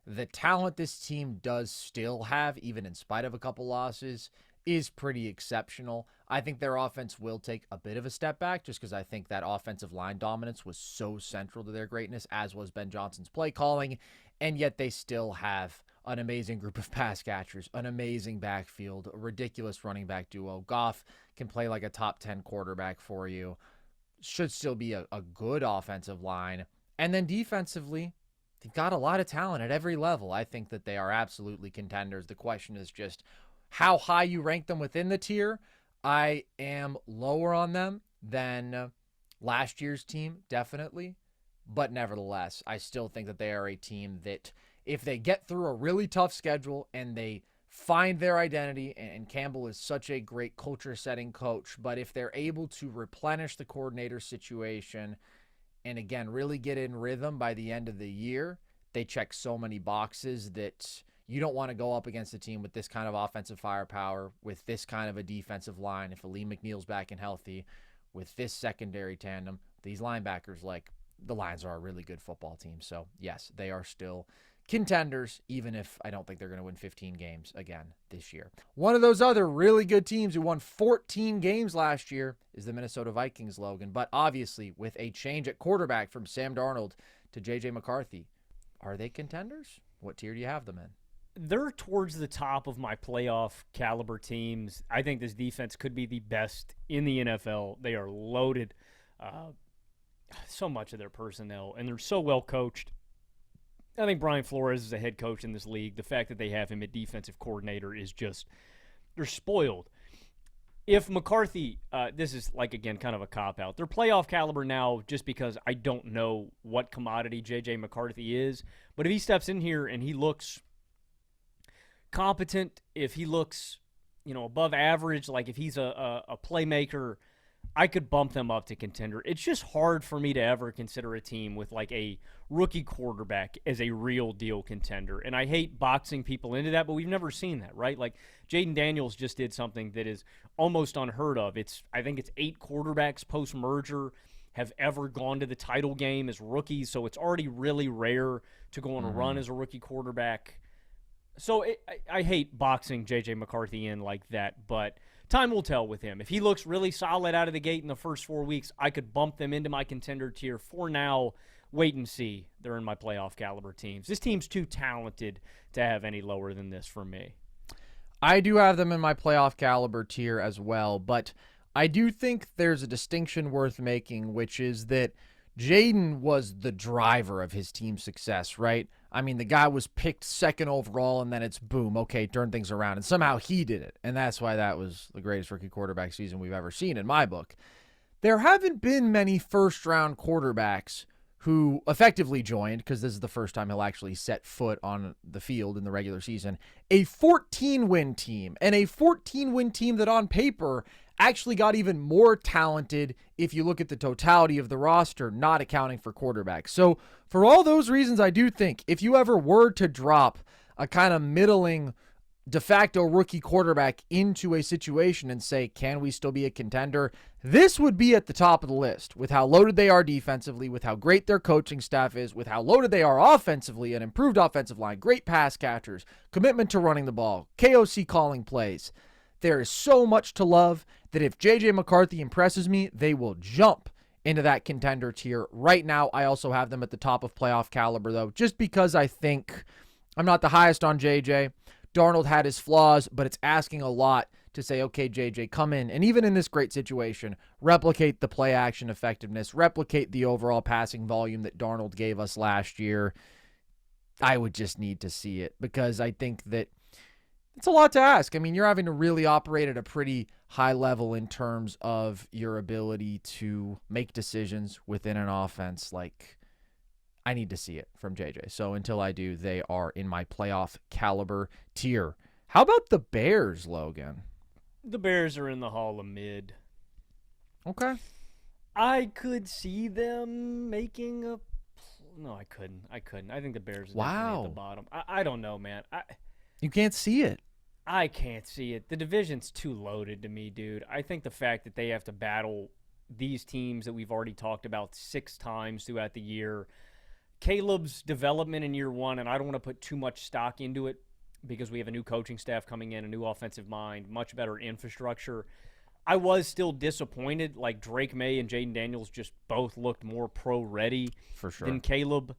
the talent this team does still have, even in spite of a couple losses, is pretty exceptional. I think their offense will take a bit of a step back just because I think that offensive line dominance was so central to their greatness, as was Ben Johnson's play calling, and yet they still have an amazing group of pass catchers, an amazing backfield, a ridiculous running back duo. Goff can play like a top 10 quarterback for you. Should still be a good offensive line. And then defensively, they've got a lot of talent at every level. I think that they are absolutely contenders. The question is just how high you rank them within the tier. I am lower on them than last year's team, definitely. But nevertheless, I still think that they are a team that if they get through a really tough schedule and they find their identity, and Campbell is such a great culture-setting coach, but if they're able to replenish the coordinator situation and, again, really get in rhythm by the end of the year, they check so many boxes that you don't want to go up against a team with this kind of offensive firepower, with this kind of a defensive line. If Aleem McNeil's back and healthy, with this secondary tandem, these linebackers, like, the Lions are a really good football team. So, yes, they are still contenders, even if I don't think they're going to win 15 games again this year. One of those other really good teams who won 14 games last year is the Minnesota Vikings, Logan. But obviously, with a change at quarterback from Sam Darnold to J.J. McCarthy, are they contenders? What tier do you have them in? They're towards the top of my playoff caliber teams. I think this defense could be the best in the NFL. They are loaded. So much of their personnel, and they're so well coached. I think Brian Flores is a head coach in this league. The fact that they have him at defensive coordinator is just, they're spoiled. If McCarthy, this is like, again, kind of a cop-out. They're playoff caliber now just because I don't know what commodity J.J. McCarthy is. But if he steps in here and he looks competent, if he looks, above average, like if he's a playmaker, I could bump them up to contender. It's just hard for me to ever consider a team with like a rookie quarterback as a real deal contender. And I hate boxing people into that, but we've never seen that, right? Like Jaden Daniels just did something that is almost unheard of. I think it's 8 quarterbacks post-merger have ever gone to the title game as rookies. So it's already really rare to go on a run as a rookie quarterback. So I hate boxing J.J. McCarthy in like that, but time will tell with him. If he looks really solid out of the gate in the first 4 weeks, I could bump them into my contender tier. For now, wait and see. They're in my playoff caliber teams. This team's too talented to have any lower than this for me. I do have them in my playoff caliber tier as well, but I do think there's a distinction worth making, which is that Jaden was the driver of his team's success, right? I mean, the guy was picked 2nd overall, and then it's boom, okay, turn things around. And somehow he did it, and that's why that was the greatest rookie quarterback season we've ever seen in my book. There haven't been many first-round quarterbacks who effectively joined, because this is the first time he'll actually set foot on the field in the regular season, a 14-win team, and a 14-win team that on paper actually got even more talented if you look at the totality of the roster, not accounting for quarterbacks. So for all those reasons, I do think if you ever were to drop a kind of middling de facto rookie quarterback into a situation and say, can we still be a contender? This would be at the top of the list with how loaded they are defensively, with how great their coaching staff is, with how loaded they are offensively, an improved offensive line, great pass catchers, commitment to running the ball, KOC calling plays. there is so much to love that if J.J. McCarthy impresses me, they will jump into that contender tier. Right now, I also have them at the top of playoff caliber, though, just because I think I'm not the highest on J.J. Darnold had his flaws, but it's asking a lot to say, okay, J.J., come in, and even in this great situation, replicate the play action effectiveness, replicate the overall passing volume that Darnold gave us last year. I would just need to see it, because I think that it's a lot to ask. I mean, you're having to really operate at a pretty high level in terms of your ability to make decisions within an offense. Like, I need to see it from JJ. So until I do, they are in my playoff caliber tier. How about the Bears, Logan? The Bears are in the Hall of Mid. Okay. I could see them making a... No, I couldn't. I think the Bears are definitely at the bottom. I don't know, man. You can't see it. I can't see it. The division's too loaded to me, dude. I think the fact that they have to battle these teams that we've already talked about 6 times throughout the year, Caleb's development in year 1, and I don't want to put too much stock into it because we have a new coaching staff coming in, a new offensive mind, much better infrastructure. I was still disappointed. Like, Drake May and Jaden Daniels just both looked more pro-ready for sure than Caleb.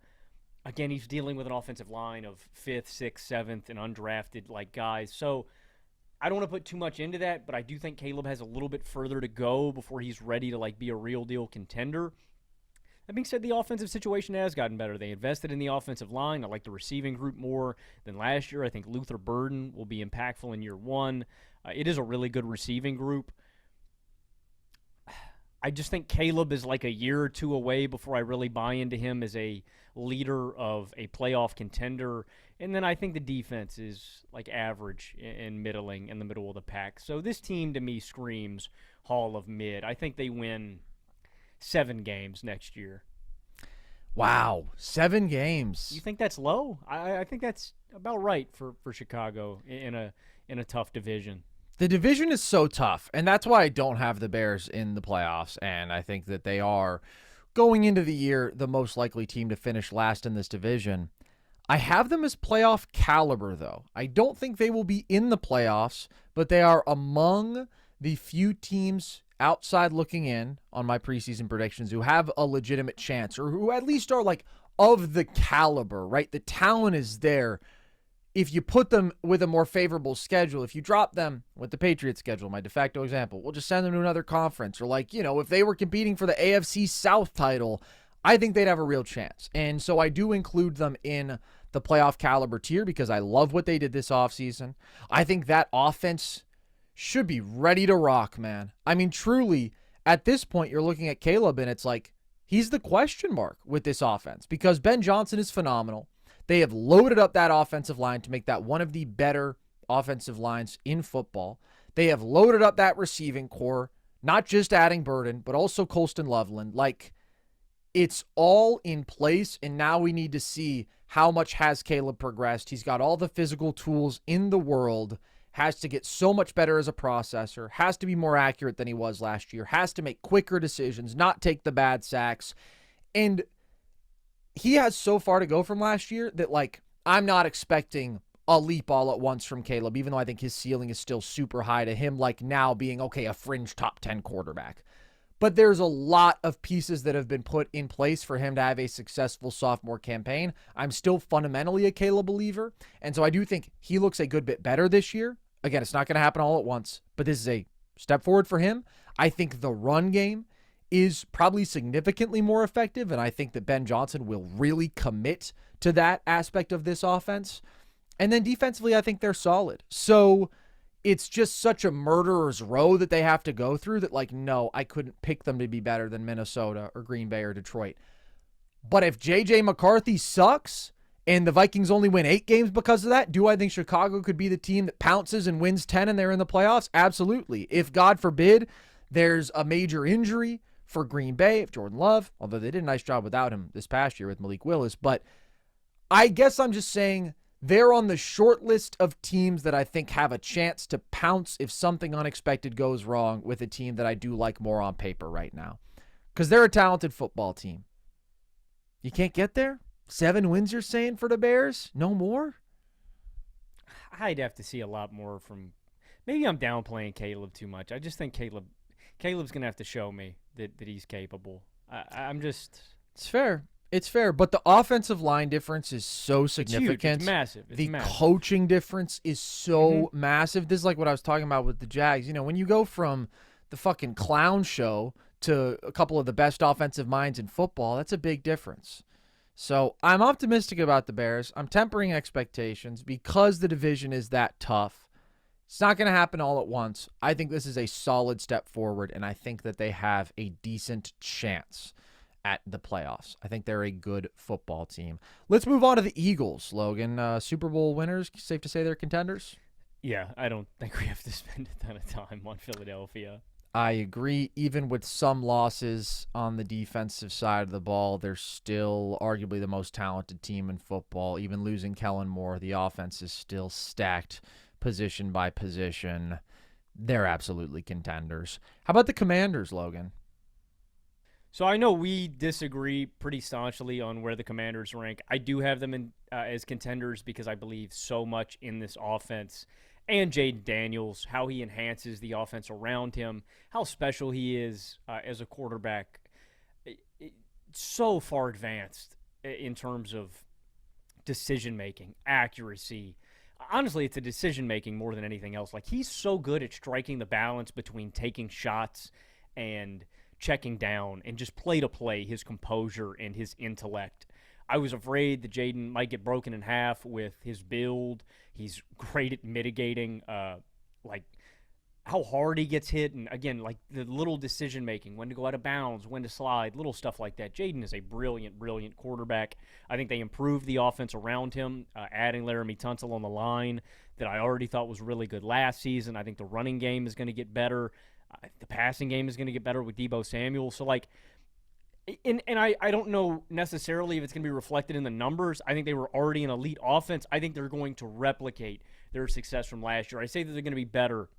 Again, he's dealing with an offensive line of 5th, 6th, 7th, and undrafted guys. So I don't want to put too much into that, but I do think Caleb has a little bit further to go before he's ready to be a real deal contender. That being said, the offensive situation has gotten better. They invested in the offensive line. I like the receiving group more than last year. I think Luther Burden will be impactful in year 1. It is a really good receiving group. I just think Caleb is a year or 2 away before I really buy into him as a leader of a playoff contender. And then I think the defense is average and middling in the middle of the pack. So this team to me screams Hall of Mid. I think they win 7 games next year. Wow, 7 games. You think that's low? I think that's about right for Chicago in a tough division. The division is so tough, and that's why I don't have the Bears in the playoffs, and I think that they are, going into the year, the most likely team to finish last in this division. I have them as playoff caliber, though. I don't think they will be in the playoffs, but they are among the few teams outside looking in on my preseason predictions who have a legitimate chance, or who at least are of the caliber, right? The talent is there. If you put them with a more favorable schedule, if you drop them with the Patriots schedule, my de facto example, we'll just send them to another conference. Or if they were competing for the AFC South title, I think they'd have a real chance. And so I do include them in the playoff caliber tier because I love what they did this offseason. I think that offense should be ready to rock, man. I mean, truly, at this point, you're looking at Caleb and it's he's the question mark with this offense because Ben Johnson is phenomenal. They have loaded up that offensive line to make that one of the better offensive lines in football. They have loaded up that receiving core, not just adding Burden, but also Colston Loveland. It's all in place, and now we need to see how much has Caleb progressed. He's got all the physical tools in the world, has to get so much better as a processor, has to be more accurate than he was last year, has to make quicker decisions, not take the bad sacks, and he has so far to go from last year that, I'm not expecting a leap all at once from Caleb, even though I think his ceiling is still super high to him, now being, a fringe top 10 quarterback. But there's a lot of pieces that have been put in place for him to have a successful sophomore campaign. I'm still fundamentally a Caleb believer, and so I do think he looks a good bit better this year. Again, it's not going to happen all at once, but this is a step forward for him. I think the run game is probably significantly more effective, and I think that Ben Johnson will really commit to that aspect of this offense. And then defensively, I think they're solid. So it's just such a murderer's row that they have to go through that, no, I couldn't pick them to be better than Minnesota or Green Bay or Detroit. But if J.J. McCarthy sucks and the Vikings only win 8 games because of that, do I think Chicago could be the team that pounces and wins 10 and they're in the playoffs? Absolutely. If, God forbid, there's a major injury for Green Bay, if Jordan Love, although they did a nice job without him this past year with Malik Willis, but I guess I'm just saying they're on the short list of teams that I think have a chance to pounce if something unexpected goes wrong with a team that I do like more on paper right now. Because they're a talented football team. You can't get there? 7 wins you're saying for the Bears? No more? I'd have to see a lot more from maybe I'm downplaying Caleb too much. I just think Caleb's going to have to show me that he's capable. I'm just. It's fair. It's fair, but the offensive line difference is so significant. It's huge. It's massive. The coaching difference is so massive. This is like what I was talking about with the Jags. When you go from the fucking clown show to a couple of the best offensive minds in football, that's a big difference. So I'm optimistic about the Bears. I'm tempering expectations because the division is that tough. It's not going to happen all at once. I think this is a solid step forward, and I think that they have a decent chance at the playoffs. I think they're a good football team. Let's move on to the Eagles, Logan. Super Bowl winners, safe to say they're contenders? Yeah, I don't think we have to spend a ton of time on Philadelphia. I agree. Even with some losses on the defensive side of the ball, they're still arguably the most talented team in football. Even losing Kellen Moore, the offense is still stacked position by position. They're absolutely contenders. How about the Commanders, Logan? So I know we disagree pretty staunchly on where the Commanders rank. I do have them in as contenders because I believe so much in this offense and Jaden Daniels, how he enhances the offense around him, how special he is as a quarterback. So far advanced in terms of decision-making, accuracy. Honestly, it's a decision-making more than anything else. Like, he's so good at striking the balance between taking shots and checking down and just play-to-play, his composure and his intellect. I was afraid that Jaden might get broken in half with his build. He's great at mitigating, like, how hard he gets hit. And, again, like, the little decision-making, when to go out of bounds, when to slide, little stuff like that. Jaden is a brilliant, brilliant quarterback. I think they improved the offense around him, adding Laramie Tunsil on the line that I already thought was really good last season. I think the running game is going to get better. The passing game is going to get better with Deebo Samuel. So, like, and I don't know necessarily if it's going to be reflected in the numbers. I think they were already an elite offense. I think they're going to replicate their success from last year. I say that they're going to be better.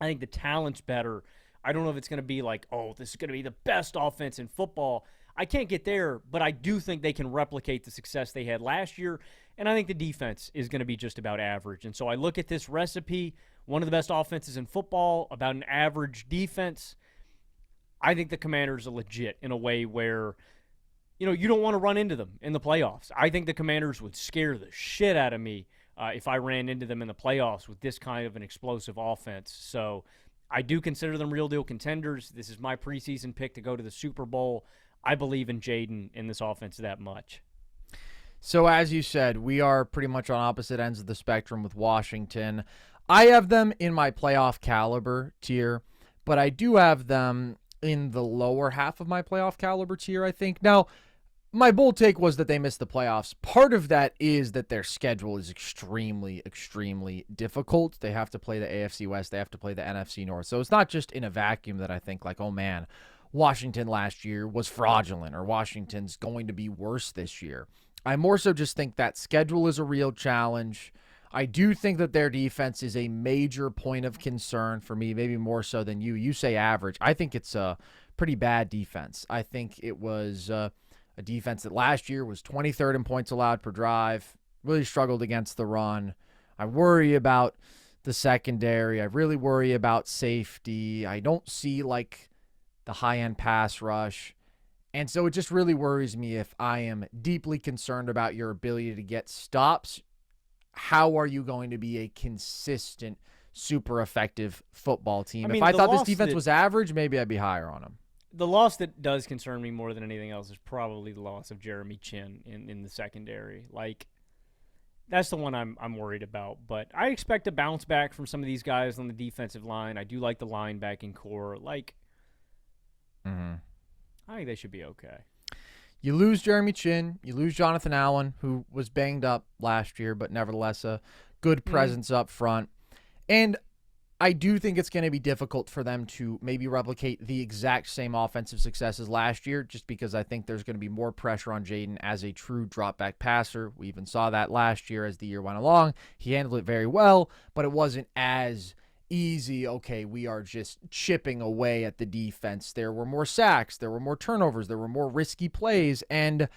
I think the talent's better. I don't know if it's going to be like, oh, this is going to be the best offense in football. I can't get there, but I do think they can replicate the success they had last year, and I think the defense is going to be just about average. And so I look at this recipe, one of the best offenses in football, about an average defense. I think the Commanders are legit in a way where, you don't want to run into them in the playoffs. I think the Commanders would scare the shit out of me if I ran into them in the playoffs with this kind of an explosive offense. So I do consider them real deal contenders. This is my preseason pick to go to the Super Bowl. I believe in Jaden in this offense that much. So as you said, we are pretty much on opposite ends of the spectrum with Washington. I have them in my playoff caliber tier, but I do have them in the lower half of my playoff caliber tier, I think. Now, my bold take was that they missed the playoffs. Part of that is that their schedule is extremely, extremely difficult. They have to play the AFC West. They have to play the NFC North. So it's not just in a vacuum that I think like, oh man, Washington last year was fraudulent or Washington's going to be worse this year. I more so just think that schedule is a real challenge. I do think that their defense is a major point of concern for me, maybe more so than you. You say average. I think it's a pretty bad defense. I think it was a defense that last year was 23rd in points allowed per drive, really struggled against the run. I worry about the secondary. I really worry about safety. I don't see like the high-end pass rush. And so it just really worries me if I am deeply concerned about your ability to get stops. How are you going to be a consistent, super effective football team? If I thought this defense was average, maybe I'd be higher on them. The loss that does concern me more than anything else is probably the loss of Jeremy Chin in the secondary. Like, that's the one I'm worried about. But I expect a bounce back from some of these guys on the defensive line. I do like the linebacking core. Like, I think they should be okay. You lose Jeremy Chin. You lose Jonathan Allen, who was banged up last year, but nevertheless a good presence up front. And I do think it's going to be difficult for them to maybe replicate the exact same offensive success as last year, just because I think there's going to be more pressure on Jaden as a true drop-back passer. We even saw that last year as the year went along. He handled it very well, but it wasn't as easy. Okay, we are just chipping away at the defense. There were more sacks. There were more turnovers. There were more risky plays, and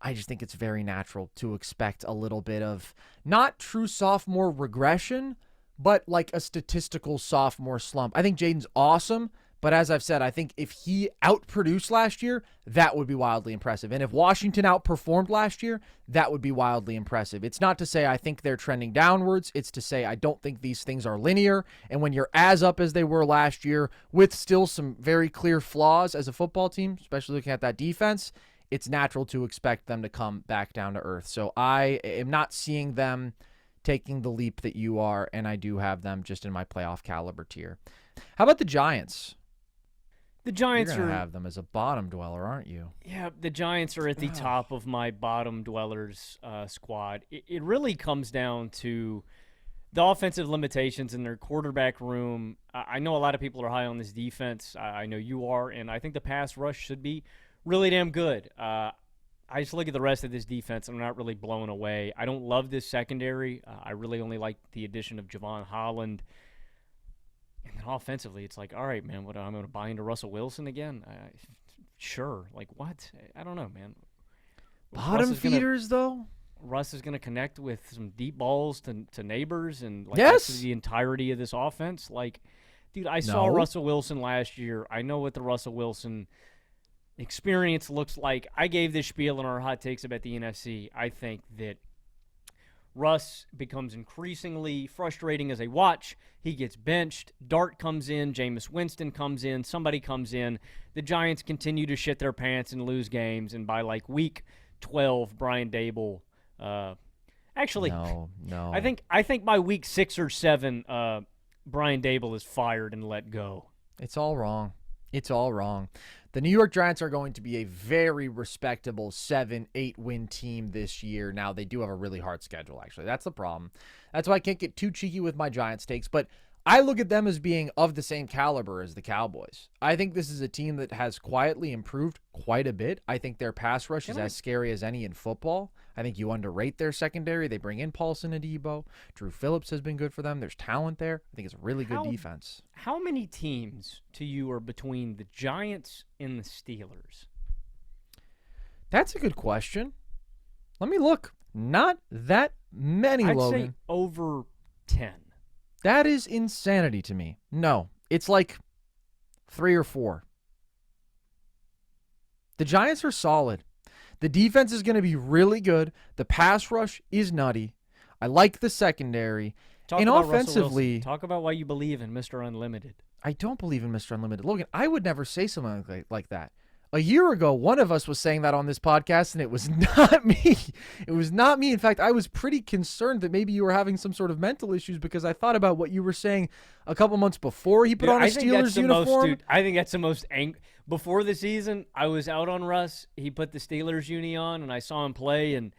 I just think it's very natural to expect a little bit of not true sophomore regression, but like a statistical sophomore slump. I think Jaden's awesome, but as I've said, I think if he outproduced last year, that would be wildly impressive. And if Washington outperformed last year, that would be wildly impressive. It's not to say I think they're trending downwards. It's to say I don't think these things are linear. And when you're as up as they were last year with still some very clear flaws as a football team, especially looking at that defense, it's natural to expect them to come back down to earth. So I am not seeing them taking the leap that you are, and I do have them just in my playoff caliber tier. How about the Giants? The Giants You're going to have them as a bottom dweller, aren't you? Yeah, the Giants are at the top of my bottom dwellers squad. It really comes down to the offensive limitations in their quarterback room. I know a lot of people are high on this defense. I know you are, and I think the pass rush should be really damn good. I just look at the rest of this defense, I'm not really blown away. I don't love this secondary. I really only like the addition of Javon Holland. And then offensively, it's like, all right, man, what, I'm going to buy into Russell Wilson again? Sure. Like, what? I don't know, man. Bottom feeders, though? Russ is going to connect with some deep balls to neighbors and like yes. the entirety of this offense. Like, dude, I saw Russell Wilson last year. I know what the Russell Wilson experience looks like. I gave this spiel in our hot takes about the NFC. I think that Russ becomes increasingly frustrating as a watch. He gets benched. Dart comes in. Jameis Winston comes in. Somebody comes in. The Giants continue to shit their pants and lose games. And by like week 12, Brian Dable, actually, no. I think by week 6 or 7, Brian Dable is fired and let go. It's all wrong. It's all wrong. The New York Giants are going to be a very respectable 7-8 win team this year. Now, they do have a really hard schedule, actually. That's the problem. That's why I can't get too cheeky with my Giants takes, but I look at them as being of the same caliber as the Cowboys. I think this is a team that has quietly improved quite a bit. I think their pass rush is as scary as any in football. I think you underrate their secondary. They bring in Paulson and Debo. Drew Phillips has been good for them. There's talent there. I think it's a really good defense. How many teams to you are between the Giants and the Steelers? That's a good question. Let me look. Not that many, Logan. I'd say over 10. That is insanity to me. No, it's like 3 or 4. The Giants are solid. The defense is going to be really good. The pass rush is nutty. I like the secondary. And offensively, talk about why you believe in Mr. Unlimited. I don't believe in Mr. Unlimited. Logan, I would never say something like that. A year ago, one of us was saying that on this podcast, and it was not me. It was not me. In fact, I was pretty concerned that maybe you were having some sort of mental issues because I thought about what you were saying a couple months before he put on a Steelers uniform. I think that's the most before the season, I was out on Russ. He put the Steelers uni on, and I saw him play. And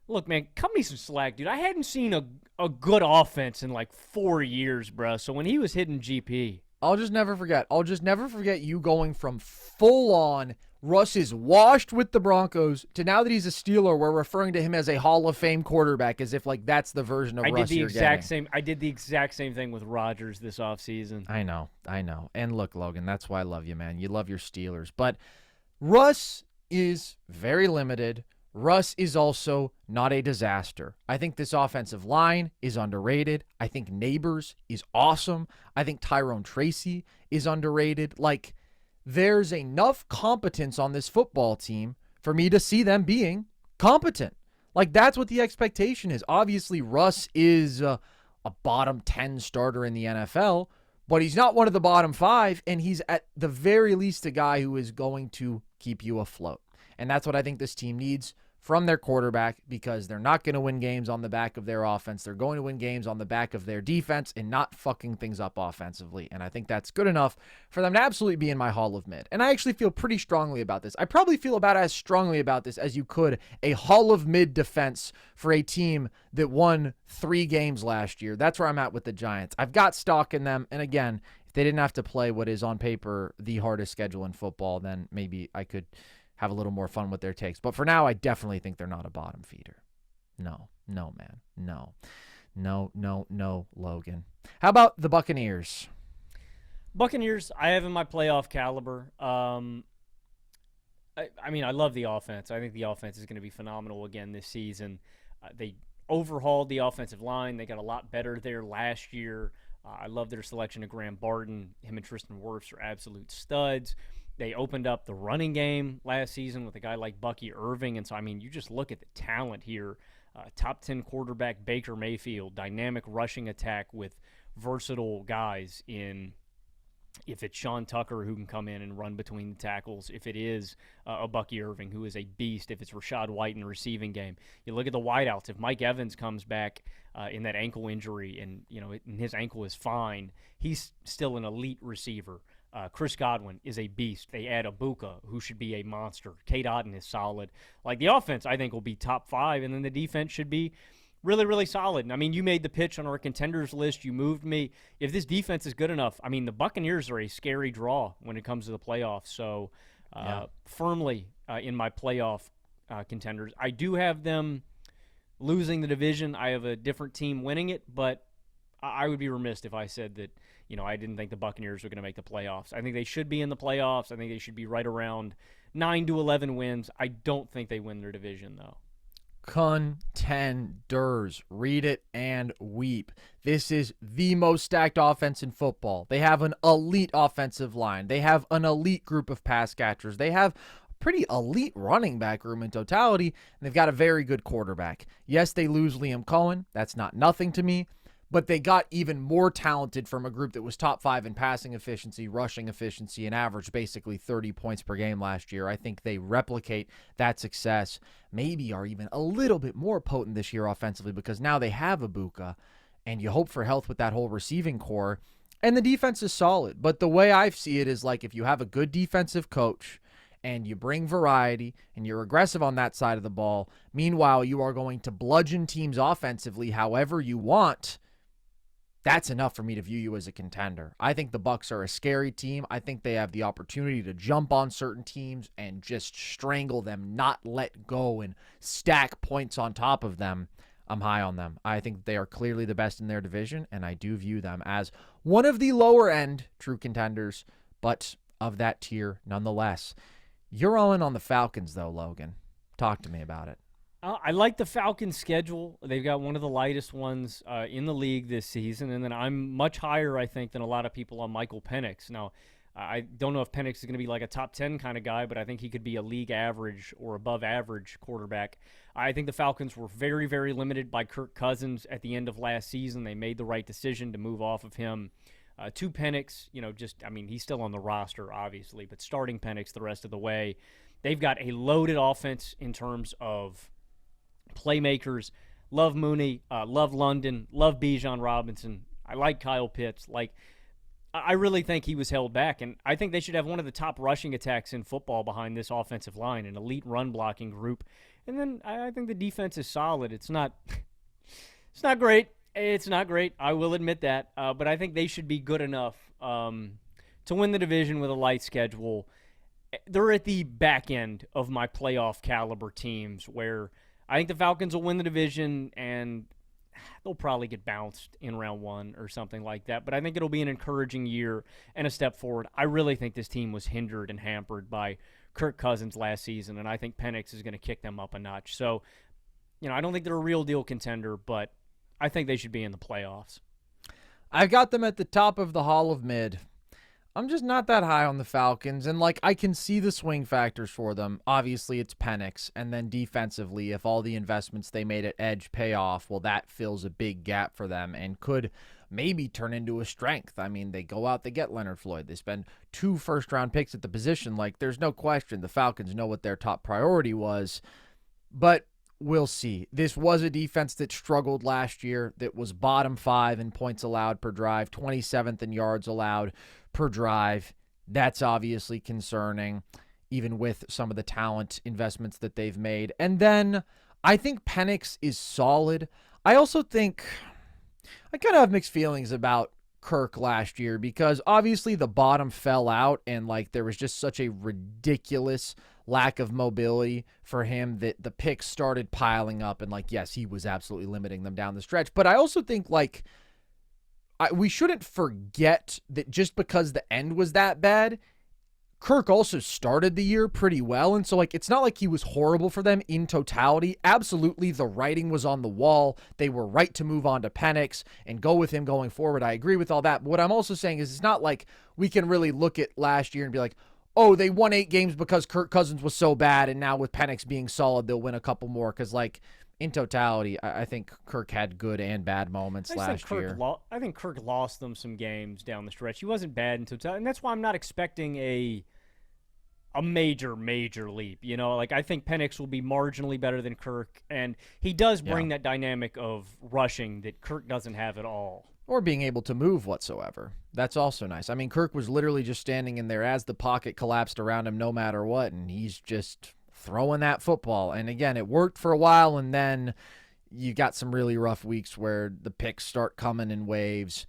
look, man, cut me some slack, dude. I hadn't seen a good offense in like 4 years, bro. So when he was hitting GP, I'll just never forget you going from full-on Russ is washed with the Broncos to now that he's a Steeler, we're referring to him as a Hall of Fame quarterback as if like that's the version of Russ you're getting. I did the exact same thing with Rodgers this offseason. I know. And look, Logan, that's why I love you, man. You love your Steelers. But Russ is very limited. Russ is also not a disaster. I think this offensive line is underrated. I think Neighbors is awesome. I think Tyrone Tracy is underrated. Like, there's enough competence on this football team for me to see them being competent. Like, that's what the expectation is. Obviously, Russ is a bottom 10 starter in the NFL, but he's not one of the bottom 5, and he's at the very least a guy who is going to keep you afloat. And that's what I think this team needs from their quarterback, because they're not going to win games on the back of their offense. They're going to win games on the back of their defense and not fucking things up offensively. And I think that's good enough for them to absolutely be in my Hall of Mid. And I actually feel pretty strongly about this. I probably feel about as strongly about this as you could a Hall of Mid defense for a team that won 3 games last year. That's where I'm at with the Giants. I've got stock in them. And again, if they didn't have to play what is on paper the hardest schedule in football, then maybe I could have a little more fun with their takes. But for now, I definitely think they're not a bottom feeder. No, man. No, Logan. How about the Buccaneers? Buccaneers, I have in my playoff caliber. I mean, I love the offense. I think the offense is going to be phenomenal again this season. They overhauled the offensive line. They got a lot better there last year. I love their selection of Graham Barton. Him and Tristan Wirfs are absolute studs. They opened up the running game last season with a guy like Bucky Irving. And so, I mean, you just look at the talent here. Top 10 quarterback Baker Mayfield, dynamic rushing attack with versatile guys in, if it's Sean Tucker who can come in and run between the tackles, if it is a Bucky Irving who is a beast, if it's Rachaad White in the receiving game. You look at the wideouts. If Mike Evans comes back in that ankle injury and his ankle is fine, he's still an elite receiver. Chris Godwin is a beast. They add Ibuka, who should be a monster. Kate Otten is solid. Like, the offense, I think, will be top 5, and then the defense should be really, really solid. And I mean, you made the pitch on our contenders list. You moved me. If this defense is good enough, I mean, the Buccaneers are a scary draw when it comes to the playoffs. So, firmly in my playoff contenders. I do have them losing the division. I have a different team winning it, but I would be remiss if I said that, I didn't think the Buccaneers were going to make the playoffs. I think they should be in the playoffs. I think they should be right around 9 to 11 wins. I don't think they win their division, though. Contenders. Read it and weep. This is the most stacked offense in football. They have an elite offensive line. They have an elite group of pass catchers. They have a pretty elite running back room in totality, and they've got a very good quarterback. Yes, they lose Liam Cohen. That's not nothing to me. But they got even more talented from a group that was top 5 in passing efficiency, rushing efficiency, and averaged basically 30 points per game last year. I think they replicate that success, maybe are even a little bit more potent this year offensively because now they have Ibuka, and you hope for health with that whole receiving core. And the defense is solid. But the way I see it is like if you have a good defensive coach and you bring variety and you're aggressive on that side of the ball, meanwhile you are going to bludgeon teams offensively however you want, that's enough for me to view you as a contender. I think the Bucs are a scary team. I think they have the opportunity to jump on certain teams and just strangle them, not let go and stack points on top of them. I'm high on them. I think they are clearly the best in their division, and I do view them as one of the lower end true contenders, but of that tier nonetheless. You're all in on the Falcons, though, Logan. Talk to me about it. I like the Falcons' schedule. They've got one of the lightest ones in the league this season, and then I'm much higher, I think, than a lot of people on Michael Penix. Now, I don't know if Penix is going to be like a top 10 kind of guy, but I think he could be a league average or above average quarterback. I think the Falcons were very, very limited by Kirk Cousins at the end of last season. They made the right decision to move off of him to Penix. He's still on the roster, obviously, but starting Penix the rest of the way. They've got a loaded offense in terms of playmakers. Love Mooney, love London, love Bijan Robinson. I like Kyle Pitts. I really think he was held back, and I think they should have one of the top rushing attacks in football behind this offensive line, an elite run blocking group. And then I think the defense is solid. It's not great. It's not great. I will admit that. But I think they should be good enough to win the division with a light schedule. They're at the back end of my playoff caliber teams where I think the Falcons will win the division, and they'll probably get bounced in round 1 or something like that. But I think it'll be an encouraging year and a step forward. I really think this team was hindered and hampered by Kirk Cousins last season, and I think Penix is going to kick them up a notch. So, I don't think they're a real deal contender, but I think they should be in the playoffs. I've got them at the top of the Hall of Mid. I'm just not that high on the Falcons, and I can see the swing factors for them. Obviously, it's Penix, and then defensively, if all the investments they made at edge pay off, well, that fills a big gap for them and could maybe turn into a strength. I mean, they go out, they get Leonard Floyd. They spend 2 first-round picks at the position. There's no question the Falcons know what their top priority was, but we'll see. This was a defense that struggled last year, that was bottom 5 in points allowed per drive, 27th in yards allowed per drive. That's obviously concerning, even with some of the talent investments that they've made. And then I think Penix is solid. I also think I kind of have mixed feelings about Kirk last year because obviously the bottom fell out and there was just such a ridiculous lack of mobility for him that the picks started piling up and yes, he was absolutely limiting them down the stretch. But I also think we shouldn't forget that just because the end was that bad, Kirk also started the year pretty well, and so like it's not like he was horrible for them in totality. Absolutely, the writing was on the wall. They were right to move on to Penix and go with him going forward. I agree with all that. But what I'm also saying is it's not like we can really look at last year and be like, oh, they won 8 games because Kirk Cousins was so bad, and now with Penix being solid, they'll win a couple more. Because like in totality, I think Kirk had good and bad moments last year. I think Kirk lost them some games down the stretch. He wasn't bad in totality, and that's why I'm not expecting a major leap. You know, like I think Penix will be marginally better than Kirk, and he does bring that dynamic of rushing that Kirk doesn't have at all. Or being able to move whatsoever. That's also nice. I mean, Kirk was literally just standing in there as the pocket collapsed around him no matter what, and he's just throwing that football. And again, it worked for a while, and then you got some really rough weeks where the picks start coming in waves.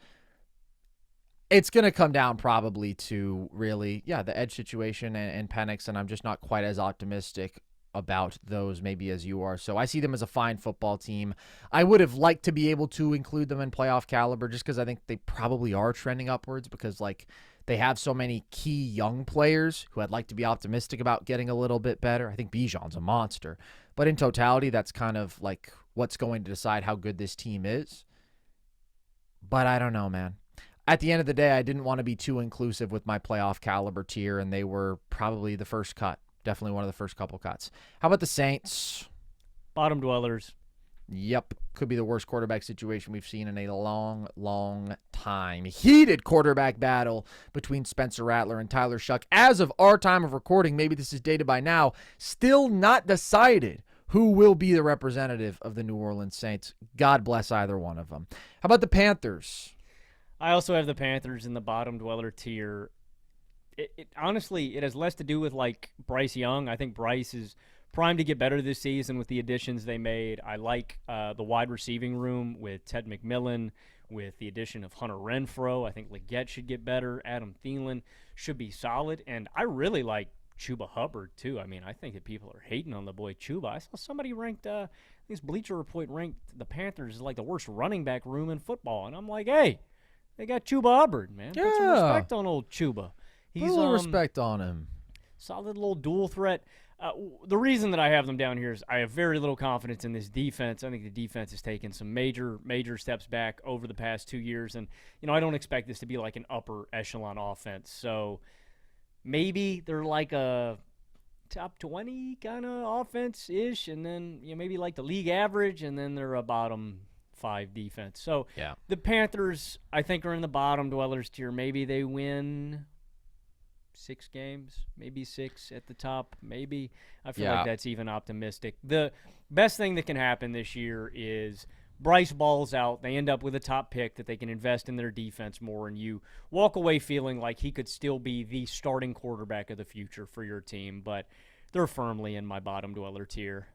It's going to come down probably to really, the edge situation and Penix, and I'm just not quite as optimistic about those maybe as you are. So I see them as a fine football team. I would have liked to be able to include them in playoff caliber just because I think they probably are trending upwards because like they have so many key young players who I'd like to be optimistic about getting a little bit better. I think Bijan's a monster. But in totality, that's kind of like what's going to decide how good this team is. But I don't know, man. At the end of the day, I didn't want to be too inclusive with my playoff caliber tier, and they were probably the first cut. Definitely one of the first couple cuts. How about the Saints? Bottom dwellers. Yep. Could be the worst quarterback situation we've seen in a long time. Heated quarterback battle between Spencer Rattler and Tyler Shuck. As of our time of recording, maybe this is dated by now, still not decided who will be the representative of the New Orleans Saints. God bless either one of them. How about the Panthers? I also have the Panthers in the bottom dweller tier. Honestly, it has less to do with like Bryce Young. I think Bryce is primed to get better this season with the additions they made. I like the wide receiving room with Ted McMillan, with the addition of Hunter Renfrow. I think Leggett should get better. Adam Thielen should be solid. And I really like Chuba Hubbard, too. I mean, I think that people are hating on the boy Chuba. I saw somebody ranked, this Bleacher Report ranked the Panthers as like the worst running back room in football. And I'm like, hey, they got Chuba Hubbard, man. Put some respect on old Chuba. He's a little respect on him. Solid little dual threat. The reason that I have them down here is I have very little confidence in this defense. I think the defense has taken some major steps back over the past 2 years. And, I don't expect this to be like an upper echelon offense. So maybe they're like a top 20 kind of offense-ish. And then, maybe like the league average. And then they're a bottom 5 defense. So the Panthers, I think, are in the bottom dwellers tier. Maybe they win 6 games, maybe 6 at the top, maybe. I feel like that's even optimistic. The best thing that can happen this year is Bryce balls out. They end up with a top pick that they can invest in their defense more, and you walk away feeling like he could still be the starting quarterback of the future for your team, but they're firmly in my bottom dweller tier.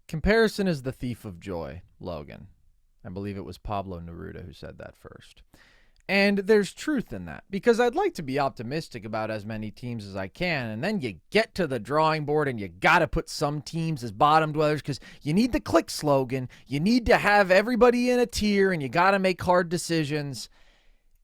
Comparison is the thief of joy, Logan. I believe it was Pablo Neruda who said that first. And there's truth in that, because I'd like to be optimistic about as many teams as I can, and then you get to the drawing board and you got to put some teams as bottom dwellers because you need the click slogan. You need to have everybody in a tier, and you got to make hard decisions.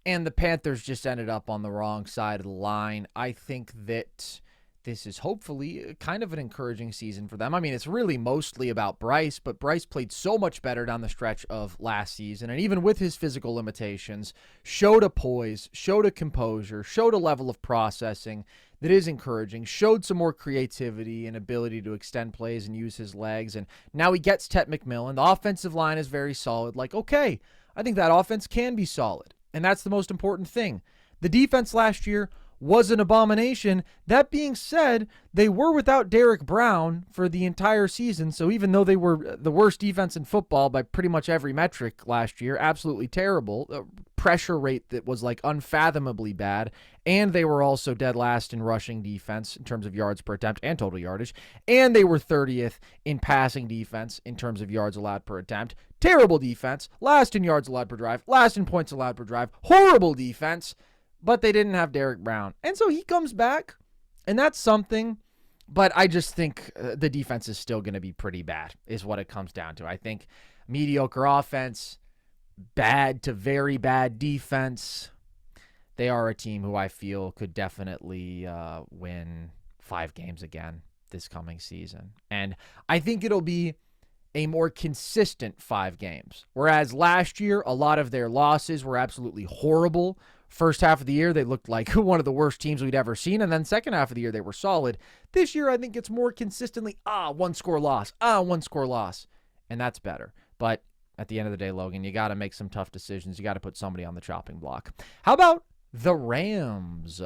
And the Panthers just ended up on the wrong side of the line. I think that this is hopefully kind of an encouraging season for them. I mean, it's really mostly about Bryce, but Bryce played so much better down the stretch of last season, and even with his physical limitations, showed a poise, showed a composure, showed a level of processing that is encouraging, showed some more creativity and ability to extend plays and use his legs, and now he gets Ted McMillan. The offensive line is very solid. Like, okay, I think that offense can be solid, and that's the most important thing. The defense last year was an abomination. That being said, they were without Derek Brown for the entire season, so even though they were the worst defense in football by pretty much every metric last year, absolutely terrible, pressure rate that was like unfathomably bad, and they were also dead last in rushing defense in terms of yards per attempt and total yardage, and they were 30th in passing defense in terms of yards allowed per attempt. Terrible defense, last in yards allowed per drive, last in points allowed per drive, horrible defense. But they didn't have Derek Brown. And so he comes back, and that's something. But I just think the defense is still going to be pretty bad, is what it comes down to. I think mediocre offense, bad to very bad defense. they are a team who I feel could definitely win 5 games again this coming season. And I think it'll be a more consistent 5 games. Whereas last year, a lot of their losses were absolutely horrible. First half of the year, they looked like one of the worst teams we'd ever seen. And then second half of the year, they were solid. This year, I think it's more consistently, 1-score loss, 1-score loss. And that's better. But at the end of the day, Logan, you got to make some tough decisions. You got to put somebody on the chopping block. How about the Rams?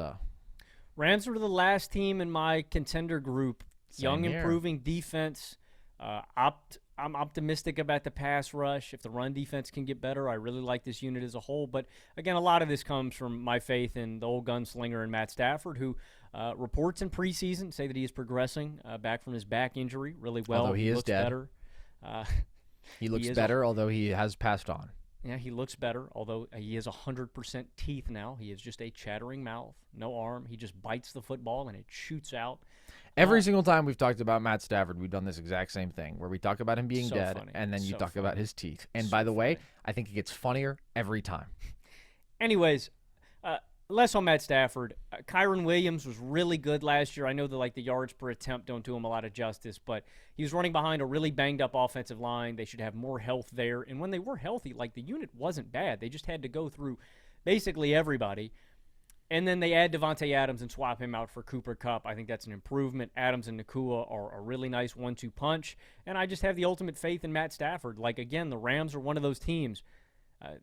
Rams were the last team in my contender group. Young, improving defense. I'm optimistic about the pass rush. If the run defense can get better, I really like this unit as a whole. But, again, a lot of this comes from my faith in the old gunslinger and Matt Stafford, who reports in preseason say that he is progressing back from his back injury really well. Although he is looks dead. Better. He looks better, although he has passed on. Yeah, he looks better, although he has 100% teeth now. He is just a chattering mouth, no arm. He just bites the football, and it shoots out. Every single time we've talked about Matt Stafford, we've done this exact same thing, where we talk about him being dead, funny. and then you talk funny. about his teeth. And So by the way, funny. I think it gets funnier every time. Anyways, less on Matt Stafford. Kyron Williams was really good last year. I know that the yards per attempt don't do him a lot of justice, but he was running behind a really banged-up offensive line. They should have more health there. And when they were healthy, the unit wasn't bad. They just had to go through basically everybody. And then they add Devontae Adams and swap him out for Cooper Kupp. I think that's an improvement. Adams and Nakua are a really nice 1-2 punch. And I just have the ultimate faith in Matt Stafford. Again, the Rams are one of those teams.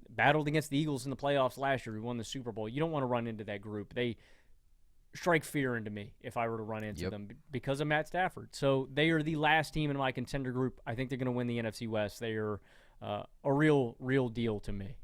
Battled against the Eagles in the playoffs last year, who won the Super Bowl. You don't want to run into that group. They strike fear into me if I were to run into them because of Matt Stafford. So they are the last team in my contender group. I think they're going to win the NFC West. They are a real deal to me.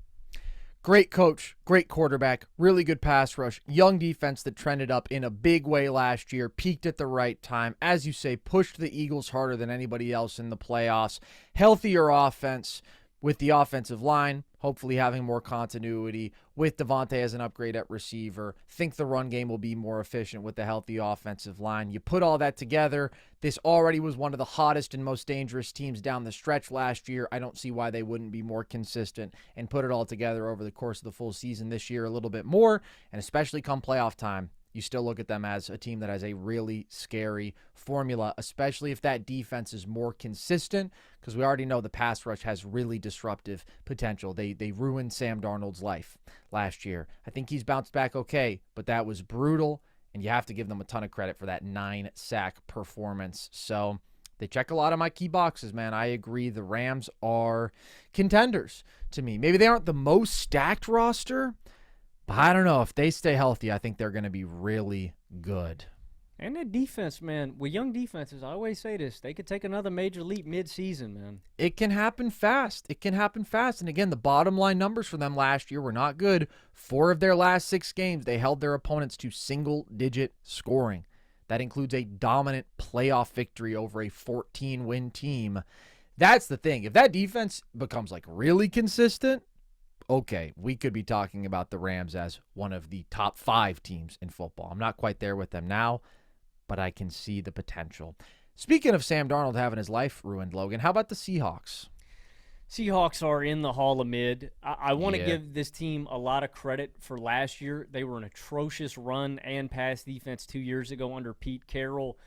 Great coach, great quarterback, really good pass rush, young defense that trended up in a big way last year, peaked at the right time. As you say, pushed the Eagles harder than anybody else in the playoffs. Healthier offense with the offensive line, hopefully having more continuity with Devontae as an upgrade at receiver. Think the run game will be more efficient with the healthy offensive line. You put all that together, this already was one of the hottest and most dangerous teams down the stretch last year. I don't see why they wouldn't be more consistent and put it all together over the course of the full season this year a little bit more, and especially come playoff time. You still look at them as a team that has a really scary formula, especially if that defense is more consistent, because we already know the pass rush has really disruptive potential. They ruined Sam Darnold's life last year. I think he's bounced back okay, but that was brutal, and you have to give them a ton of credit for that 9-sack performance. So they check a lot of my key boxes, man. I agree. The Rams are contenders to me. Maybe they aren't the most stacked roster, but I don't know. If they stay healthy, I think they're going to be really good. And that defense, man, with young defenses, I always say this, they could take another major leap mid-season, man. It can happen fast. And again, the bottom line numbers for them last year were not good. 4 of their last 6 games, they held their opponents to single-digit scoring. That includes a dominant playoff victory over a 14-win team. That's the thing. If that defense becomes really consistent, okay, we could be talking about the Rams as one of the top 5 teams in football. I'm not quite there with them now, but I can see the potential. Speaking of Sam Darnold having his life ruined, Logan, how about the Seahawks? Seahawks are in the Hall of Mid. I want to give this team a lot of credit for last year. They were an atrocious run and pass defense 2 years ago under Pete Carroll.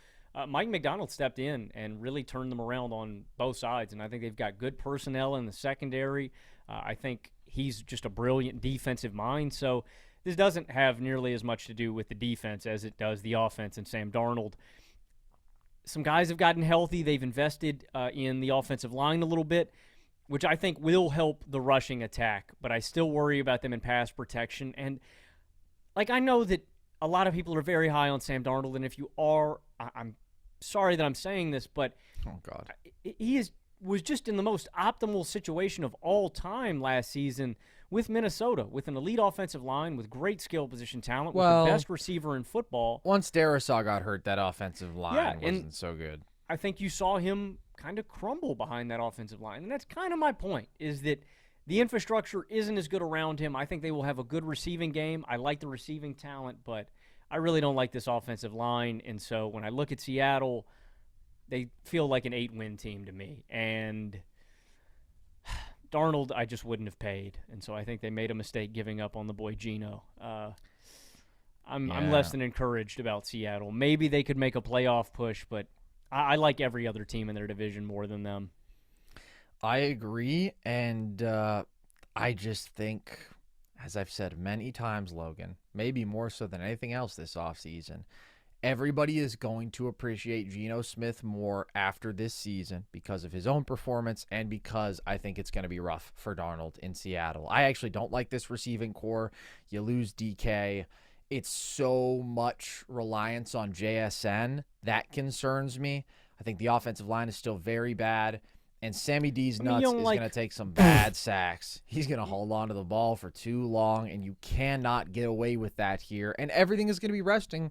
Mike McDonald stepped in and really turned them around on both sides, and I think they've got good personnel in the secondary. I think he's just a brilliant defensive mind. So this doesn't have nearly as much to do with the defense as it does the offense and Sam Darnold. Some guys have gotten healthy. They've invested in the offensive line a little bit, which I think will help the rushing attack. But I still worry about them in pass protection. And, I know that a lot of people are very high on Sam Darnold. And if you are, I'm sorry that I'm saying this, but oh God, he was just in the most optimal situation of all time last season with Minnesota, with an elite offensive line, with great skill position talent, with the best receiver in football. Once Darisaw got hurt, that offensive line wasn't so good. I think you saw him kind of crumble behind that offensive line. And that's kind of my point, is that the infrastructure isn't as good around him. I think they will have a good receiving game. I like the receiving talent, but I really don't like this offensive line. And so when I look at Seattle, they feel like an 8-win team to me. And Darnold, I just wouldn't have paid. And so I think they made a mistake giving up on the boy Geno. I'm less than encouraged about Seattle. Maybe they could make a playoff push, but I like every other team in their division more than them. I agree, and I just think, as I've said many times, Logan, maybe more so than anything else this offseason, everybody is going to appreciate Geno Smith more after this season because of his own performance and because I think it's going to be rough for Darnold in Seattle. I actually don't like this receiving core. You lose DK. It's so much reliance on JSN. That concerns me. I think the offensive line is still very bad. And Sammy D's nuts is going to take some bad sacks. He's going to hold on to the ball for too long, and you cannot get away with that here. And everything is going to be resting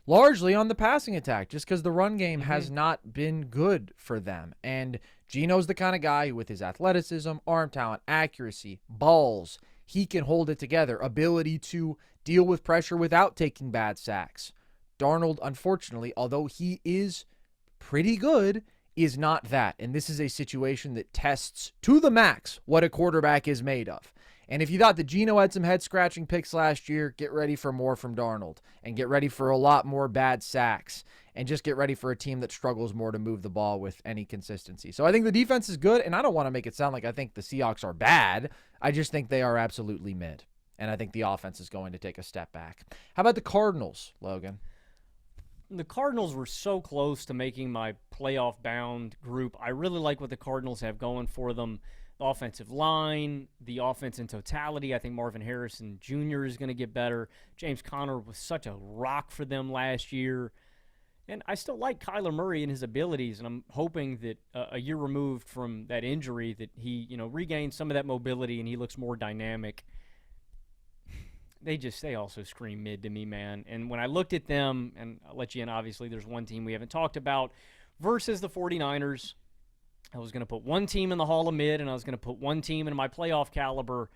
largely on the passing attack just because the run game has not been good for them. And Geno's the kind of guy who, with his athleticism, arm talent, accuracy, balls, he can hold it together, ability to deal with pressure without taking bad sacks. Darnold, unfortunately, although he is pretty good, is not that. And this is a situation that tests to the max what a quarterback is made of. And if you thought that Geno had some head-scratching picks last year, get ready for more from Darnold. And get ready for a lot more bad sacks. And just get ready for a team that struggles more to move the ball with any consistency. So I think the defense is good, and I don't want to make it sound like I think the Seahawks are bad. I just think they are absolutely mid. And I think the offense is going to take a step back. How about the Cardinals, Logan? The Cardinals were so close to making my playoff-bound group. I really like what the Cardinals have going for them. The offensive line, the offense in totality. I think Marvin Harrison Jr. is going to get better. James Conner was such a rock for them last year. And I still like Kyler Murray and his abilities, and I'm hoping that a year removed from that injury that he, regains some of that mobility and he looks more dynamic. They also scream mid to me, man. And when I looked at them, and I'll let you in, obviously, there's one team we haven't talked about, versus the 49ers. I was going to put one team in the Hall of Mid, and I was going to put one team in my playoff caliber.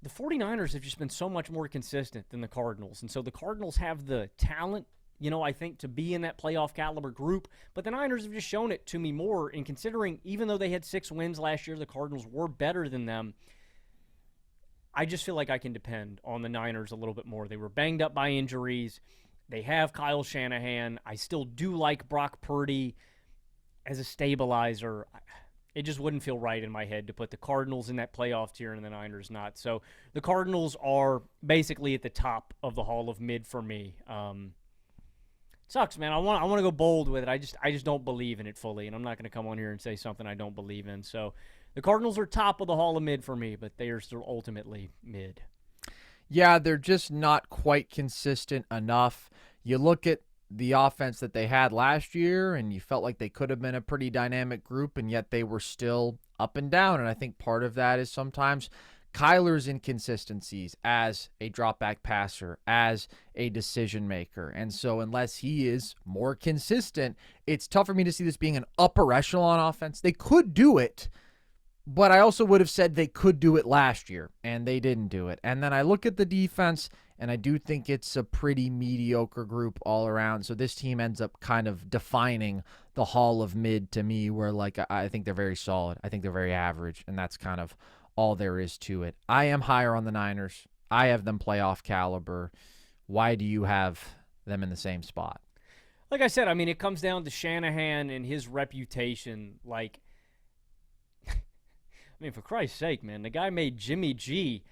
The 49ers have just been so much more consistent than the Cardinals. And so the Cardinals have the talent, I think, to be in that playoff caliber group. But the Niners have just shown it to me more. And considering, even though they had 6 wins last year, the Cardinals were better than them. I just feel like I can depend on the Niners a little bit more. They were banged up by injuries. They have Kyle Shanahan. I still do like Brock Purdy as a stabilizer. It just wouldn't feel right in my head to put the Cardinals in that playoff tier and the Niners not. So the Cardinals are basically at the top of the Hall of Mid for me. Sucks, man. I want to go bold with it. I just don't believe in it fully, and I'm not going to come on here and say something I don't believe in. So the Cardinals are top of the Hall of Mid for me, but they are still ultimately mid. Yeah, they're just not quite consistent enough. You look at the offense that they had last year, and you felt like they could have been a pretty dynamic group, and yet they were still up and down. And I think part of that is sometimes Kyler's inconsistencies as a drop-back passer, as a decision maker. And so unless he is more consistent, it's tough for me to see this being an upper echelon offense. They could do it, but I also would have said they could do it last year, and they didn't do it. And then I look at the defense, and I do think it's a pretty mediocre group all around. So this team ends up kind of defining the Hall of Mid to me, where I think they're very solid. I think they're very average, and that's kind of all there is to it. I am higher on the Niners. I have them playoff caliber. Why do you have them in the same spot? Like I said, it comes down to Shanahan and his reputation. For Christ's sake, man, the guy made Jimmy G.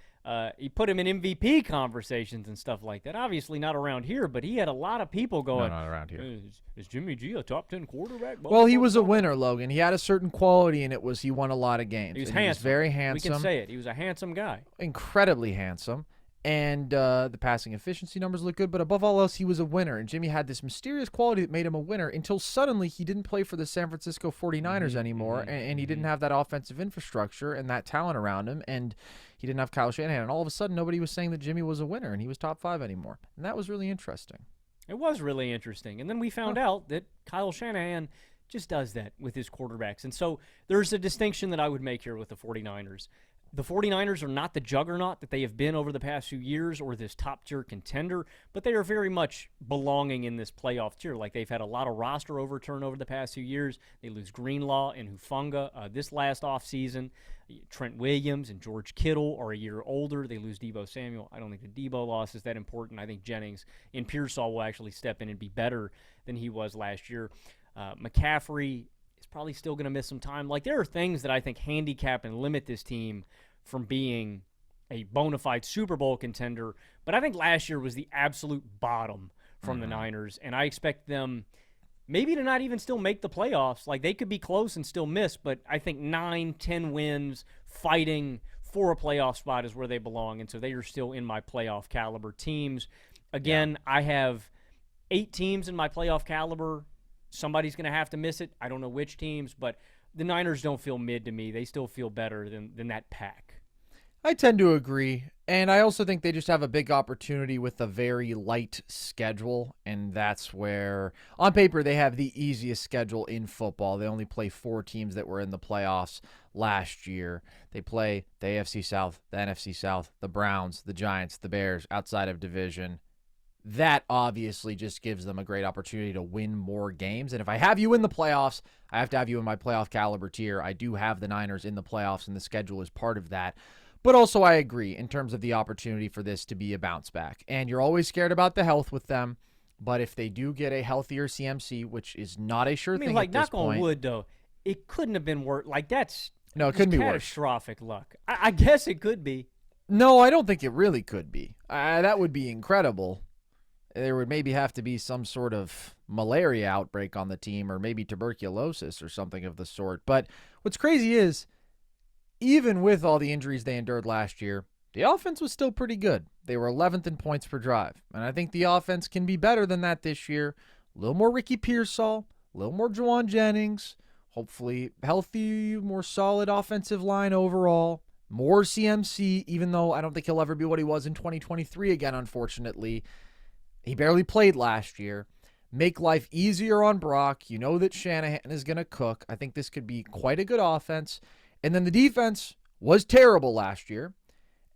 He put him in MVP conversations and stuff like that. Obviously not around here, but he had a lot of people going, no, not around here. Is Jimmy G a top 10 quarterback? Well, he was a winner, Logan. He had a certain quality, and it was he won a lot of games. He was handsome. He was very handsome. We can say it. He was a handsome guy. Incredibly handsome. And the passing efficiency numbers look good, but above all else, he was a winner. And Jimmy had this mysterious quality that made him a winner until suddenly he didn't play for the San Francisco 49ers anymore, and he didn't have that offensive infrastructure and that talent around him, and he didn't have Kyle Shanahan. And all of a sudden, nobody was saying that Jimmy was a winner and he was top 5 anymore. And that was really interesting. It was really interesting. And then we found out that Kyle Shanahan just does that with his quarterbacks. And so there's a distinction that I would make here with the 49ers. the 49ers are not the juggernaut that they have been over the past few years or this top-tier contender, but they are very much belonging in this playoff tier. Like, they've had a lot of roster overturn over the past few years. They lose Greenlaw and Hufanga this last offseason. Trent Williams and George Kittle are a year older. They lose Deebo Samuel. I don't think the Deebo loss is that important. I think Jennings and Pearsall will actually step in and be better than he was last year. McCaffrey is probably still going to miss some time. Like, there are things that I think handicap and limit this team from being a bona fide Super Bowl contender. But I think last year was the absolute bottom from the Niners, and I expect them maybe to not even still make the playoffs. Like, they could be close and still miss, but I think 9-10 wins fighting for a playoff spot is where they belong, and so they are still in my playoff caliber teams. Again, I have 8 teams in my playoff caliber. Somebody's going to have to miss it. I don't know which teams, but the Niners don't feel mid to me. They still feel better than that pack. I tend to agree, and I also think they just have a big opportunity with a very light schedule, and that's where, on paper, they have the easiest schedule in football. They only play 4 teams that were in the playoffs last year. They play the AFC South, the NFC South, the Browns, the Giants, the Bears, outside of division. That obviously just gives them a great opportunity to win more games. And if I have you in the playoffs, I have to have you in my playoff caliber tier. I do have the Niners in the playoffs, and the schedule is part of that. But also I agree in terms of the opportunity for this to be a bounce back. And you're always scared about the health with them. But if they do get a healthier CMC, which is not a sure thing like, at this point. knock on wood, though, it couldn't have been worse. Like, that's no, it couldn't be worse. Catastrophic luck. I guess it could be. No, I don't think it really could be. That would be incredible. There would maybe have to be some sort of malaria outbreak on the team, or maybe tuberculosis or something of the sort. But what's crazy is, even with all the injuries they endured last year, the offense was still pretty good. They were 11th in points per drive. And I think the offense can be better than that this year. A little more Ricky Pearsall, a little more Juwan Jennings, hopefully healthy, more solid offensive line overall, more CMC, even though I don't think he'll ever be what he was in 2023 again, unfortunately. He barely played last year. Make life easier on Brock. You know that Shanahan is going to cook. I think this could be quite a good offense. And then the defense was terrible last year,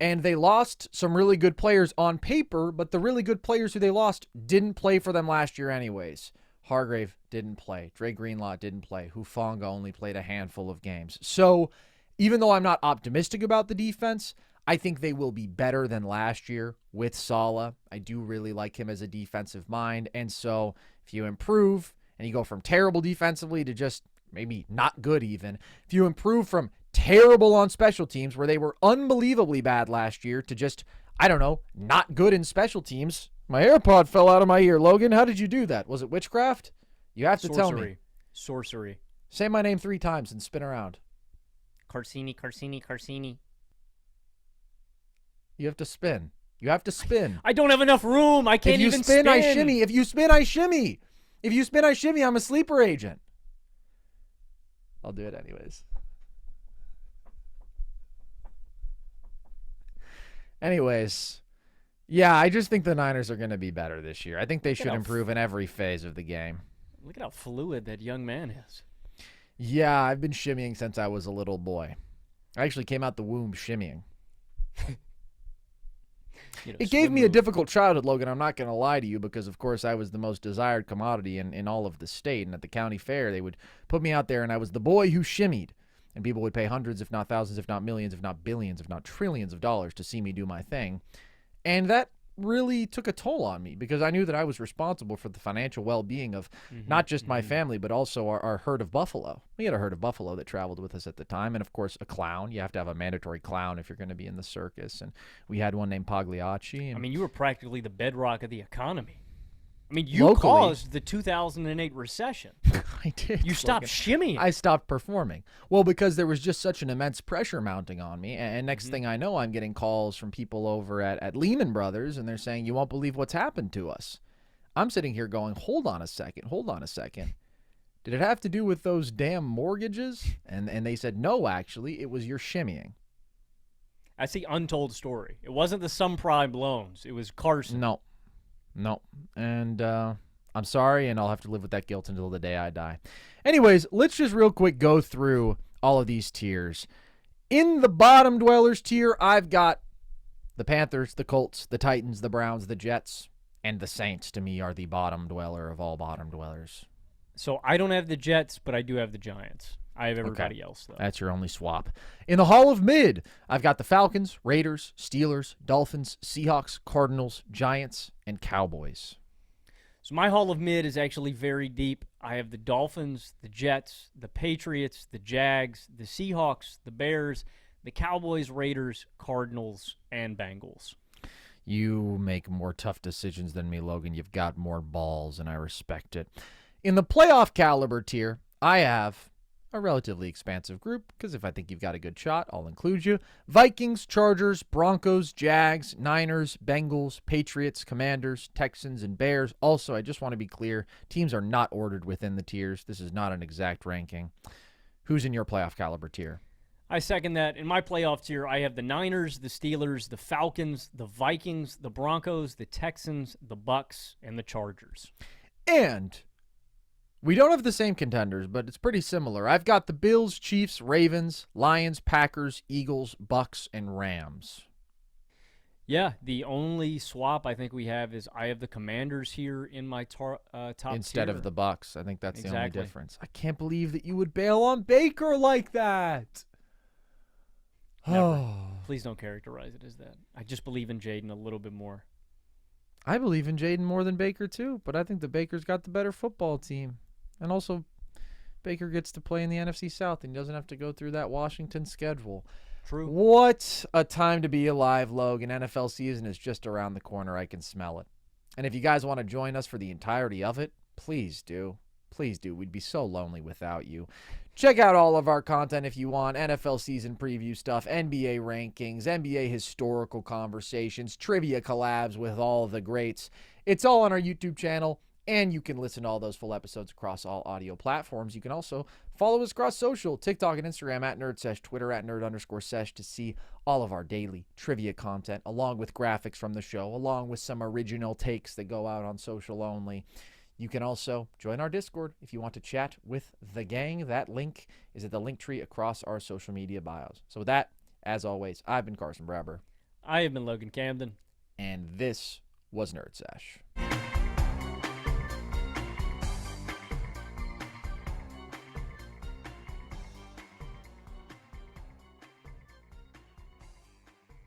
and they lost some really good players on paper, but the really good players who they lost didn't play for them last year anyways. Hargrave didn't play. Dre Greenlaw didn't play. Hufanga only played a handful of games. So even though I'm not optimistic about the defense, I think they will be better than last year with Saleh. I do really like him as a defensive mind, and so if you improve and you go from terrible defensively to just maybe not good even, if you improve from terrible on special teams, where they were unbelievably bad last year, to just, I don't know, not good in special teams. My AirPod fell out of my ear, Logan. How did you do that? Was it witchcraft? You have to tell me. Sorcery. Say my name 3 times and spin around. Carsini. You have to spin. You have to spin. I don't have enough room. I can't even spin. If you spin, I shimmy. If you spin, I shimmy. If you spin, I shimmy. I'm a sleeper agent. I'll do it anyways. Anyways, yeah, I just think the Niners are going to be better this year. I think they should improve in every phase of the game. Look at how fluid that young man is. Yeah, I've been shimmying since I was a little boy. I actually came out the womb shimmying. It gave me a difficult childhood, Logan. I'm not going to lie to you, because, of course, I was the most desired commodity in all of the state. And at the county fair, they would put me out there, and I was the boy who shimmied. And people would pay hundreds, if not thousands, if not millions, if not billions, if not trillions of dollars to see me do my thing. And that really took a toll on me, because I knew that I was responsible for the financial well-being of not just my family, but also our herd of buffalo. We had a herd of buffalo that traveled with us at the time, and of course a clown. You have to have a mandatory clown if you're going to be in the circus, and we had one named Pagliacci. And I mean, you were practically the bedrock of the economy. I mean, you locally caused the 2008 recession. I did. You stopped shimmying. I stopped performing. Well, because there was just such an immense pressure mounting on me. And next thing I know, I'm getting calls from people over at Lehman Brothers, and they're saying, you won't believe what's happened to us. I'm sitting here going, hold on a second. Did it have to do with those damn mortgages? And they said, no, actually, it was your shimmying. That's the untold story. It wasn't the subprime loans. It was Carson. No. And I'm sorry, and I'll have to live with that guilt until the day I die. Anyways, let's just real quick go through all of these tiers. In the bottom dwellers tier, I've got the Panthers, the Colts, the Titans, the Browns, the Jets, and the Saints, to me, are the bottom dweller of all bottom dwellers. So I don't have the Jets, but I do have the Giants. I have everybody else, though. That's your only swap. In the Hall of Mid, I've got the Falcons, Raiders, Steelers, Dolphins, Seahawks, Cardinals, Giants, and Cowboys. So my Hall of Mid is actually very deep. I have the Dolphins, the Jets, the Patriots, the Jags, the Seahawks, the Bears, the Cowboys, Raiders, Cardinals, and Bengals. You make more tough decisions than me, Logan. You've got more balls, and I respect it. In the playoff caliber tier, I have a relatively expansive group, because if I think you've got a good shot, I'll include you. Vikings, Chargers, Broncos, Jags, Niners, Bengals, Patriots, Commanders, Texans, and Bears. Also, I just want to be clear, teams are not ordered within the tiers. This is not an exact ranking. Who's in your playoff caliber tier? I second that. In my playoff tier, I have the Niners, the Steelers, the Falcons, the Vikings, the Broncos, the Texans, the Bucks, and the Chargers. And we don't have the same contenders, but it's pretty similar. I've got the Bills, Chiefs, Ravens, Lions, Packers, Eagles, Bucks, and Rams. Yeah, the only swap I think we have is I have the Commanders here in my top instead tier. of the Bucks. I think that's the only Exactly. difference. I can't believe that you would bail on Baker like that. Never. Please don't characterize it as that. I just believe in Jaden a little bit more. I believe in Jaden more than Baker too, but I think the Baker's got the better football team. And also, Baker gets to play in the NFC South and he doesn't have to go through that Washington schedule. True. What a time to be alive, Logan. NFL season is just around the corner. I can smell it. And if you guys want to join us for the entirety of it, please do. Please do. We'd be so lonely without you. Check out all of our content if you want. NFL season preview stuff, NBA rankings, NBA historical conversations, trivia collabs with all the greats. It's all on our YouTube channel. And you can listen to all those full episodes across all audio platforms. You can also follow us across social, TikTok and Instagram at NerdSesh, Twitter at Nerd_Sesh to see all of our daily trivia content, along with graphics from the show, along with some original takes that go out on social only. You can also join our Discord if you want to chat with the gang. That link is at the link tree across our social media bios. So with that, as always, I've been Carson Brabber. I have been Logan Camden. And this was Nerd Sesh.